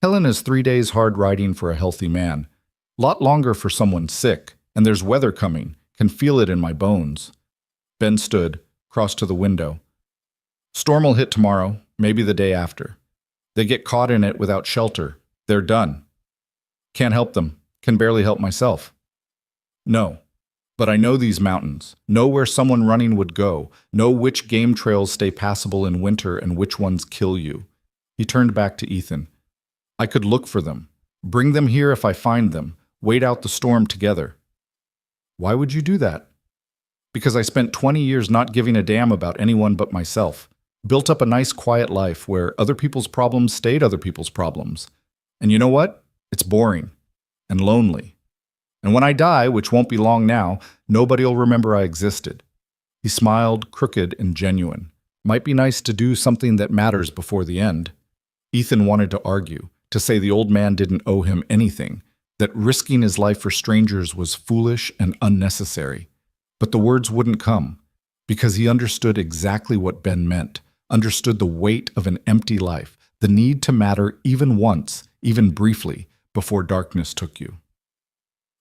Helena's 3 days hard riding for a healthy man. Lot longer for someone sick, and there's weather coming. Can feel it in my bones. Ben stood, crossed to the window. Storm will hit tomorrow, maybe the day after. They get caught in it without shelter. They're done. Can't help them. Can barely help myself. No. But I know these mountains, know where someone running would go, know which game trails stay passable in winter and which ones kill you. He turned back to Ethan. I could look for them, bring them here if I find them, wait out the storm together. Why would you do that? Because I spent 20 years not giving a damn about anyone but myself. Built up a nice quiet life where other people's problems stayed other people's problems. And you know what? It's boring and lonely. And when I die, which won't be long now, nobody'll remember I existed. He smiled, crooked and genuine. Might be nice to do something that matters before the end. Ethan wanted to argue, to say the old man didn't owe him anything, that risking his life for strangers was foolish and unnecessary. But the words wouldn't come, because he understood exactly what Ben meant, understood the weight of an empty life, the need to matter even once, even briefly, before darkness took you.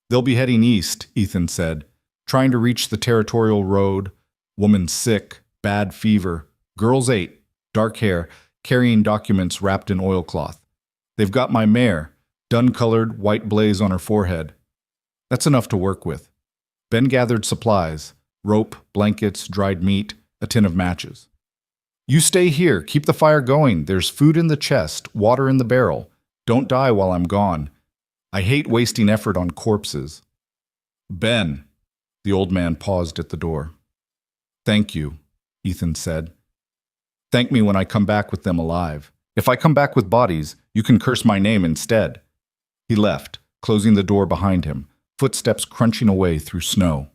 They'll be heading east, Ethan said, trying to reach the territorial road. Woman sick, bad fever, girls 8, dark hair, carrying documents wrapped in oilcloth. They've got my mare, dun-colored, white blaze on her forehead. That's enough to work with. Ben gathered supplies, rope, blankets, dried meat, a tin of matches. You stay here, keep the fire going. There's food in the chest, water in the barrel. Don't die while I'm gone. I hate wasting effort on corpses. Ben, the old man paused at the door. Thank you, Ethan said. Thank me when I come back with them alive. If I come back with bodies, you can curse my name instead. He left, closing the door behind him, footsteps crunching away through snow.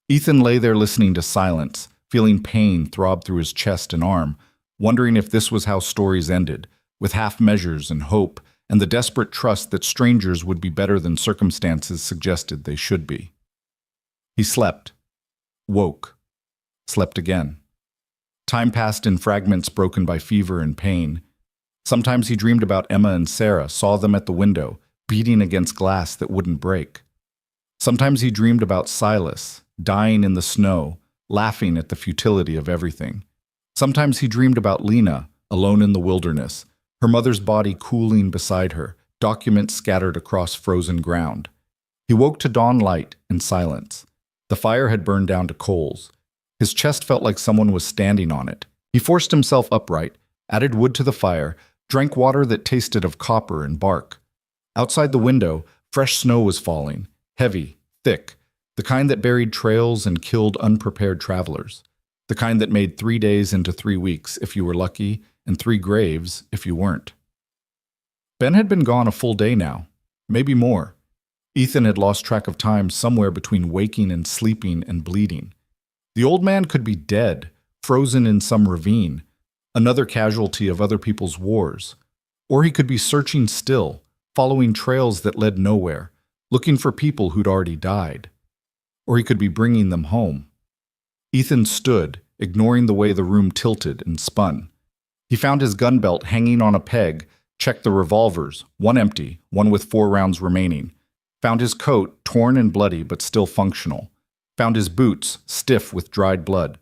Ethan lay there listening to silence, feeling pain throb through his chest and arm, wondering if this was how stories ended, with half measures and hope, and the desperate trust that strangers would be better than circumstances suggested they should be. He slept, woke, slept again. Time passed in fragments broken by fever and pain. Sometimes he dreamed about Emma and Sarah, saw them at the window, beating against glass that wouldn't break. Sometimes he dreamed about Silas, dying in the snow, laughing at the futility of everything. Sometimes he dreamed about Lena, alone in the wilderness, her mother's body cooling beside her, documents scattered across frozen ground. He woke to dawn light and silence. The fire had burned down to coals. His chest felt like someone was standing on it. He forced himself upright, added wood to the fire, drank water that tasted of copper and bark. Outside the window, fresh snow was falling, heavy, thick, the kind that buried trails and killed unprepared travelers, the kind that made 3 days into 3 weeks if you were lucky, and 3 graves if you weren't. Ben had been gone a full day now, maybe more. Ethan had lost track of time somewhere between waking and sleeping and bleeding. The old man could be dead, frozen in some ravine, another casualty of other people's wars. Or he could be searching still, following trails that led nowhere, looking for people who'd already died. Or he could be bringing them home. Ethan stood, ignoring the way the room tilted and spun. He found his gun belt hanging on a peg, checked the revolvers, one empty, one with 4 rounds remaining. Found his coat, torn and bloody but still functional. Found his boots, stiff with dried blood.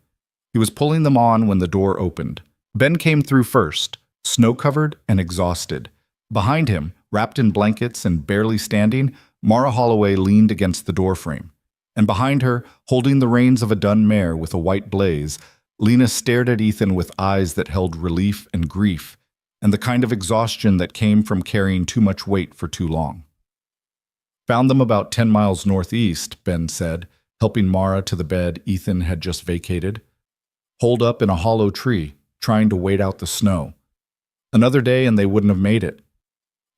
He was pulling them on when the door opened. Ben came through first, snow-covered and exhausted. Behind him, wrapped in blankets and barely standing, Mara Holloway leaned against the doorframe. And behind her, holding the reins of a dun mare with a white blaze, Lena stared at Ethan with eyes that held relief and grief, and the kind of exhaustion that came from carrying too much weight for too long. Found them about 10 miles northeast, Ben said, helping Mara to the bed Ethan had just vacated. Holed up in a hollow tree, trying to wait out the snow. Another day and they wouldn't have made it.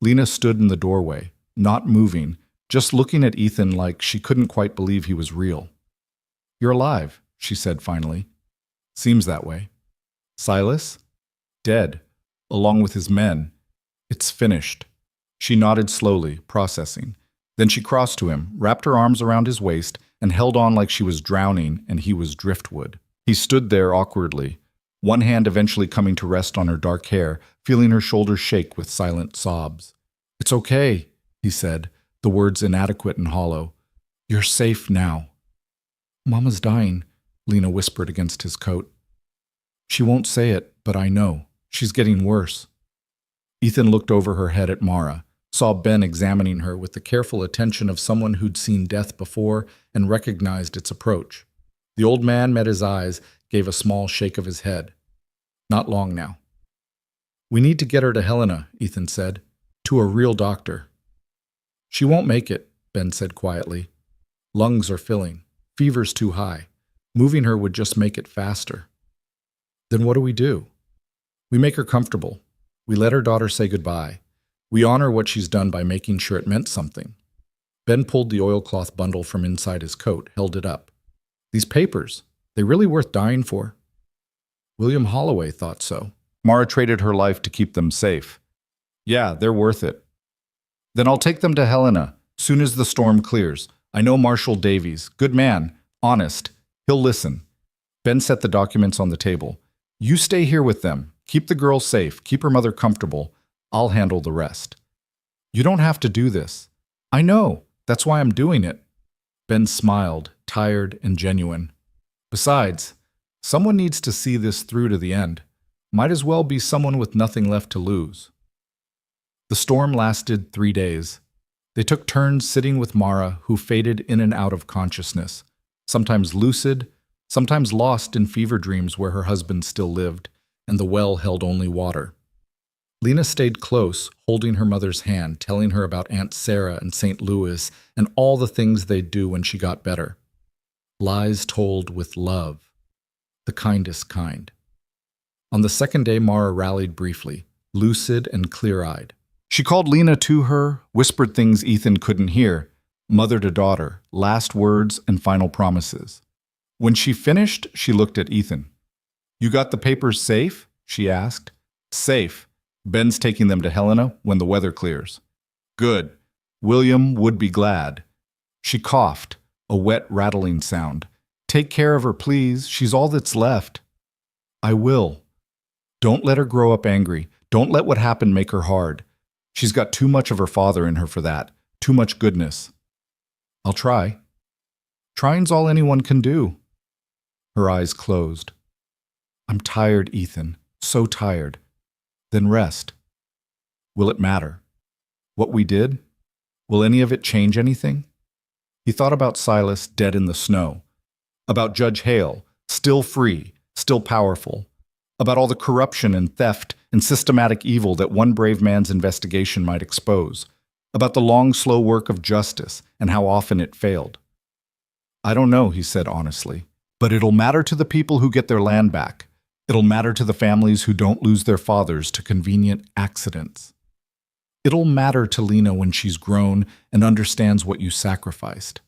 Lena stood in the doorway, not moving, just looking at Ethan like she couldn't quite believe he was real. You're alive, she said finally. Seems that way. Silas? Dead, along with his men. It's finished. She nodded slowly, processing. Then she crossed to him, wrapped her arms around his waist, and held on like she was drowning and he was driftwood. He stood there awkwardly, one hand eventually coming to rest on her dark hair, feeling her shoulders shake with silent sobs. "It's okay," he said, the words inadequate and hollow. "You're safe now." "Mama's dying," Lena whispered against his coat. "She won't say it, but I know. She's getting worse." Ethan looked over her head at Mara, saw Ben examining her with the careful attention of someone who'd seen death before and recognized its approach. The old man met his eyes, gave a small shake of his head. "Not long now." "We need to get her to Helena," Ethan said, "to a real doctor." "She won't make it," Ben said quietly. "Lungs are filling. Fever's too high. Moving her would just make it faster." "Then what do we do?" "We make her comfortable. We let her daughter say goodbye. We honor what she's done by making sure it meant something." Ben pulled the oilcloth bundle from inside his coat, held it up. "These papers, they really worth dying for?" William Holloway thought so. Mara traded her life to keep them safe. "Yeah, they're worth it." "Then I'll take them to Helena, soon as the storm clears. I know Marshal Davies. Good man. Honest. He'll listen." Ben set the documents on the table. "You stay here with them. Keep the girl safe. Keep her mother comfortable. I'll handle the rest." "You don't have to do this." "I know. That's why I'm doing it." Ben smiled, tired and genuine. "Besides, someone needs to see this through to the end. Might as well be someone with nothing left to lose." The storm lasted 3 days. They took turns sitting with Mara, who faded in and out of consciousness, sometimes lucid, sometimes lost in fever dreams where her husband still lived, and the well held only water. Lena stayed close, holding her mother's hand, telling her about Aunt Sarah and St. Louis and all the things they'd do when she got better. Lies told with love, the kindest kind. On the second day, Mara rallied briefly, lucid and clear-eyed. She called Lena to her, whispered things Ethan couldn't hear, mother to daughter, last words and final promises. When she finished, she looked at Ethan. "You got the papers safe?" she asked. "Safe. Ben's taking them to Helena when the weather clears." "Good. William would be glad." She coughed, a wet, rattling sound. "Take care of her, please. She's all that's left." "I will. Don't let her grow up angry. Don't let what happened make her hard. She's got too much of her father in her for that. Too much goodness." "I'll try." "Trying's all anyone can do." Her eyes closed. "I'm tired, Ethan. So tired." "Then rest." "Will it matter? What we did? Will any of it change anything?" He thought about Silas dead in the snow, about Judge Hale, still free, still powerful, about all the corruption and theft and systematic evil that one brave man's investigation might expose, about the long, slow work of justice and how often it failed. "I don't know," he said honestly, "but it'll matter to the people who get their land back. It'll matter to the families who don't lose their fathers to convenient accidents. It'll matter to Lena when she's grown and understands what you sacrificed."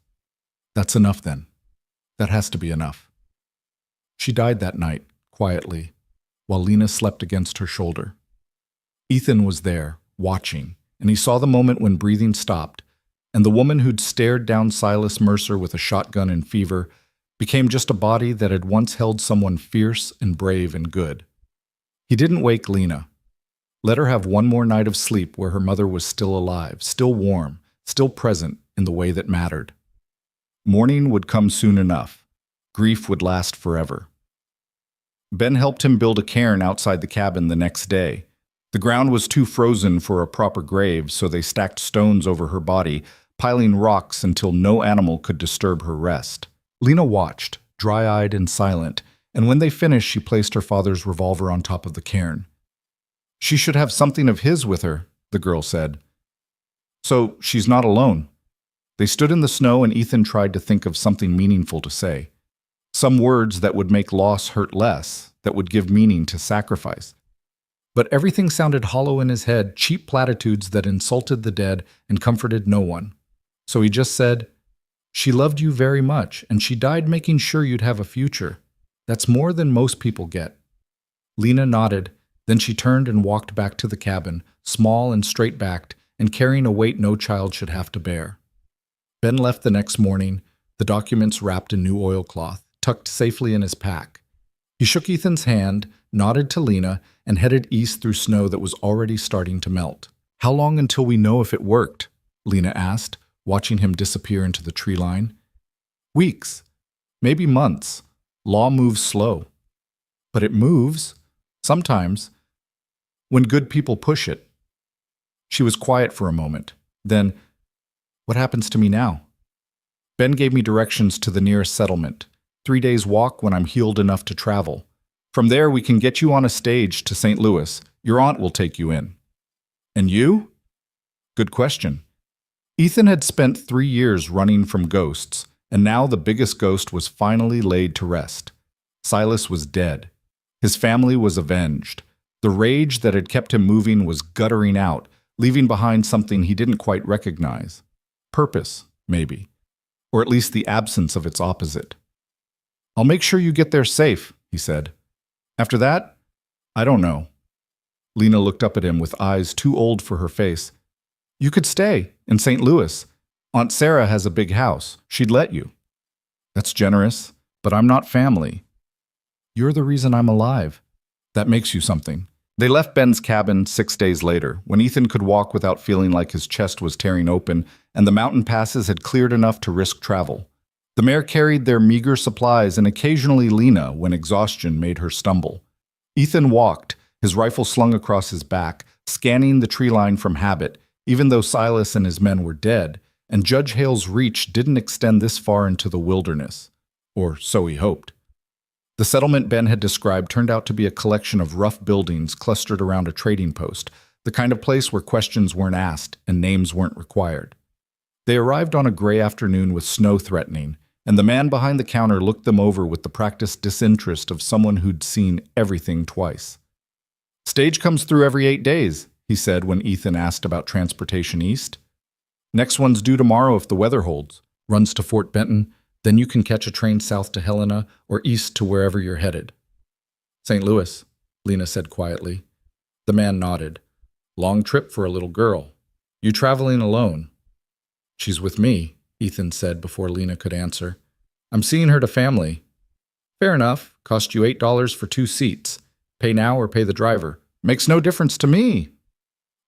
That's enough then. That has to be enough. She died that night, quietly, while Lena slept against her shoulder. Ethan was there, watching, and he saw the moment when breathing stopped, and the woman who'd stared down Silas Mercer with a shotgun in fever became just a body that had once held someone fierce and brave and good. He didn't wake Lena. Let her have one more night of sleep where her mother was still alive, still warm, still present in the way that mattered. Morning would come soon enough. Grief would last forever. Ben helped him build a cairn outside the cabin the next day. The ground was too frozen for a proper grave, so they stacked stones over her body, piling rocks until no animal could disturb her rest. Lena watched, dry-eyed and silent, and when they finished, she placed her father's revolver on top of the cairn. "She should have something of his with her," the girl said. "So she's not alone." They stood in the snow and Ethan tried to think of something meaningful to say. Some words that would make loss hurt less, that would give meaning to sacrifice. But everything sounded hollow in his head, cheap platitudes that insulted the dead and comforted no one. So he just said, "She loved you very much, and she died making sure you'd have a future. That's more than most people get." Lena nodded, then she turned and walked back to the cabin, small and straight-backed, and carrying a weight no child should have to bear. Ben left the next morning, the documents wrapped in new oilcloth, tucked safely in his pack. He shook Ethan's hand, nodded to Lena, and headed east through snow that was already starting to melt. "How long until we know if it worked?" Lena asked, watching him disappear into the tree line. "Weeks, maybe months. Law moves slow. But it moves, sometimes, when good people push it." She was quiet for a moment. Then, "What happens to me now?" "Ben gave me directions to the nearest settlement. 3 days walk when I'm healed enough to travel. From there we can get you on a stage to St. Louis. Your aunt will take you in." "And you?" Good question. Ethan had spent 3 years running from ghosts, and now the biggest ghost was finally laid to rest. Silas was dead. His family was avenged. The rage that had kept him moving was guttering out, leaving behind something he didn't quite recognize. Purpose, maybe. Or at least the absence of its opposite. "I'll make sure you get there safe," he said. "After that, I don't know." Lena looked up at him with eyes too old for her face. "You could stay in St. Louis. Aunt Sarah has a big house. She'd let you." "That's generous, but I'm not family." "You're the reason I'm alive. That makes you something." They left Ben's cabin 6 days later, when Ethan could walk without feeling like his chest was tearing open, and the mountain passes had cleared enough to risk travel. The mare carried their meager supplies and occasionally Lena when exhaustion made her stumble. Ethan walked, his rifle slung across his back, scanning the tree line from habit, even though Silas and his men were dead, and Judge Hale's reach didn't extend this far into the wilderness. Or so he hoped. The settlement Ben had described turned out to be a collection of rough buildings clustered around a trading post, the kind of place where questions weren't asked and names weren't required. They arrived on a gray afternoon with snow threatening, and the man behind the counter looked them over with the practiced disinterest of someone who'd seen everything twice. "Stage comes through every 8 days, he said when Ethan asked about transportation east. "Next one's due tomorrow if the weather holds. Runs to Fort Benton. Then you can catch a train south to Helena or east to wherever you're headed." "St. Louis," Lena said quietly. The man nodded. "Long trip for a little girl. You traveling alone?" "She's with me," Ethan said before Lena could answer. "I'm seeing her to family." "Fair enough. Cost you $8 for 2 seats. Pay now or pay the driver." "Makes no difference to me."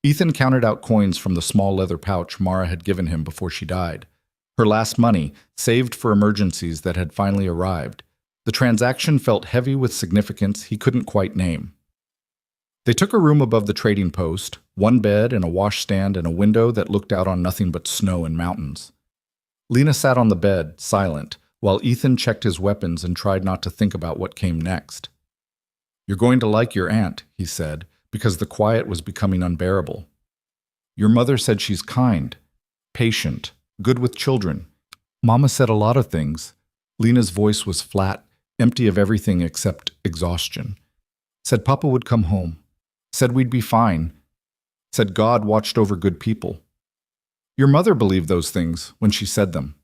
Ethan counted out coins from the small leather pouch Mara had given him before she died. Her last money, saved for emergencies that had finally arrived. The transaction felt heavy with significance he couldn't quite name. They took a room above the trading post, 1 bed and a washstand and a window that looked out on nothing but snow and mountains. Lena sat on the bed, silent, while Ethan checked his weapons and tried not to think about what came next. "You're going to like your aunt," he said, because the quiet was becoming unbearable. "Your mother said she's kind, patient, good with children. Mama said a lot of things." Lena's voice was flat, empty of everything except exhaustion. "Said Papa would come home. Said we'd be fine. Said God watched over good people." "Your mother believed those things when she said them.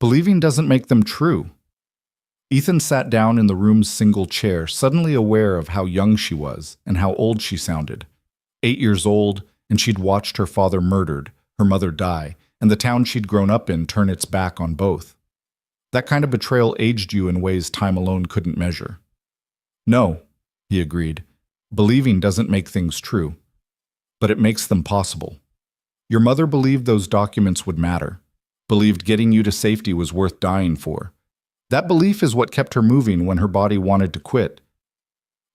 Believing doesn't make them true." Ethan sat down in the room's single chair, suddenly aware of how young she was and how old she sounded. 8 years old, and she'd watched her father murdered, her mother die, and the town she'd grown up in turn its back on both. That kind of betrayal aged you in ways time alone couldn't measure. "No," he agreed. "Believing doesn't make things true. But it makes them possible. Your mother believed those documents would matter. Believed getting you to safety was worth dying for. That belief is what kept her moving when her body wanted to quit.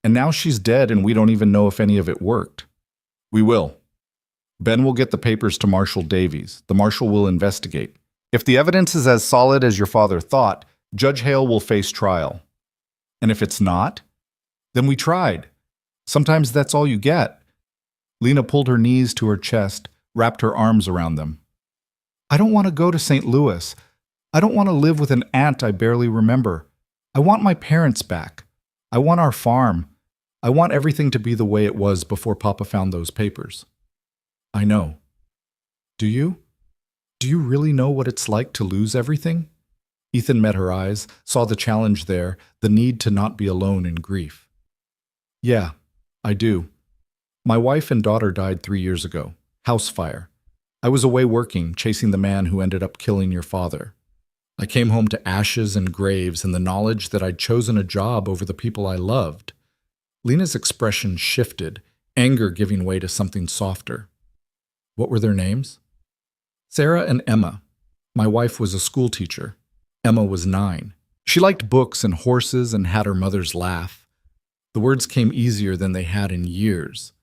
And now she's dead and we don't even know if any of it worked. We will. Ben will get the papers to Marshal Davies. The marshal will investigate. If the evidence is as solid as your father thought, Judge Hale will face trial. And if it's not, then we tried. Sometimes that's all you get." Lena pulled her knees to her chest, wrapped her arms around them. "I don't want to go to St. Louis. I don't want to live with an aunt I barely remember. I want my parents back. I want our farm. I want everything to be the way it was before Papa found those papers." "I know." "Do you? Do you really know what it's like to lose everything?" Ethan met her eyes, saw the challenge there, the need to not be alone in grief. "Yeah, I do. My wife and daughter died 3 years ago. House fire. I was away working, chasing the man who ended up killing your father. I came home to ashes and graves and the knowledge that I'd chosen a job over the people I loved. Lena's expression shifted, anger giving way to something softer. What were their names? Sarah and Emma. My wife was a school teacher. Emma was 9. She liked books and horses and had her mother's laugh. The words came easier than they had in years.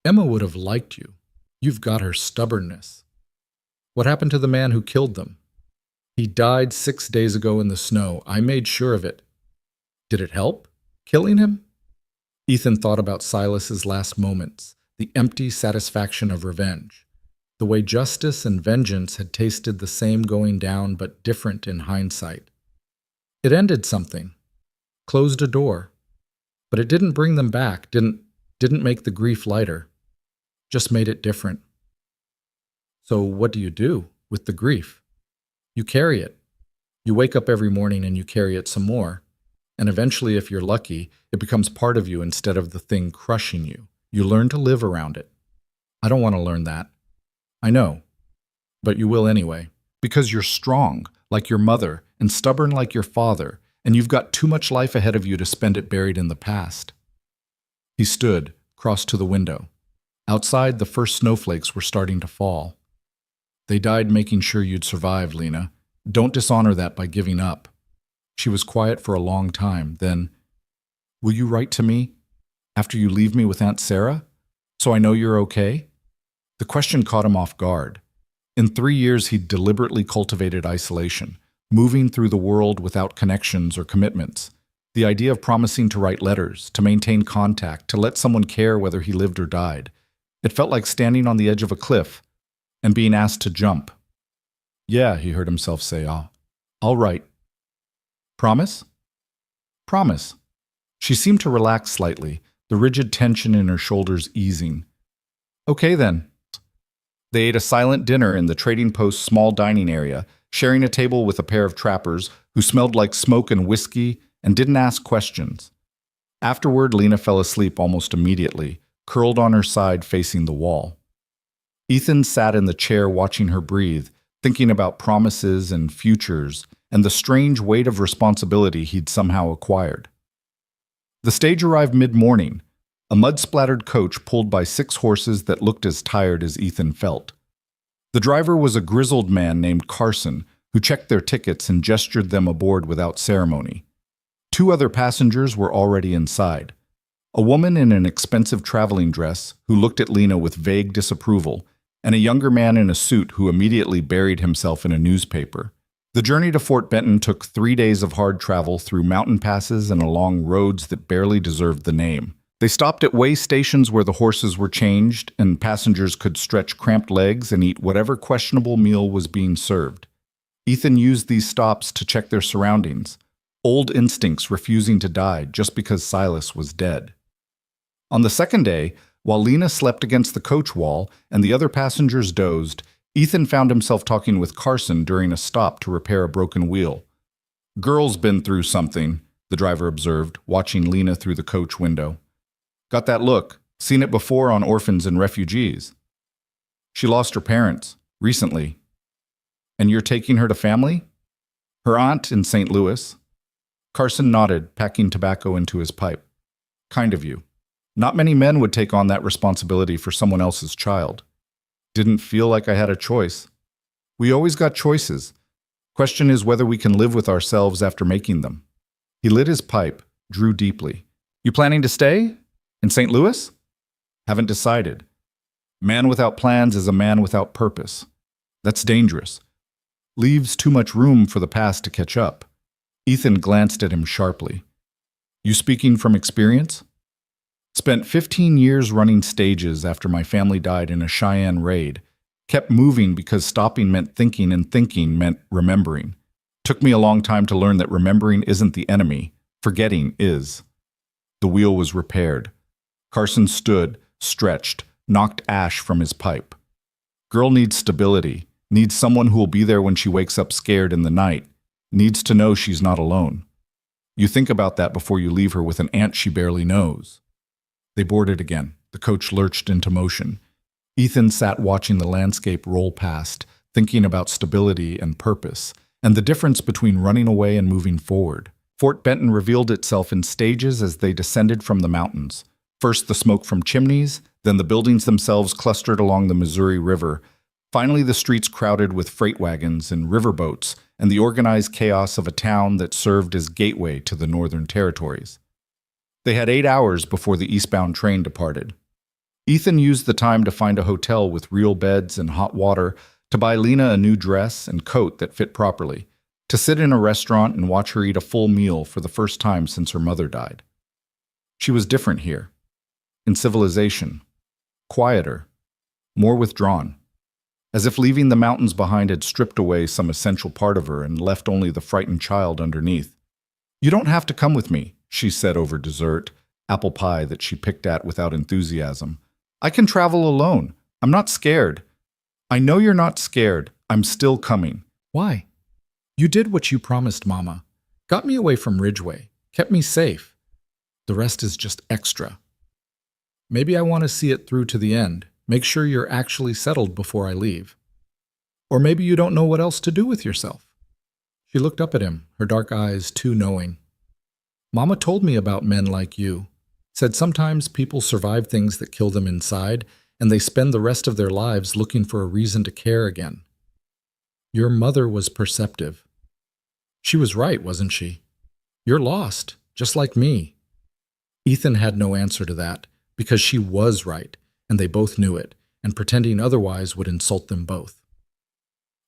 Emma would have liked you. You've got her stubbornness. What happened to the man who killed them? He died 6 days ago in the snow. I made sure of it. Did it help, killing him? Ethan thought about Silas's last moments, the empty satisfaction of revenge, the way justice and vengeance had tasted the same going down but different in hindsight. It ended something, closed a door, but it didn't bring them back, didn't make the grief lighter, just made it different. So what do you do with the grief? You carry it. You wake up every morning and you carry it some more. And eventually, if you're lucky, it becomes part of you instead of the thing crushing you. You learn to live around it. I don't want to learn that. I know. But you will anyway. Because you're strong, like your mother, and stubborn like your father, and you've got too much life ahead of you to spend it buried in the past. He stood, crossed to the window. Outside, the first snowflakes were starting to fall. They died making sure you'd survive, Lena. Don't dishonor that by giving up. She was quiet for a long time. Then, will you write to me after you leave me with Aunt Sarah, so I know you're okay? The question caught him off guard. In 3 years, he'd deliberately cultivated isolation, moving through the world without connections or commitments. The idea of promising to write letters, to maintain contact, to let someone care whether he lived or died. It felt like standing on the edge of a cliff and being asked to jump. Yeah, he heard himself say, I'll write. Promise? Promise. She seemed to relax slightly, the rigid tension in her shoulders easing. Okay then. They ate a silent dinner in the Trading Post's small dining area, sharing a table with a pair of trappers who smelled like smoke and whiskey and didn't ask questions. Afterward, Lena fell asleep almost immediately, curled on her side facing the wall. Ethan sat in the chair watching her breathe, thinking about promises and futures and the strange weight of responsibility he'd somehow acquired. The stage arrived mid-morning, a mud-splattered coach pulled by 6 horses that looked as tired as Ethan felt. The driver was a grizzled man named Carson, who checked their tickets and gestured them aboard without ceremony. 2 other passengers were already inside. A woman in an expensive traveling dress who looked at Lena with vague disapproval, and a younger man in a suit who immediately buried himself in a newspaper. The journey to Fort Benton took 3 days of hard travel through mountain passes and along roads that barely deserved the name. They stopped at way stations where the horses were changed and passengers could stretch cramped legs and eat whatever questionable meal was being served. Ethan used these stops to check their surroundings, old instincts refusing to die just because Silas was dead. On the second day, while Lena slept against the coach wall and the other passengers dozed, Ethan found himself talking with Carson during a stop to repair a broken wheel. Girl's been through something, the driver observed, watching Lena through the coach window. Got that look. Seen it before on orphans and refugees. She lost her parents, recently. And you're taking her to family? Her aunt in St. Louis. Carson nodded, packing tobacco into his pipe. Kind of you. Not many men would take on that responsibility for someone else's child. Didn't feel like I had a choice. We always got choices. Question is whether we can live with ourselves after making them. He lit his pipe, drew deeply. You planning to stay? In St. Louis? Haven't decided. Man without plans is a man without purpose. That's dangerous. Leaves too much room for the past to catch up. Ethan glanced at him sharply. You speaking from experience? Spent 15 years running stages after my family died in a Cheyenne raid. Kept moving because stopping meant thinking and thinking meant remembering. Took me a long time to learn that remembering isn't the enemy. Forgetting is. The wheel was repaired. Carson stood, stretched, knocked ash from his pipe. Girl needs stability, needs someone who will be there when she wakes up scared in the night, needs to know she's not alone. You think about that before you leave her with an aunt she barely knows. They boarded again. The coach lurched into motion. Ethan sat watching the landscape roll past, thinking about stability and purpose, and the difference between running away and moving forward. Fort Benton revealed itself in stages as they descended from the mountains. First the smoke from chimneys, then the buildings themselves clustered along the Missouri River. Finally the streets crowded with freight wagons and riverboats, and the organized chaos of a town that served as gateway to the Northern Territories. They had 8 hours before the eastbound train departed. Ethan used the time to find a hotel with real beds and hot water, to buy Lena a new dress and coat that fit properly, to sit in a restaurant and watch her eat a full meal for the first time since her mother died. She was different here. In civilization. Quieter. More withdrawn. As if leaving the mountains behind had stripped away some essential part of her and left only the frightened child underneath. "You don't have to come with me," she said over dessert, apple pie that she picked at without enthusiasm. "I can travel alone. I'm not scared." "I know you're not scared. I'm still coming." "Why?" "You did what you promised, Mama. Got me away from Ridgeway. Kept me safe. The rest is just extra. Maybe I want to see it through to the end. Make sure you're actually settled before I leave. Or maybe you don't know what else to do with yourself." She looked up at him, her dark eyes too knowing. "Mama told me about men like you. Said sometimes people survive things that kill them inside, and they spend the rest of their lives looking for a reason to care again. Your mother was perceptive. She was right, wasn't she? You're lost, just like me." Ethan had no answer to that, because she was right, and they both knew it, and pretending otherwise would insult them both.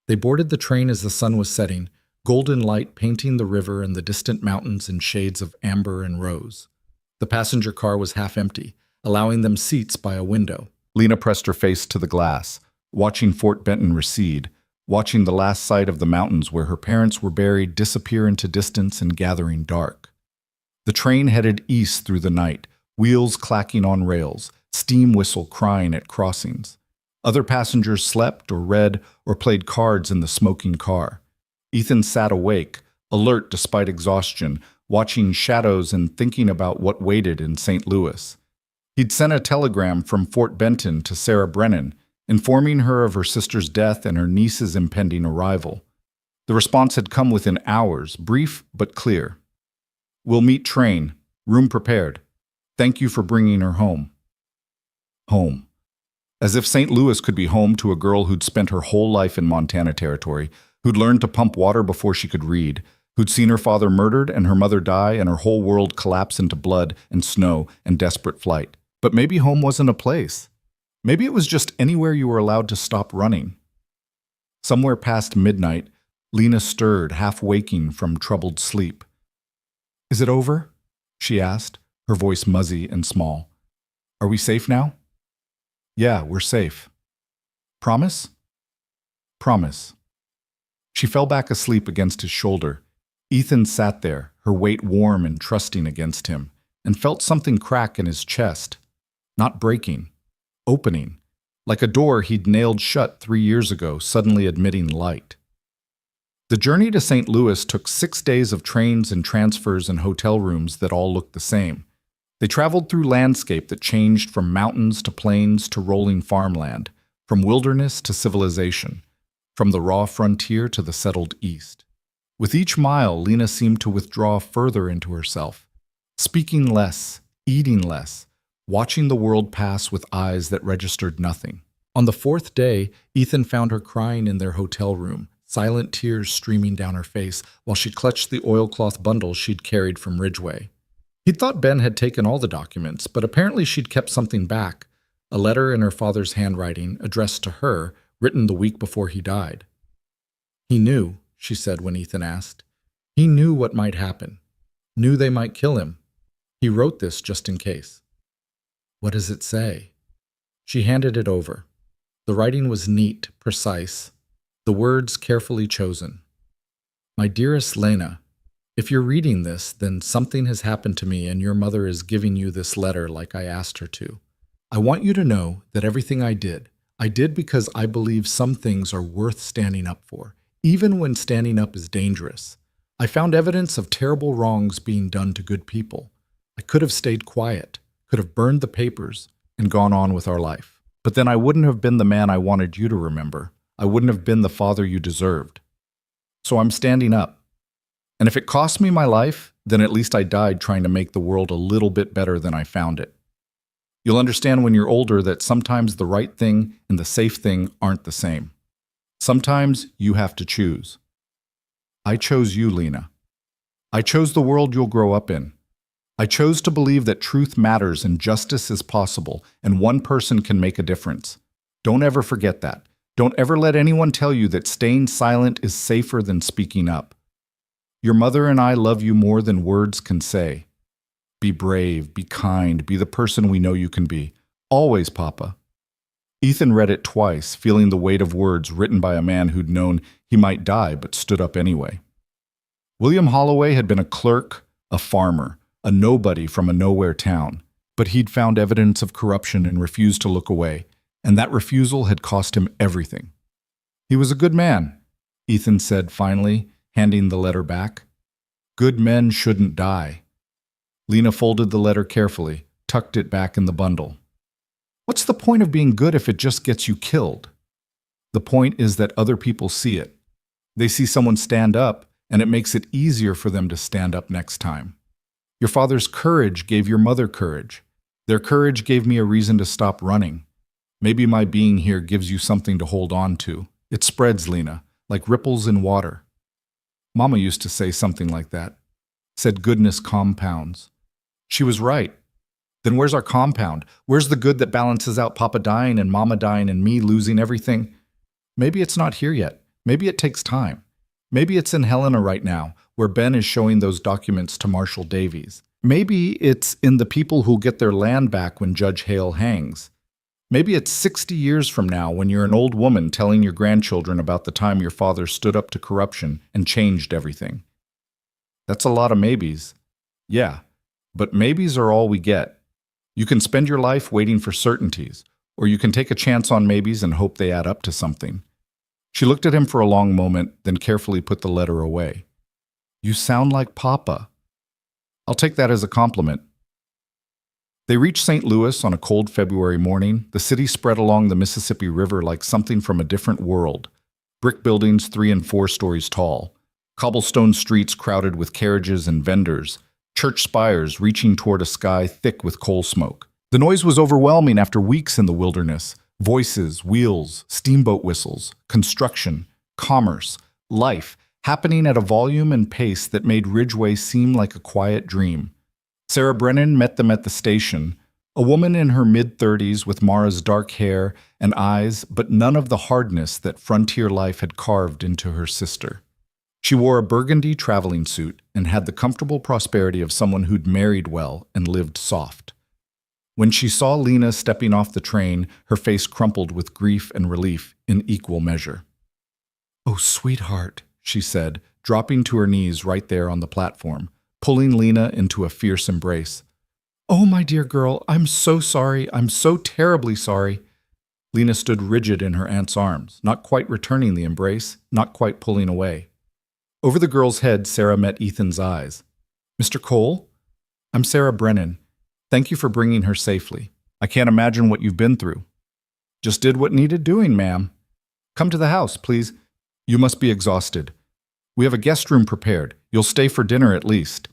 They boarded the train as the sun was setting, golden light painting the river and the distant mountains in shades of amber and rose. The passenger car was half empty, allowing them seats by a window. Lena pressed her face to the glass, watching Fort Benton recede, watching the last sight of the mountains where her parents were buried disappear into distance and gathering dark. The train headed east through the night, wheels clacking on rails, steam whistle crying at crossings. Other passengers slept or read or played cards in the smoking car. Ethan sat awake, alert despite exhaustion, watching shadows and thinking about what waited in St. Louis. He'd sent a telegram from Fort Benton to Sarah Brennan, informing her of her sister's death and her niece's impending arrival. The response had come within hours, brief but clear. "We'll meet train. Room prepared. Thank you for bringing her home." Home. As if St. Louis could be home to a girl who'd spent her whole life in Montana Territory, who'd learned to pump water before she could read, who'd seen her father murdered and her mother die and her whole world collapse into blood and snow and desperate flight. But maybe home wasn't a place. Maybe it was just anywhere you were allowed to stop running. Somewhere past midnight, Lena stirred, half waking from troubled sleep. "Is it over?" she asked, her voice muzzy and small. "Are we safe now?" "Yeah, we're safe." "Promise?" "Promise." She fell back asleep against his shoulder. Ethan sat there, her weight warm and trusting against him, and felt something crack in his chest. Not breaking. Opening. Like a door he'd nailed shut 3 years ago, suddenly admitting light. The journey to St. Louis took 6 days of trains and transfers and hotel rooms that all looked the same. They traveled through landscape that changed from mountains to plains to rolling farmland, from wilderness to civilization, from the raw frontier to the settled east. With each mile, Lena seemed to withdraw further into herself, speaking less, eating less, watching the world pass with eyes that registered nothing. On the 4th day, Ethan found her crying in their hotel room, silent tears streaming down her face while she clutched the oilcloth bundle she'd carried from Ridgeway. He'd thought Ben had taken all the documents, but apparently she'd kept something back, a letter in her father's handwriting addressed to her, written the week before he died. "He knew," she said when Ethan asked. "He knew what might happen. Knew they might kill him. He wrote this just in case." "What does it say?" She handed it over. The writing was neat, precise, the words carefully chosen. "My dearest Lena, if you're reading this, then something has happened to me and your mother is giving you this letter like I asked her to. I want you to know that everything I did because I believe some things are worth standing up for, even when standing up is dangerous. I found evidence of terrible wrongs being done to good people. I could have stayed quiet, could have burned the papers, and gone on with our life. But then I wouldn't have been the man I wanted you to remember. I wouldn't have been the father you deserved. So I'm standing up. And if it cost me my life, then at least I died trying to make the world a little bit better than I found it. You'll understand when you're older that sometimes the right thing and the safe thing aren't the same. Sometimes you have to choose. I chose you, Lena. I chose the world you'll grow up in. I chose to believe that truth matters and justice is possible, and one person can make a difference. Don't ever forget that. Don't ever let anyone tell you that staying silent is safer than speaking up. Your mother and I love you more than words can say. Be brave, be kind, be the person we know you can be. Always, Papa. Ethan read it twice, feeling the weight of words written by a man who'd known he might die but stood up anyway. William Holloway had been a clerk, a farmer, a nobody from a nowhere town, but he'd found evidence of corruption and refused to look away, and that refusal had cost him everything. He was a good man, Ethan said finally, handing the letter back. Good men shouldn't die. Lena folded the letter carefully, tucked it back in the bundle. What's the point of being good if it just gets you killed? The point is that other people see it. They see someone stand up, and it makes it easier for them to stand up next time. Your father's courage gave your mother courage. Their courage gave me a reason to stop running. Maybe my being here gives you something to hold on to. It spreads, Lena, like ripples in water. Mama used to say something like that. Said goodness compounds. She was right. Then where's our compound? Where's the good that balances out Papa dying and Mama dying and me losing everything? Maybe it's not here yet. Maybe it takes time. Maybe it's in Helena right now, where Ben is showing those documents to Marshal Davies. Maybe it's in the people who'll get their land back when Judge Hale hangs. Maybe it's 60 years from now when you're an old woman telling your grandchildren about the time your father stood up to corruption and changed everything. That's a lot of maybes. Yeah, but maybes are all we get. You can spend your life waiting for certainties, or you can take a chance on maybes and hope they add up to something. She looked at him for a long moment, then carefully put the letter away. You sound like Papa. I'll take that as a compliment. They reached St. Louis on a cold February morning. The city spread along the Mississippi River like something from a different world. Brick buildings 3 and 4 stories tall. Cobblestone streets crowded with carriages and vendors. Church spires reaching toward a sky thick with coal smoke. The noise was overwhelming after weeks in the wilderness. Voices, wheels, steamboat whistles, construction, commerce, life, happening at a volume and pace that made Ridgeway seem like a quiet dream. Sarah Brennan met them at the station, a woman in her mid-30s with Mara's dark hair and eyes, but none of the hardness that frontier life had carved into her sister. She wore a burgundy traveling suit and had the comfortable prosperity of someone who'd married well and lived soft. When she saw Lena stepping off the train, her face crumpled with grief and relief in equal measure. "Oh, sweetheart," she said, dropping to her knees right there on the platform, pulling Lena into a fierce embrace. "Oh, my dear girl, I'm so sorry. I'm so terribly sorry." Lena stood rigid in her aunt's arms, not quite returning the embrace, not quite pulling away. Over the girl's head, Sarah met Ethan's eyes. "Mr. Cole? I'm Sarah Brennan. Thank you for bringing her safely. I can't imagine what you've been through." "Just did what needed doing, ma'am." "Come to the house, please. You must be exhausted. We have a guest room prepared. You'll stay for dinner at least."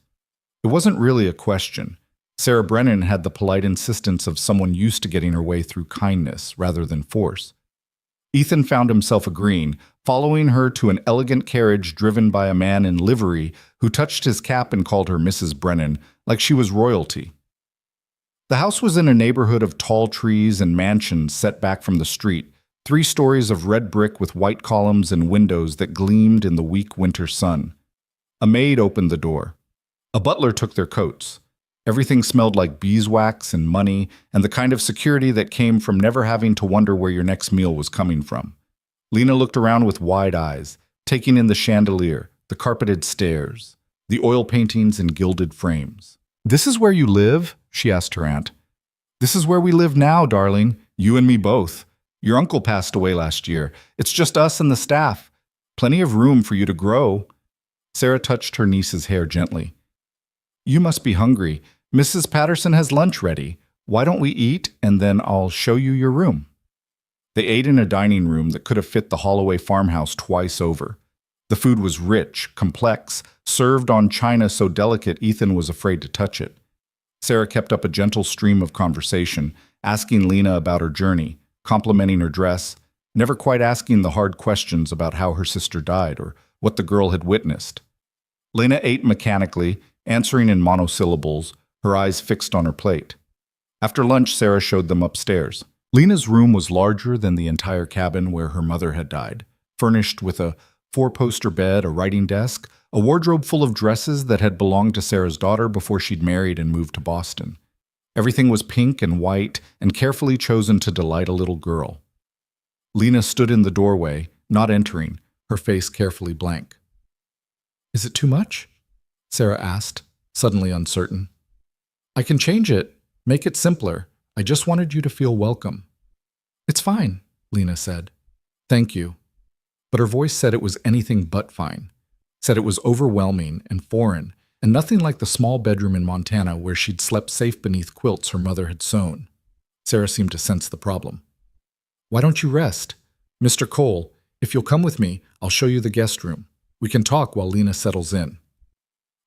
It wasn't really a question. Sarah Brennan had the polite insistence of someone used to getting her way through kindness rather than force. Ethan found himself agreeing, following her to an elegant carriage driven by a man in livery who touched his cap and called her Mrs. Brennan, like she was royalty. The house was in a neighborhood of tall trees and mansions set back from the street, 3 stories of red brick with white columns and windows that gleamed in the weak winter sun. A maid opened the door. A butler took their coats. Everything smelled like beeswax and money and the kind of security that came from never having to wonder where your next meal was coming from. Lena looked around with wide eyes, taking in the chandelier, the carpeted stairs, the oil paintings and gilded frames. "This is where you live?" she asked her aunt. "This is where we live now, darling. You and me both. Your uncle passed away last year. It's just us and the staff. Plenty of room for you to grow." Sarah touched her niece's hair gently. "You must be hungry. Mrs. Patterson has lunch ready. Why don't we eat, and then I'll show you your room?" They ate in a dining room that could have fit the Holloway farmhouse twice over. The food was rich, complex, served on china so delicate Ethan was afraid to touch it. Sarah kept up a gentle stream of conversation, asking Lena about her journey, complimenting her dress, never quite asking the hard questions about how her sister died or what the girl had witnessed. Lena ate mechanically, answering in monosyllables, her eyes fixed on her plate. After lunch, Sarah showed them upstairs. Lena's room was larger than the entire cabin where her mother had died, furnished with a four-poster bed, a writing desk, a wardrobe full of dresses that had belonged to Sarah's daughter before she'd married and moved to Boston. Everything was pink and white and carefully chosen to delight a little girl. Lena stood in the doorway, not entering, her face carefully blank. "Is it too much?" Sarah asked, suddenly uncertain. "I can change it, make it simpler. I just wanted you to feel welcome." "It's fine," Lena said. "Thank you." But her voice said it was anything but fine, said it was overwhelming and foreign, and nothing like the small bedroom in Montana where she'd slept safe beneath quilts her mother had sewn. Sarah seemed to sense the problem. "Why don't you rest? Mr. Cole, if you'll come with me, I'll show you the guest room. We can talk while Lena settles in."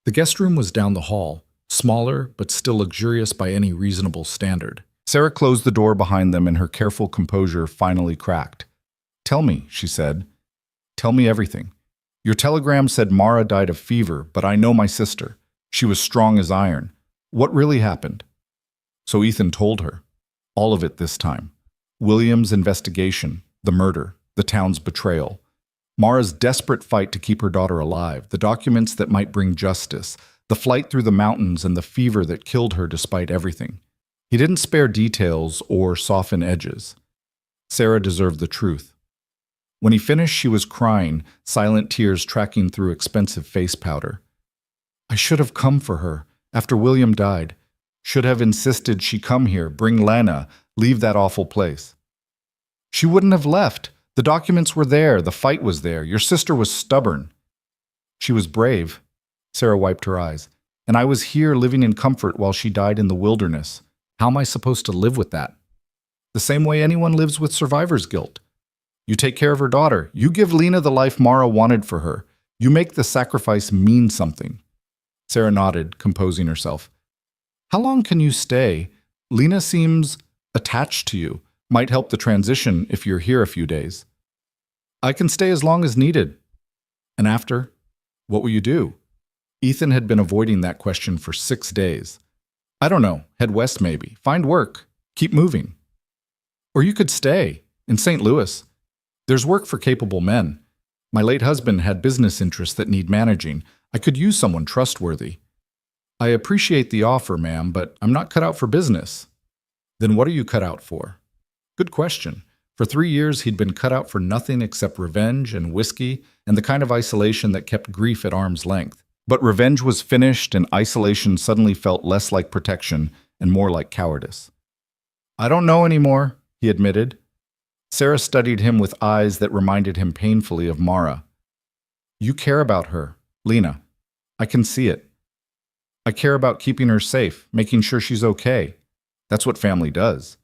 The guest room was down the hall, smaller but still luxurious by any reasonable standard. Sarah closed the door behind them and her careful composure finally cracked. "Tell me," she said. "Tell me everything. Your telegram said Mara died of fever, but I know my sister. She was strong as iron. What really happened?" So Ethan told her. All of it this time. William's investigation, the murder, the town's betrayal. Mara's desperate fight to keep her daughter alive, the documents that might bring justice, the flight through the mountains and the fever that killed her despite everything. He didn't spare details or soften edges. Sarah deserved the truth. When he finished, she was crying, silent tears tracking through expensive face powder. "I should have come for her, after William died. Should have insisted she come here, bring Lena, leave that awful place." "She wouldn't have left. The documents were there, the fight was there. Your sister was stubborn." "She was brave." Sarah wiped her eyes. "And I was here living in comfort while she died in the wilderness. How am I supposed to live with that?" "The same way anyone lives with survivor's guilt. You take care of her daughter. You give Lena the life Mara wanted for her. You make the sacrifice mean something." Sarah nodded, composing herself. "How long can you stay? Lena seems attached to you. Might help the transition if you're here a few days." "I can stay as long as needed." "And after? What will you do?" Ethan had been avoiding that question for 6 days. "I don't know. Head west maybe. Find work. Keep moving." "Or you could stay in St. Louis. There's work for capable men. My late husband had business interests that need managing. I could use someone trustworthy." "I appreciate the offer, ma'am, but I'm not cut out for business." "Then what are you cut out for?" Good question. For 3 years, he'd been cut out for nothing except revenge and whiskey and the kind of isolation that kept grief at arm's length. But revenge was finished and isolation suddenly felt less like protection and more like cowardice. "I don't know anymore," he admitted. Sarah studied him with eyes that reminded him painfully of Mara. "You care about her, Lena. I can see it. I care about keeping her safe, making sure she's okay. That's what family does.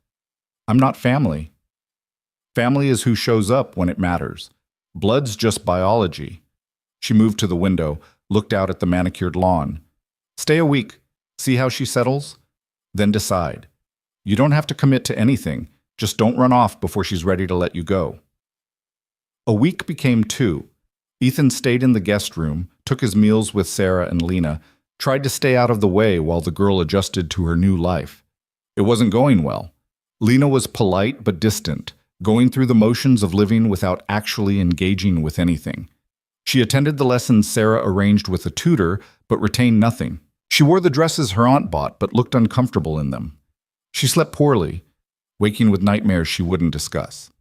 I'm not family. Family is who shows up when it matters. Blood's just biology." She moved to the window, looked out at the manicured lawn. "Stay a week. See how she settles. Then decide. You don't have to commit to anything. Just don't run off before she's ready to let you go." A week became 2. Ethan stayed in the guest room, took his meals with Sarah and Lena, tried to stay out of the way while the girl adjusted to her new life. It wasn't going well. Lena was polite but distant, going through the motions of living without actually engaging with anything. She attended the lessons Sarah arranged with a tutor, but retained nothing. She wore the dresses her aunt bought, but looked uncomfortable in them. She slept poorly, waking with nightmares she wouldn't discuss.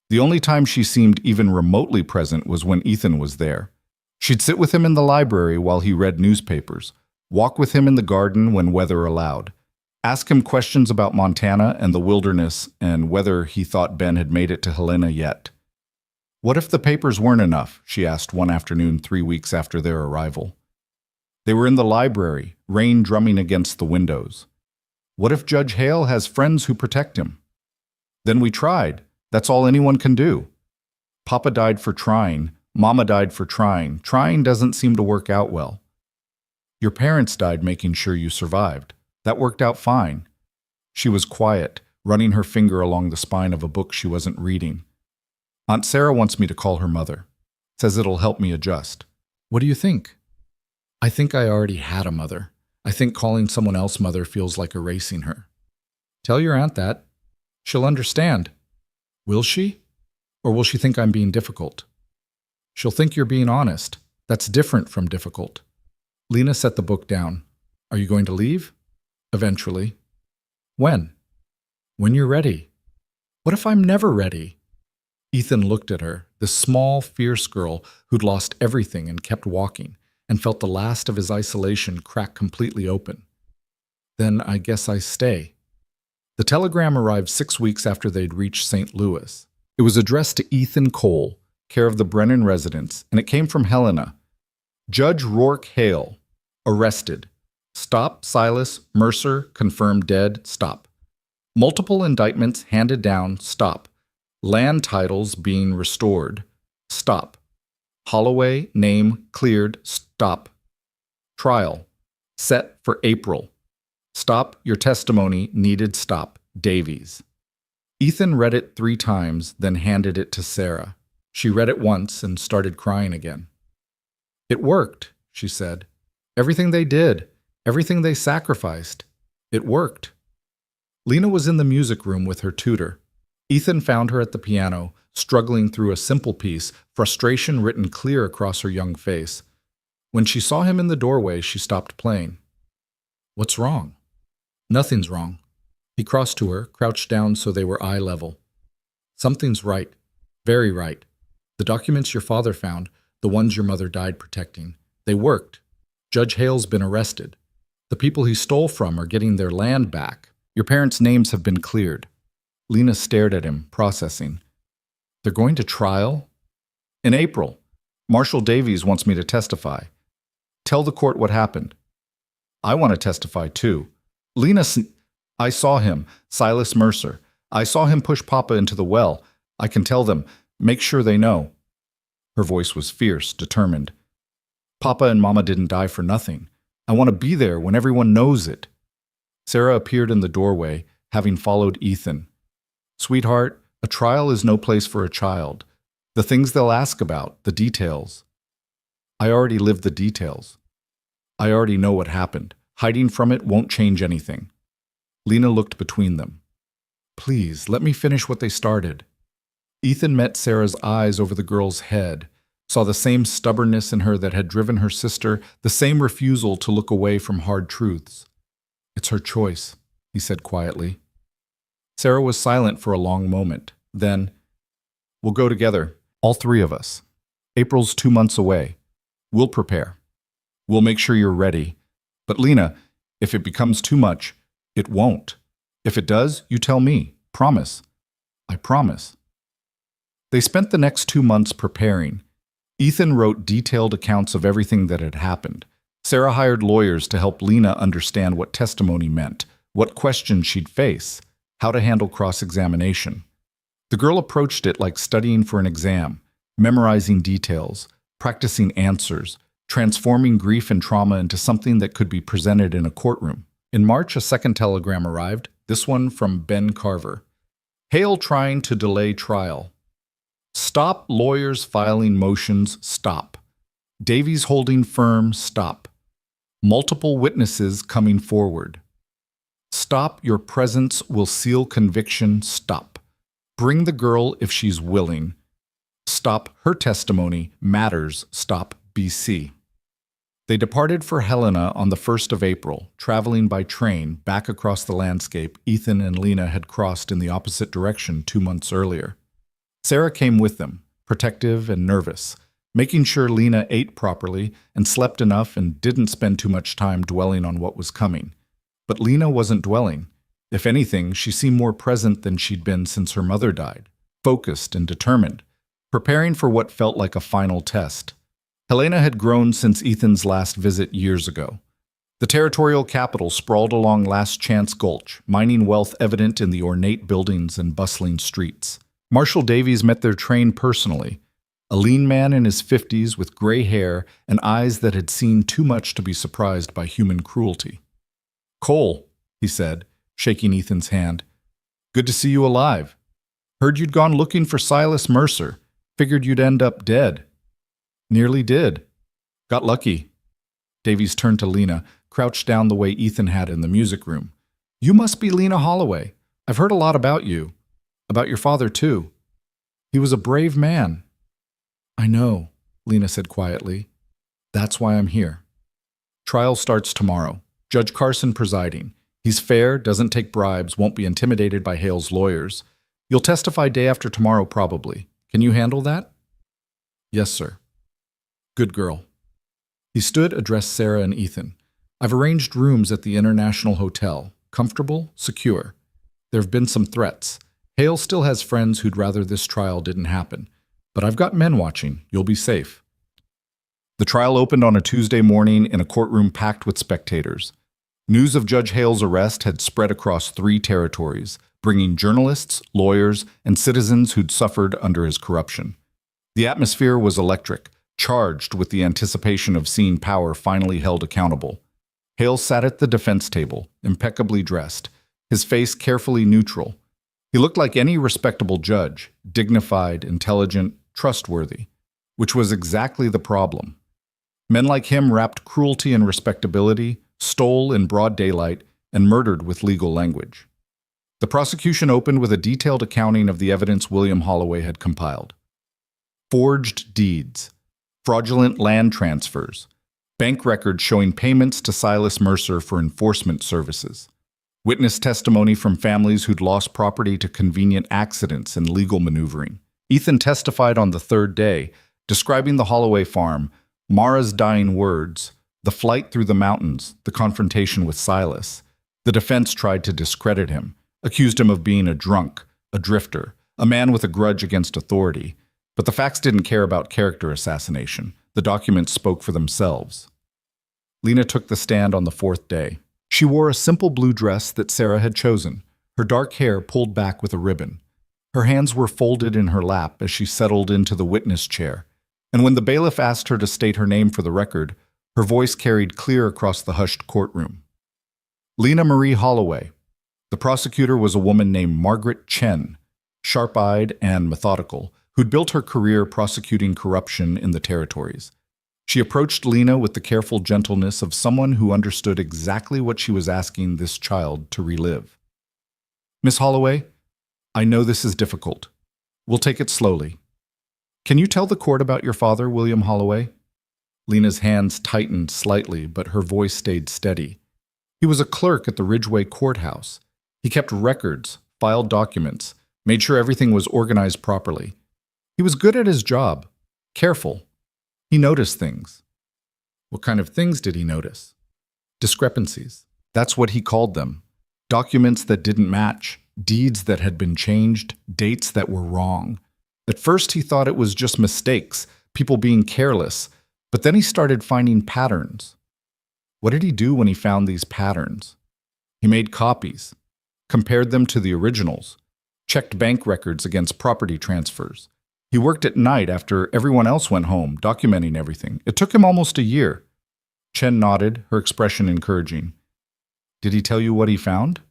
The only time she seemed even remotely present was when Ethan was there. She'd sit with him in the library while he read newspapers, walk with him in the garden when weather allowed, ask him questions about Montana and the wilderness and whether he thought Ben had made it to Helena yet. What if the papers weren't enough, she asked one afternoon 3 weeks after their arrival. They were in the library, rain drumming against the windows. What if Judge Hale has friends who protect him? Then we tried. That's all anyone can do. Papa died for trying. Mama died for trying. Trying doesn't seem to work out well. Your parents died making sure you survived. That worked out fine. She was quiet, running her finger along the spine of a book she wasn't reading. Aunt Sarah wants me to call her mother. Says it'll help me adjust. What do you think? I think I already had a mother. I think calling someone else mother feels like erasing her. Tell your aunt that. She'll understand. Will she? Or will she think I'm being difficult? She'll think you're being honest. That's different from difficult. Lena set the book down. Are you going to leave? Eventually. When? When you're ready. What if I'm never ready? Ethan looked at her, this small, fierce girl who'd lost everything and kept walking, and felt the last of his isolation crack completely open. Then I guess I stay. The telegram arrived 6 weeks after they'd reached St. Louis. It was addressed to Ethan Cole, care of the Brennan residence, and it came from Helena. Judge Rourke Hale, arrested. Stop Silas Mercer, confirmed dead, stop. Multiple indictments handed down, stop. Land titles being restored, stop. Holloway, name cleared, stop. Trial, set for April. Stop your testimony needed, stop. Davies. Ethan read it 3 times, then handed it to Sarah. She read it once and started crying again. It worked, she said. Everything they did, everything they sacrificed, it worked. Lena was in the music room with her tutor. Ethan found her at the piano, struggling through a simple piece, frustration written clear across her young face. When she saw him in the doorway, she stopped playing. What's wrong? Nothing's wrong. He crossed to her, crouched down so they were eye level. Something's right. Very right. The documents your father found, the ones your mother died protecting, they worked. Judge Hale's been arrested. The people he stole from are getting their land back. Your parents' names have been cleared. Lena stared at him, processing. They're going to trial? In April. Marshal Davies wants me to testify. Tell the court what happened. I want to testify too. I saw him, Silas Mercer. I saw him push Papa into the well. I can tell them. Make sure they know. Her voice was fierce, determined. Papa and Mama didn't die for nothing. I want to be there when everyone knows it. Sarah appeared in the doorway, having followed Ethan. Sweetheart, a trial is no place for a child. The things they'll ask about, the details. I already lived the details. I already know what happened. Hiding from it won't change anything. Lena looked between them. Please, let me finish what they started. Ethan met Sarah's eyes over the girl's head, saw the same stubbornness in her that had driven her sister, the same refusal to look away from hard truths. It's her choice, he said quietly. Sarah was silent for a long moment. Then, we'll go together, all 3 of us. April's 2 months away. We'll prepare. We'll make sure you're ready. But Lena, if it becomes too much, it won't. If it does, you tell me. Promise. I promise. They spent the next 2 months preparing. Ethan wrote detailed accounts of everything that had happened. Sarah hired lawyers to help Lena understand what testimony meant, what questions she'd face, how to handle cross-examination. The girl approached it like studying for an exam, memorizing details, practicing answers, transforming grief and trauma into something that could be presented in a courtroom. In March, a second telegram arrived, this one from Ben Carver. Hale trying to delay trial. Stop lawyers filing motions, stop. Davies holding firm, stop. Multiple witnesses coming forward. Stop, your presence will seal conviction, stop. Bring the girl if she's willing. Stop, her testimony matters, stop, BC. They departed for Helena on the 1st of April, traveling by train back across the landscape Ethan and Lena had crossed in the opposite direction 2 months earlier. Sarah came with them, protective and nervous, making sure Lena ate properly and slept enough and didn't spend too much time dwelling on what was coming. But Lena wasn't dwelling. If anything, she seemed more present than she'd been since her mother died, focused and determined, preparing for what felt like a final test. Helena had grown since Ethan's last visit years ago. The territorial capital sprawled along Last Chance Gulch, mining wealth evident in the ornate buildings and bustling streets. Marshal Davies met their train personally, a lean man in his 50s with gray hair and eyes that had seen too much to be surprised by human cruelty. "Cole," he said, shaking Ethan's hand. "Good to see you alive. Heard you'd gone looking for Silas Mercer. Figured you'd end up dead." "Nearly did. Got lucky." Davies turned to Lena, crouched down the way Ethan had in the music room. "You must be Lena Holloway. I've heard a lot about you. About your father, too. He was a brave man." "I know," Lena said quietly. "That's why I'm here. Trial starts tomorrow. Judge Carson presiding. He's fair, doesn't take bribes, won't be intimidated by Hale's lawyers. You'll testify day after tomorrow, probably. Can you handle that?" "Yes, sir." "Good girl." He stood, addressed Sarah and Ethan. "I've arranged rooms at the International Hotel. Comfortable, secure. There have been some threats. Hale still has friends who'd rather this trial didn't happen. But I've got men watching. You'll be safe." The trial opened on a Tuesday morning in a courtroom packed with spectators. News of Judge Hale's arrest had spread across 3 territories, bringing journalists, lawyers, and citizens who'd suffered under his corruption. The atmosphere was electric, charged with the anticipation of seeing power finally held accountable. Hale sat at the defense table, impeccably dressed, his face carefully neutral. He looked like any respectable judge, dignified, intelligent, trustworthy, which was exactly the problem. Men like him wrapped cruelty in respectability, stole in broad daylight, and murdered with legal language. The prosecution opened with a detailed accounting of the evidence William Holloway had compiled. Forged deeds, fraudulent land transfers, bank records showing payments to Silas Mercer for enforcement services, witness testimony from families who'd lost property to convenient accidents and legal maneuvering. Ethan testified on the 3rd day, describing the Holloway farm, Mara's dying words, the flight through the mountains, the confrontation with Silas. The defense tried to discredit him, accused him of being a drunk, a drifter, a man with a grudge against authority. But the facts didn't care about character assassination. The documents spoke for themselves. Lena took the stand on the 4th day. She wore a simple blue dress that Sarah had chosen, her dark hair pulled back with a ribbon. Her hands were folded in her lap as she settled into the witness chair, and when the bailiff asked her to state her name for the record, her voice carried clear across the hushed courtroom. Lena Marie Holloway. The prosecutor was a woman named Margaret Chen, sharp-eyed and methodical, who'd built her career prosecuting corruption in the territories. She approached Lena with the careful gentleness of someone who understood exactly what she was asking this child to relive. "Miss Holloway, I know this is difficult. We'll take it slowly. Can you tell the court about your father, William Holloway?" Lena's hands tightened slightly, but her voice stayed steady. "He was a clerk at the Ridgeway Courthouse. He kept records, filed documents, made sure everything was organized properly. He was good at his job, careful. He noticed things." "What kind of things did he notice?" "Discrepancies. That's what he called them. Documents that didn't match, deeds that had been changed, dates that were wrong. At first he thought it was just mistakes, people being careless, but then he started finding patterns." "What did he do when he found these patterns?" "He made copies, compared them to the originals, checked bank records against property transfers. He worked at night after everyone else went home, documenting everything. It took him almost a year." Chen nodded, her expression encouraging. "Did he tell you what he found?"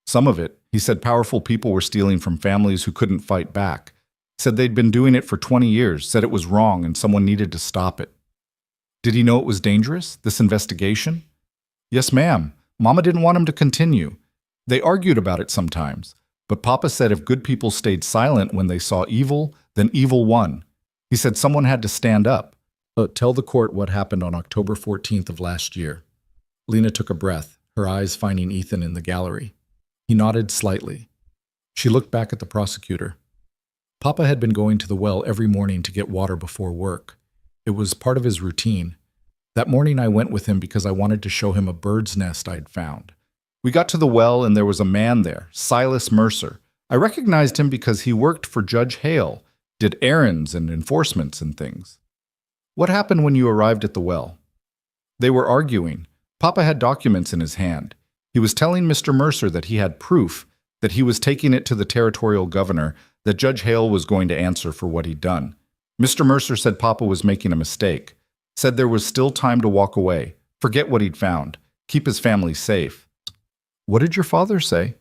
"Some of it. He said powerful people were stealing from families who couldn't fight back. Said they'd been doing it for 20 years, said it was wrong and someone needed to stop it." "Did he know it was dangerous, this investigation?" "Yes, ma'am. Mama didn't want him to continue. They argued about it sometimes. But Papa said if good people stayed silent when they saw evil, then evil won. He said someone had to stand up." "Tell the court what happened on October 14th of last year." Lena took a breath, her eyes finding Ethan in the gallery. He nodded slightly. She looked back at the prosecutor. "Papa had been going to the well every morning to get water before work. It was part of his routine. That morning I went with him because I wanted to show him a bird's nest I'd found. We got to the well and there was a man there, Silas Mercer. I recognized him because he worked for Judge Hale, did errands and enforcements and things." "What happened when you arrived at the well?" "They were arguing. Papa had documents in his hand. He was telling Mr. Mercer that he had proof, that he was taking it to the territorial governor, that Judge Hale was going to answer for what he'd done. Mr. Mercer said Papa was making a mistake, said there was still time to walk away, forget what he'd found, keep his family safe. What did your father say?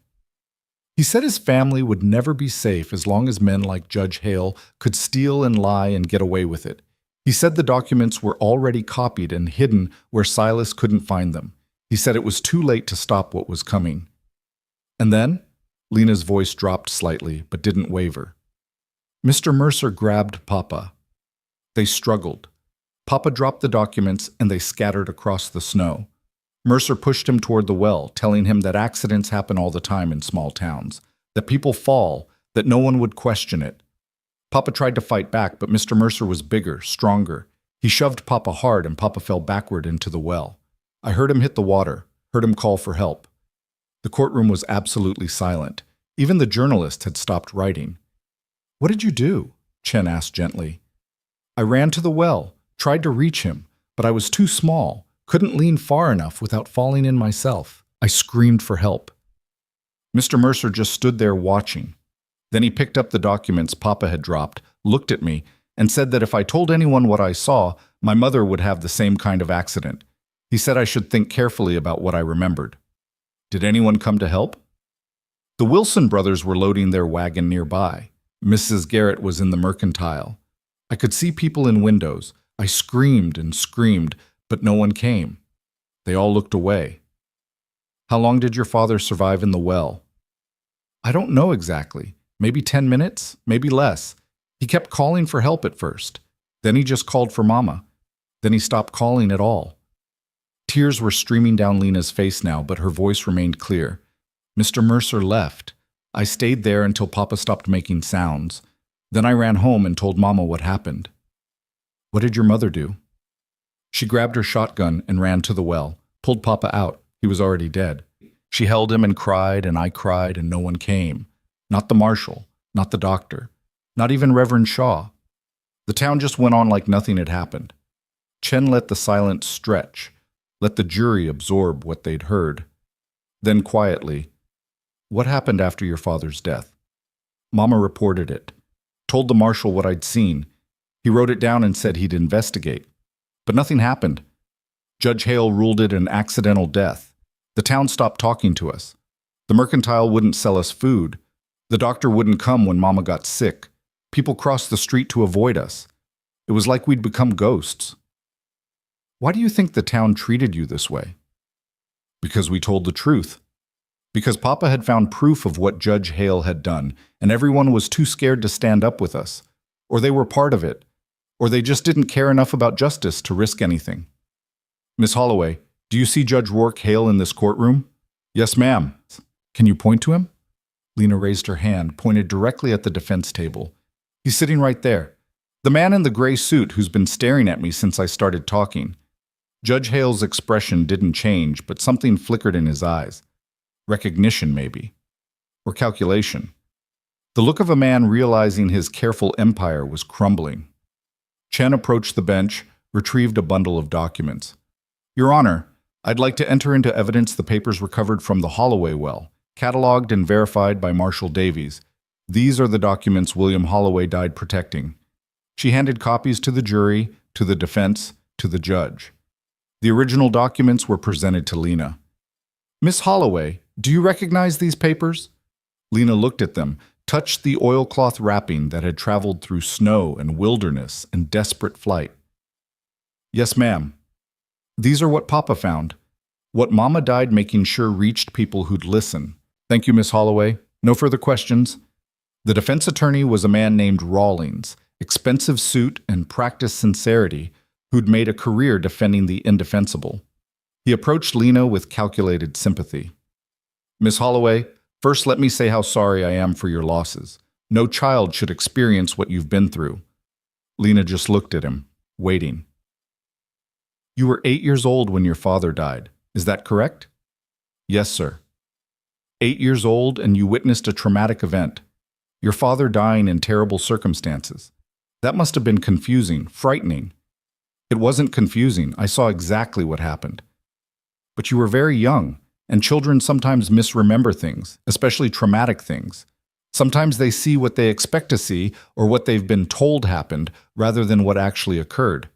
He said his family would never be safe as long as men like Judge Hale could steal and lie and get away with it. He said the documents were already copied and hidden where Silas couldn't find them. He said it was too late to stop what was coming. And then, Lena's voice dropped slightly but didn't waver. Mr. Mercer grabbed Papa. They struggled. Papa dropped the documents and they scattered across the snow. Mercer pushed him toward the well, telling him that accidents happen all the time in small towns, that people fall, that no one would question it. Papa tried to fight back, but Mr. Mercer was bigger, stronger. He shoved Papa hard and Papa fell backward into the well. I heard him hit the water, heard him call for help. The courtroom was absolutely silent. Even the journalist had stopped writing. What did you do? Chen asked gently. I ran to the well, tried to reach him, but I was too small, couldn't lean far enough without falling in myself. I screamed for help. Mr. Mercer just stood there watching. Then he picked up the documents Papa had dropped, looked at me, and said that if I told anyone what I saw, my mother would have the same kind of accident. He said I should think carefully about what I remembered. Did anyone come to help? The Wilson brothers were loading their wagon nearby. Mrs. Garrett was in the mercantile. I could see people in windows. I screamed and screamed, but no one came. They all looked away. How long did your father survive in the well? I don't know exactly. Maybe 10 minutes, maybe less. He kept calling for help at first. Then he just called for Mama. Then he stopped calling at all. Tears were streaming down Lena's face now, but her voice remained clear. Mr. Mercer left. I stayed there until Papa stopped making sounds. Then I ran home and told Mama what happened. What did your mother do? She grabbed her shotgun and ran to the well, pulled Papa out. He was already dead. She held him and I cried, and no one came. Not the marshal, not the doctor, not even Reverend Shaw. The town just went on like nothing had happened. Chen let the silence stretch, let the jury absorb what they'd heard. Then quietly, what happened after your father's death? Mama reported it, told the marshal what I'd seen. He wrote it down and said he'd investigate. But nothing happened. Judge Hale ruled it an accidental death. The town stopped talking to us. The mercantile wouldn't sell us food. The doctor wouldn't come when Mama got sick. People crossed the street to avoid us. It was like we'd become ghosts. Why do you think the town treated you this way? Because we told the truth. Because Papa had found proof of what Judge Hale had done, and everyone was too scared to stand up with us. Or they were part of it. Or they just didn't care enough about justice to risk anything. Miss Holloway, do you see Judge Rourke Hale in this courtroom? Yes, ma'am. Can you point to him? Lena raised her hand, pointed directly at the defense table. He's sitting right there. The man in the gray suit who's been staring at me since I started talking. Judge Hale's expression didn't change, but something flickered in his eyes. Recognition, maybe. Or calculation. The look of a man realizing his careful empire was crumbling. Chen approached the bench, retrieved a bundle of documents. Your Honor, I'd like to enter into evidence the papers recovered from the Holloway well, cataloged and verified by Marshal Davies. These are the documents William Holloway died protecting. She handed copies to the jury, to the defense, to the judge. The original documents were presented to Lena. Miss Holloway, do you recognize these papers? Lena looked at them, touched the oilcloth wrapping that had traveled through snow and wilderness and desperate flight. Yes, ma'am. These are what Papa found. What Mama died making sure reached people who'd listen. Thank you, Miss Holloway. No further questions. The defense attorney was a man named Rawlings, expensive suit and practiced sincerity, who'd made a career defending the indefensible. He approached Lena with calculated sympathy. Miss Holloway, first let me say how sorry I am for your losses. No child should experience what you've been through. Lena just looked at him, waiting. You were 8 years old when your father died. Is that correct? Yes, sir. 8 years old and you witnessed a traumatic event. Your father dying in terrible circumstances. That must have been confusing, frightening. It wasn't confusing. I saw exactly what happened. But you were very young, and children sometimes misremember things, especially traumatic things. Sometimes they see what they expect to see or what they've been told happened rather than what actually occurred.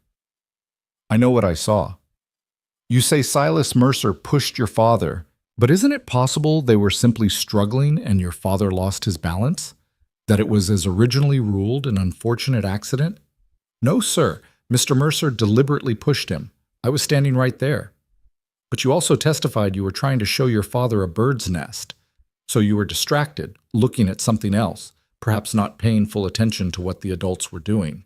I know what I saw. You say Silas Mercer pushed your father, but isn't it possible they were simply struggling and your father lost his balance? That it was as originally ruled an unfortunate accident? No, sir. Mr. Mercer deliberately pushed him. I was standing right there. But you also testified you were trying to show your father a bird's nest. So you were distracted, looking at something else, perhaps not paying full attention to what the adults were doing.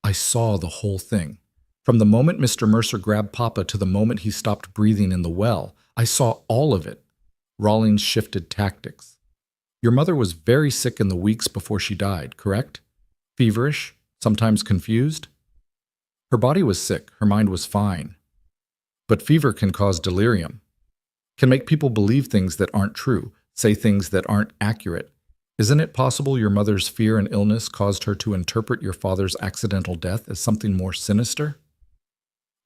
I saw the whole thing. From the moment Mr. Mercer grabbed Papa to the moment he stopped breathing in the well, I saw all of it. Rawlings shifted tactics. Your mother was very sick in the weeks before she died, correct? Feverish, sometimes confused? Her body was sick, her mind was fine. But fever can cause delirium, can make people believe things that aren't true, say things that aren't accurate. Isn't it possible your mother's fear and illness caused her to interpret your father's accidental death as something more sinister?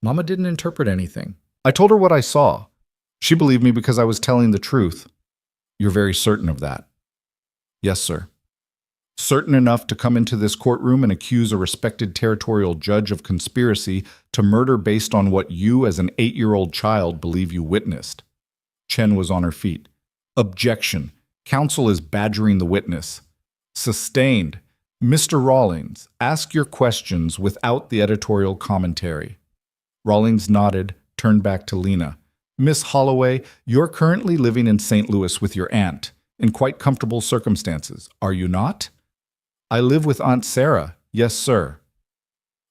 Mama didn't interpret anything. I told her what I saw. She believed me because I was telling the truth. You're very certain of that? Yes, sir. Certain enough to come into this courtroom and accuse a respected territorial judge of conspiracy to murder based on what you as an 8-year-old child believe you witnessed. Chen was on her feet. Objection. Counsel is badgering the witness. Sustained. Mr. Rawlings, ask your questions without the editorial commentary. Rawlings nodded, turned back to Lena. Miss Holloway, you're currently living in St. Louis with your aunt, in quite comfortable circumstances, are you not? I live with Aunt Sarah, yes, sir.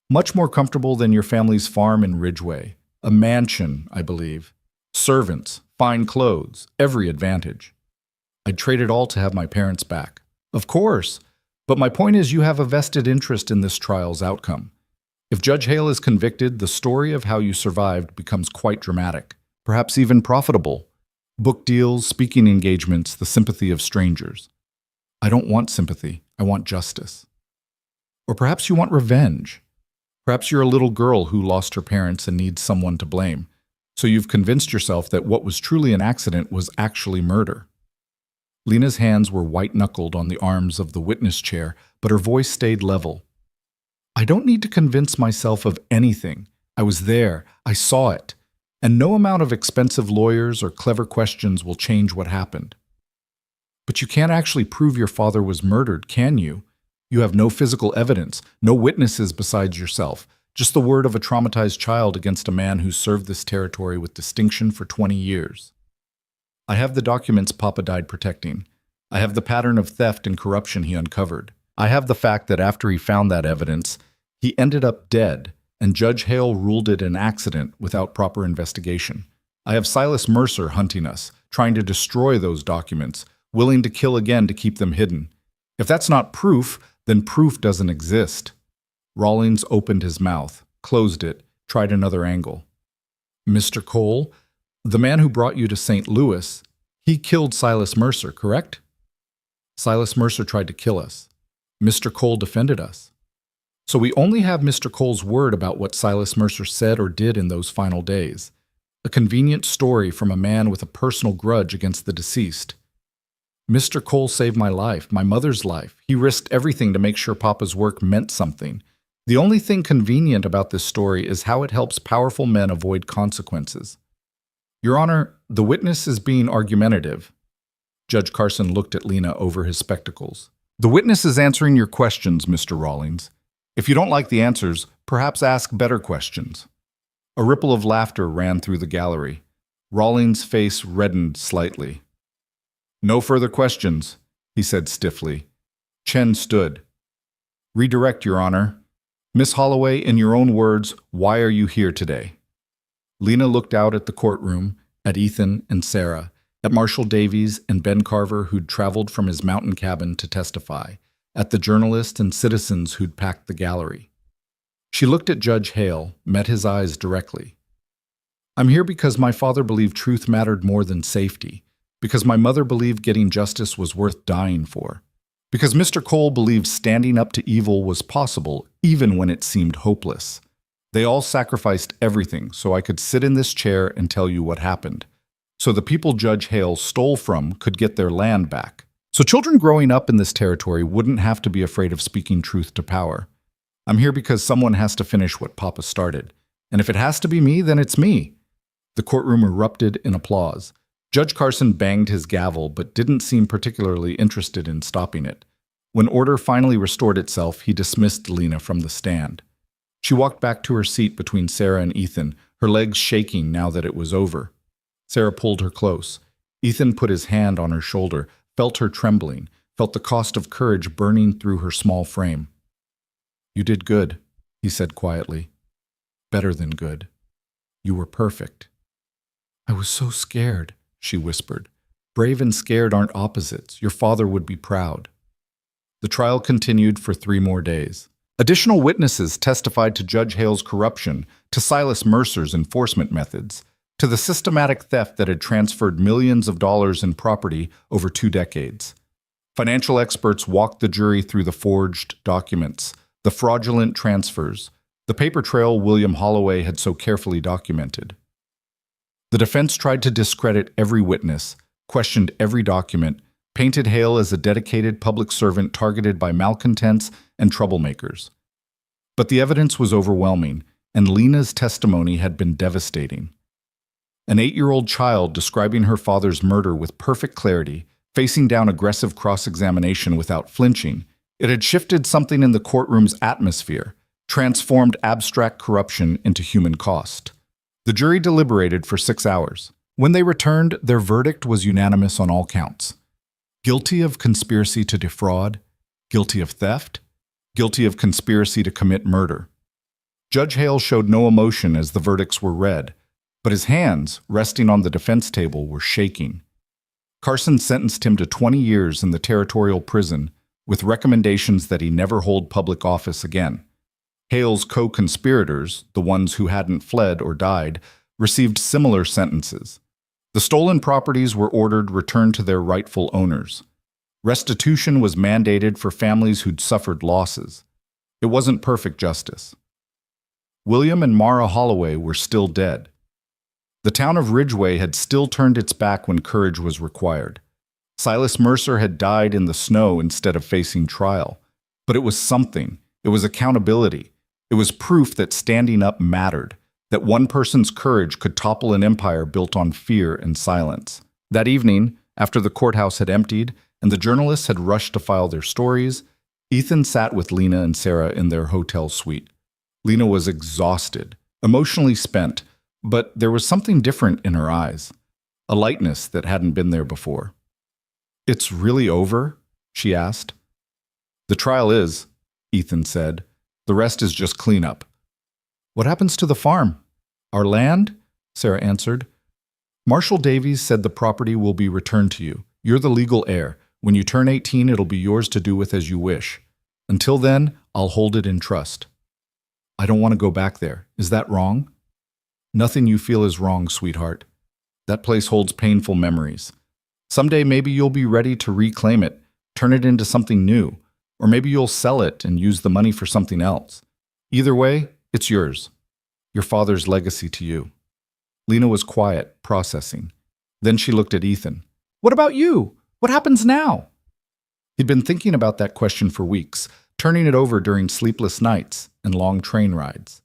Much more comfortable than your family's farm in Ridgeway. A mansion, I believe. Servants, fine clothes, every advantage. I'd trade it all to have my parents back. Of course, but my point is you have a vested interest in this trial's outcome. If Judge Hale is convicted, the story of how you survived becomes quite dramatic, perhaps even profitable. Book deals, speaking engagements, the sympathy of strangers. I don't want sympathy. I want justice. Or perhaps you want revenge. Perhaps you're a little girl who lost her parents and needs someone to blame. So you've convinced yourself that what was truly an accident was actually murder. Lena's hands were white-knuckled on the arms of the witness chair, but her voice stayed level. I don't need to convince myself of anything. I was there. I saw it. And no amount of expensive lawyers or clever questions will change what happened. But you can't actually prove your father was murdered, can you? You have no physical evidence, no witnesses besides yourself, just the word of a traumatized child against a man who served this territory with distinction for 20 years. I have the documents Papa died protecting. I have the pattern of theft and corruption he uncovered. I have the fact that after he found that evidence, he ended up dead, and Judge Hale ruled it an accident without proper investigation. I have Silas Mercer hunting us, trying to destroy those documents, willing to kill again to keep them hidden. If that's not proof, then proof doesn't exist. Rawlings opened his mouth, closed it, tried another angle. Mr. Cole, the man who brought you to St. Louis, he killed Silas Mercer, correct? Silas Mercer tried to kill us. Mr. Cole defended us. So we only have Mr. Cole's word about what Silas Mercer said or did in those final days. A convenient story from a man with a personal grudge against the deceased. Mr. Cole saved my life, my mother's life. He risked everything to make sure Papa's work meant something. The only thing convenient about this story is how it helps powerful men avoid consequences. Your Honor, the witness is being argumentative. Judge Carson looked at Lena over his spectacles. The witness is answering your questions, Mr. Rawlings. If you don't like the answers, perhaps ask better questions. A ripple of laughter ran through the gallery. Rawlings' face reddened slightly. No further questions, he said stiffly. Chen stood. Redirect, Your Honor. Miss Holloway, in your own words, why are you here today? Lena looked out at the courtroom, at Ethan and Sarah, at Marshall Davies and Ben Carver, who'd traveled from his mountain cabin to testify, at the journalists and citizens who'd packed the gallery. She looked at Judge Hale, met his eyes directly. I'm here because my father believed truth mattered more than safety, because my mother believed getting justice was worth dying for, because Mr. Cole believed standing up to evil was possible even when it seemed hopeless. They all sacrificed everything so I could sit in this chair and tell you what happened, so the people Judge Hale stole from could get their land back, So children growing up in this territory wouldn't have to be afraid of speaking truth to power. I'm here because someone has to finish what Papa started. And if it has to be me, then it's me. The courtroom erupted in applause. Judge Carson banged his gavel but didn't seem particularly interested in stopping it. When order finally restored itself, he dismissed Lena from the stand. She walked back to her seat between Sarah and Ethan, her legs shaking now that it was over. Sarah pulled her close. Ethan put his hand on her shoulder, felt her trembling, felt the cost of courage burning through her small frame. "You did good," he said quietly. "Better than good. You were perfect." "I was so scared," she whispered. "Brave and scared aren't opposites. Your father would be proud." The trial continued for 3 more days. Additional witnesses testified to Judge Hale's corruption, to Silas Mercer's enforcement methods, to the systematic theft that had transferred millions of dollars in property over 2 decades. Financial experts walked the jury through the forged documents, the fraudulent transfers, the paper trail William Holloway had so carefully documented. The defense tried to discredit every witness, questioned every document, painted Hale as a dedicated public servant targeted by malcontents and troublemakers. But the evidence was overwhelming, and Lena's testimony had been devastating. An 8-year-old child describing her father's murder with perfect clarity, facing down aggressive cross-examination without flinching, it had shifted something in the courtroom's atmosphere, transformed abstract corruption into human cost. The jury deliberated for 6 hours. When they returned, their verdict was unanimous on all counts. Guilty of conspiracy to defraud, guilty of theft, guilty of conspiracy to commit murder. Judge Hale showed no emotion as the verdicts were read, but his hands, resting on the defense table, were shaking. Carson sentenced him to 20 years in the territorial prison, with recommendations that he never hold public office again. Hale's co-conspirators, the ones who hadn't fled or died, received similar sentences. The stolen properties were ordered returned to their rightful owners. Restitution was mandated for families who'd suffered losses. It wasn't perfect justice. William and Mara Holloway were still dead. The town of Ridgeway had still turned its back when courage was required. Silas Mercer had died in the snow instead of facing trial. But it was something. It was accountability. It was proof that standing up mattered, that one person's courage could topple an empire built on fear and silence. That evening, after the courthouse had emptied and the journalists had rushed to file their stories, Ethan sat with Lena and Sarah in their hotel suite. Lena was exhausted, emotionally spent, but there was something different in her eyes, a lightness that hadn't been there before. "It's really over?" she asked. "The trial is," Ethan said. "The rest is just cleanup." "What happens to the farm?" "Our land?" Sarah answered. "Marshall Davies said the property will be returned to you. You're the legal heir. When you turn 18, it'll be yours to do with as you wish. Until then, I'll hold it in trust." "I don't want to go back there. Is that wrong?" "Nothing you feel is wrong, sweetheart. That place holds painful memories. Someday maybe you'll be ready to reclaim it, turn it into something new, or maybe you'll sell it and use the money for something else. Either way, it's yours. Your father's legacy to you." Lena was quiet, processing. Then she looked at Ethan. "What about you? What happens now?" He'd been thinking about that question for weeks, turning it over during sleepless nights and long train rides.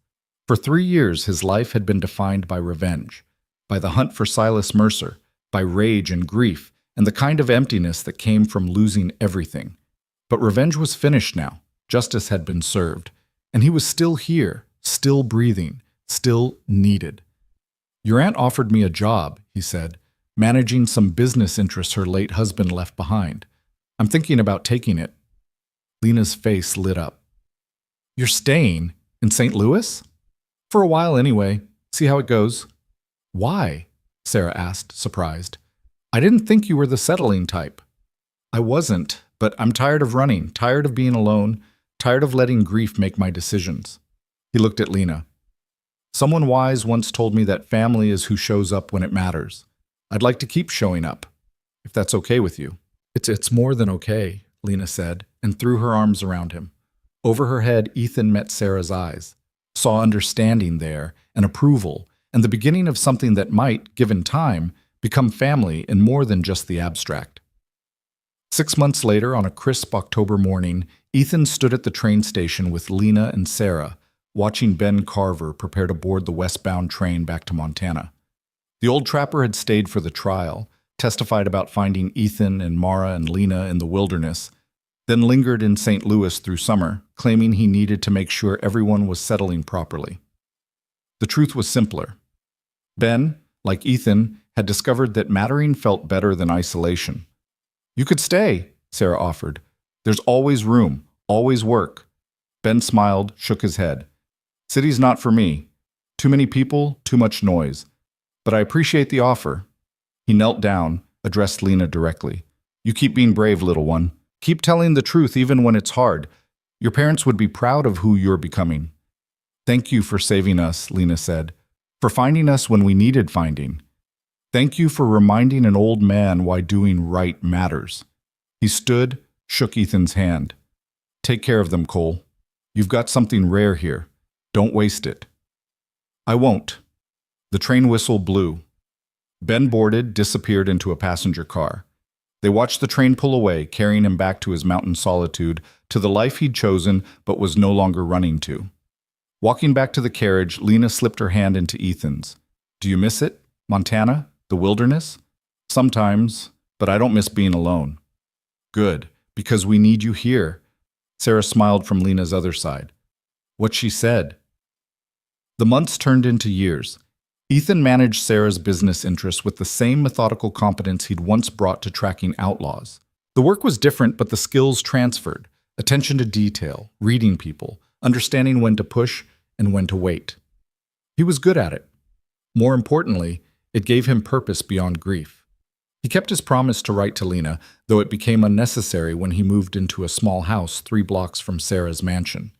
For 3 years, his life had been defined by revenge, by the hunt for Silas Mercer, by rage and grief, and the kind of emptiness that came from losing everything. But revenge was finished now. Justice had been served. And he was still here, still breathing, still needed. "Your aunt offered me a job," he said, "managing some business interests her late husband left behind. I'm thinking about taking it." Lena's face lit up. "You're staying in St. Louis?" "For a while anyway. See how it goes." "Why?" Sarah asked, surprised. "I didn't think you were the settling type." "I wasn't, but I'm tired of running, tired of being alone, tired of letting grief make my decisions." He looked at Lena. "Someone wise once told me that family is who shows up when it matters. I'd like to keep showing up, if that's okay with you." It's more than okay," Lena said, and threw her arms around him. Over her head, Ethan met Sarah's eyes, saw understanding there, and approval, and the beginning of something that might, given time, become family in more than just the abstract. 6 months later, on a crisp October morning, Ethan stood at the train station with Lena and Sarah, watching Ben Carver prepare to board the westbound train back to Montana. The old trapper had stayed for the trial, testified about finding Ethan and Mara and Lena in the wilderness, then lingered in St. Louis through summer, claiming he needed to make sure everyone was settling properly. The truth was simpler. Ben, like Ethan, had discovered that mattering felt better than isolation. "You could stay," Sarah offered. "There's always room, always work." Ben smiled, shook his head. "City's not for me. Too many people, too much noise. But I appreciate the offer." He knelt down, addressed Lena directly. "You keep being brave, little one. Keep telling the truth even when it's hard. Your parents would be proud of who you're becoming." "Thank you for saving us," Lena said. "For finding us when we needed finding. Thank you for reminding an old man why doing right matters." He stood, shook Ethan's hand. "Take care of them, Cole. You've got something rare here. Don't waste it." "I won't." The train whistle blew. Ben boarded, disappeared into a passenger car. They watched the train pull away, carrying him back to his mountain solitude, to the life he'd chosen but was no longer running to. Walking back to the carriage, Lena slipped her hand into Ethan's. "Do you miss it? Montana? The wilderness?" "Sometimes, but I don't miss being alone." "Good, because we need you here." Sarah smiled from Lena's other side. What she said. The months turned into years. Ethan managed Sarah's business interests with the same methodical competence he'd once brought to tracking outlaws. The work was different, but the skills transferred. Attention to detail, reading people, understanding when to push and when to wait. He was good at it. More importantly, it gave him purpose beyond grief. He kept his promise to write to Lena, though it became unnecessary when he moved into a small house 3 blocks from Sarah's mansion.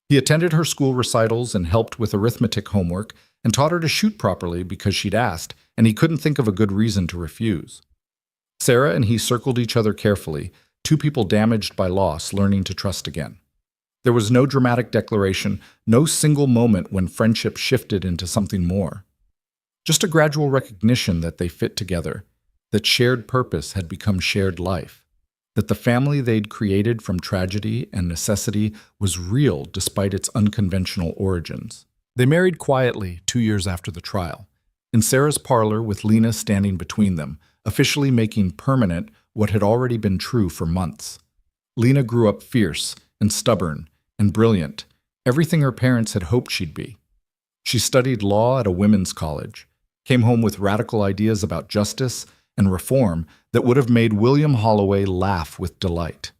He attended her school recitals and helped with arithmetic homework and taught her to shoot properly because she'd asked, and he couldn't think of a good reason to refuse. Sarah and he circled each other carefully, 2 people damaged by loss learning to trust again. There was no dramatic declaration, no single moment when friendship shifted into something more. Just a gradual recognition that they fit together, that shared purpose had become shared life, that the family they'd created from tragedy and necessity was real despite its unconventional origins. They married quietly 2 years after the trial, in Sarah's parlor with Lena standing between them, officially making permanent what had already been true for months. Lena grew up fierce and stubborn and brilliant, everything her parents had hoped she'd be. She studied law at a women's college, came home with radical ideas about justice and reform that would have made William Holloway laugh with delight.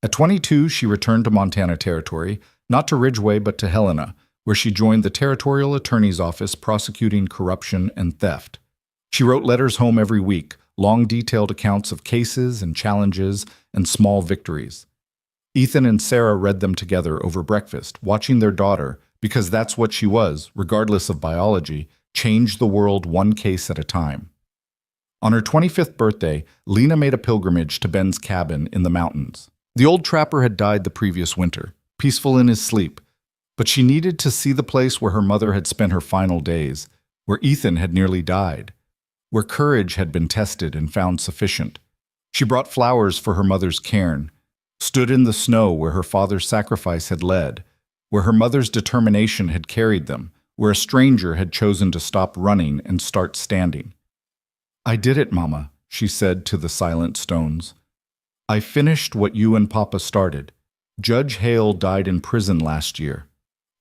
At 22, she returned to Montana Territory, not to Ridgeway but to Helena, where she joined the Territorial Attorney's Office prosecuting corruption and theft. She wrote letters home every week, long detailed accounts of cases and challenges and small victories. Ethan and Sarah read them together over breakfast, watching their daughter, because that's what she was, regardless of biology, change the world one case at a time. On her 25th birthday, Lena made a pilgrimage to Ben's cabin in the mountains. The old trapper had died the previous winter, peaceful in his sleep, but she needed to see the place where her mother had spent her final days, where Ethan had nearly died, where courage had been tested and found sufficient. She brought flowers for her mother's cairn, stood in the snow where her father's sacrifice had led, where her mother's determination had carried them, where a stranger had chosen to stop running and start standing. "I did it, Mama," she said to the silent stones. "I finished what you and Papa started. Judge Hale died in prison last year.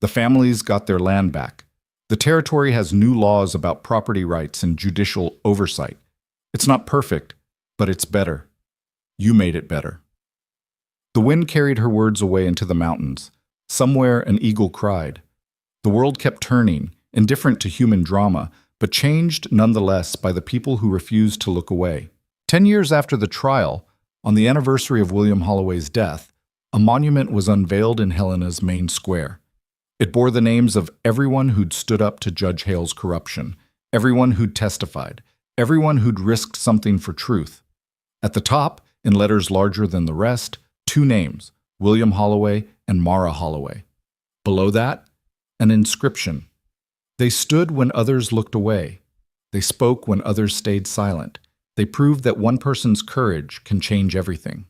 The families got their land back. The territory has new laws about property rights and judicial oversight. It's not perfect, but it's better. You made it better." The wind carried her words away into the mountains. Somewhere an eagle cried. The world kept turning, indifferent to human drama, but changed nonetheless by the people who refused to look away. 10 years after the trial, on the anniversary of William Holloway's death, a monument was unveiled in Helena's main square. It bore the names of everyone who'd stood up to Judge Hale's corruption, everyone who'd testified, everyone who'd risked something for truth. At the top, in letters larger than the rest, 2 names, William Holloway and Mara Holloway. Below that, an inscription. They stood when others looked away. They spoke when others stayed silent. They proved that one person's courage can change everything.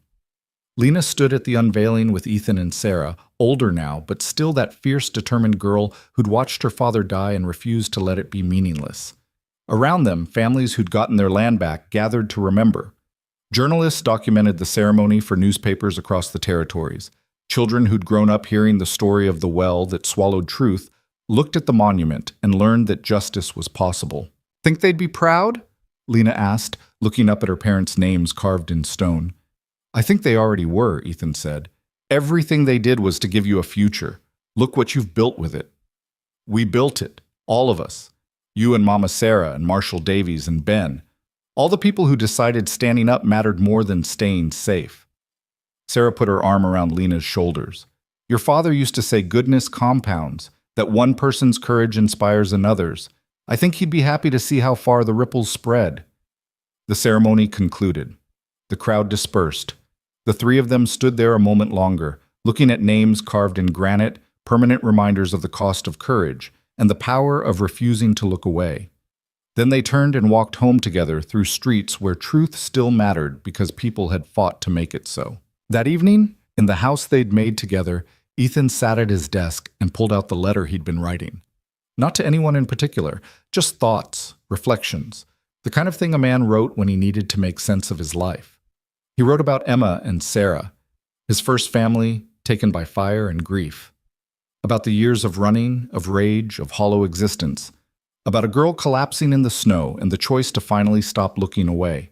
Lena stood at the unveiling with Ethan and Sarah, older now, but still that fierce, determined girl who'd watched her father die and refused to let it be meaningless. Around them, families who'd gotten their land back gathered to remember. Journalists documented the ceremony for newspapers across the territories. Children who'd grown up hearing the story of the well that swallowed truth looked at the monument and learned that justice was possible. "Think they'd be proud?" Lena asked, looking up at her parents' names carved in stone. "I think they already were," Ethan said. "Everything they did was to give you a future. Look what you've built with it." "We built it, all of us. You and Mama Sarah and Marshall Davies and Ben. All the people who decided standing up mattered more than staying safe." Sarah put her arm around Lena's shoulders. "Your father used to say goodness compounds, that one person's courage inspires another's. I think he'd be happy to see how far the ripples spread." The ceremony concluded. The crowd dispersed. The three of them stood there a moment longer, looking at names carved in granite, permanent reminders of the cost of courage and the power of refusing to look away. Then they turned and walked home together through streets where truth still mattered because people had fought to make it so. That evening, in the house they'd made together, Ethan sat at his desk and pulled out the letter he'd been writing. Not to anyone in particular, just thoughts, reflections, the kind of thing a man wrote when he needed to make sense of his life. He wrote about Emma and Sarah, his first family taken by fire and grief, about the years of running, of rage, of hollow existence, about a girl collapsing in the snow and the choice to finally stop looking away,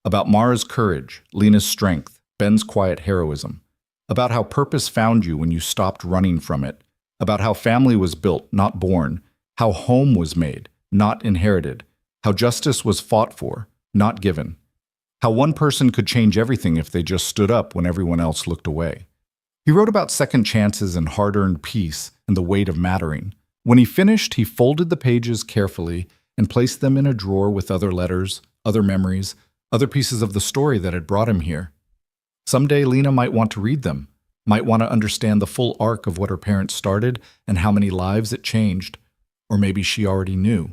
about Mara's courage, Lena's strength, Ben's quiet heroism, about how purpose found you when you stopped running from it, about how family was built, not born, how home was made, not inherited, how justice was fought for, not given, how one person could change everything if they just stood up when everyone else looked away. He wrote about second chances and hard-earned peace and the weight of mattering. When he finished, he folded the pages carefully and placed them in a drawer with other letters, other memories, other pieces of the story that had brought him here. Someday Lena might want to read them, might want to understand the full arc of what her parents started and how many lives it changed. Or maybe she already knew.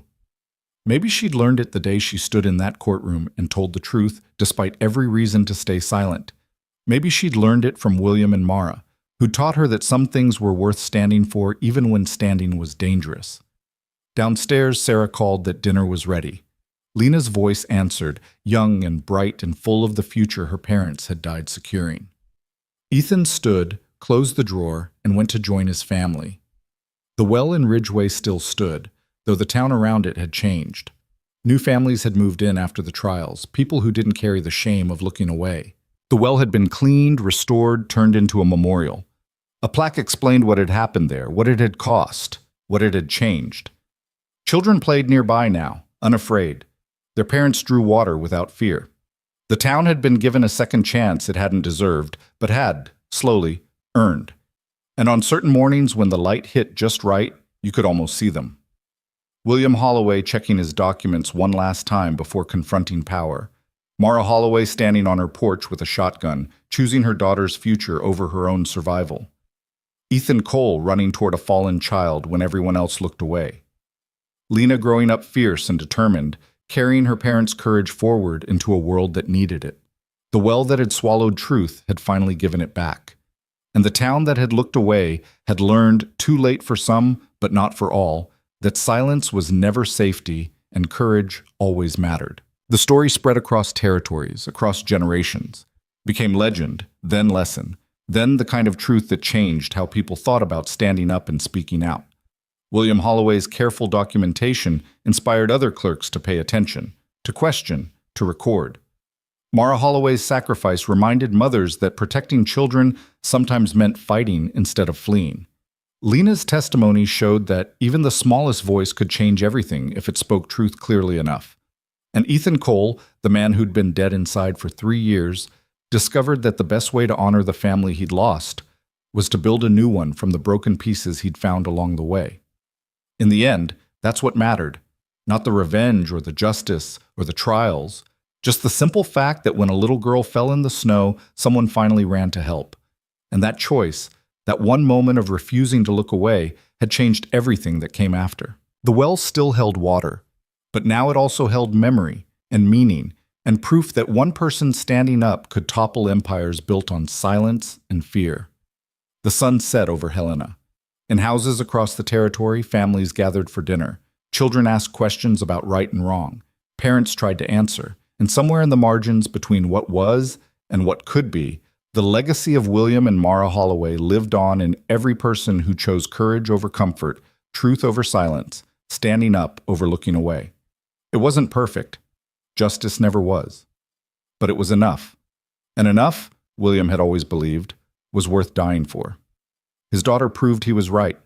Maybe she'd learned it the day she stood in that courtroom and told the truth despite every reason to stay silent. Maybe she'd learned it from William and Mara, who taught her that some things were worth standing for even when standing was dangerous. Downstairs, Sarah called that dinner was ready. Lena's voice answered, young and bright and full of the future her parents had died securing. Ethan stood, closed the drawer, and went to join his family. The well in Ridgeway still stood, though the town around it had changed. New families had moved in after the trials, people who didn't carry the shame of looking away. The well had been cleaned, restored, turned into a memorial. A plaque explained what had happened there, what it had cost, what it had changed. Children played nearby now, unafraid. Their parents drew water without fear. The town had been given a second chance it hadn't deserved, but had, slowly, earned. And on certain mornings when the light hit just right, you could almost see them. William Holloway checking his documents one last time before confronting power. Mara Holloway standing on her porch with a shotgun, choosing her daughter's future over her own survival. Ethan Cole running toward a fallen child when everyone else looked away. Lena growing up fierce and determined, carrying her parents' courage forward into a world that needed it. The well that had swallowed truth had finally given it back. And the town that had looked away had learned, too late for some, but not for all, that silence was never safety and courage always mattered. The story spread across territories, across generations, became legend, then lesson, then the kind of truth that changed how people thought about standing up and speaking out. William Holloway's careful documentation inspired other clerks to pay attention, to question, to record. Mara Holloway's sacrifice reminded mothers that protecting children sometimes meant fighting instead of fleeing. Lena's testimony showed that even the smallest voice could change everything if it spoke truth clearly enough. And Ethan Cole, the man who'd been dead inside for 3 years, discovered that the best way to honor the family he'd lost was to build a new one from the broken pieces he'd found along the way. In the end, that's what mattered, not the revenge or the justice or the trials, just the simple fact that when a little girl fell in the snow, someone finally ran to help. And that choice, that one moment of refusing to look away, had changed everything that came after. The well still held water, but now it also held memory and meaning and proof that one person standing up could topple empires built on silence and fear. The sun set over Helena. In houses across the territory, families gathered for dinner. Children asked questions about right and wrong. Parents tried to answer. And somewhere in the margins between what was and what could be, the legacy of William and Mara Holloway lived on in every person who chose courage over comfort, truth over silence, standing up over looking away. It wasn't perfect. Justice never was. But it was enough. And enough, William had always believed, was worth dying for. His daughter proved he was right.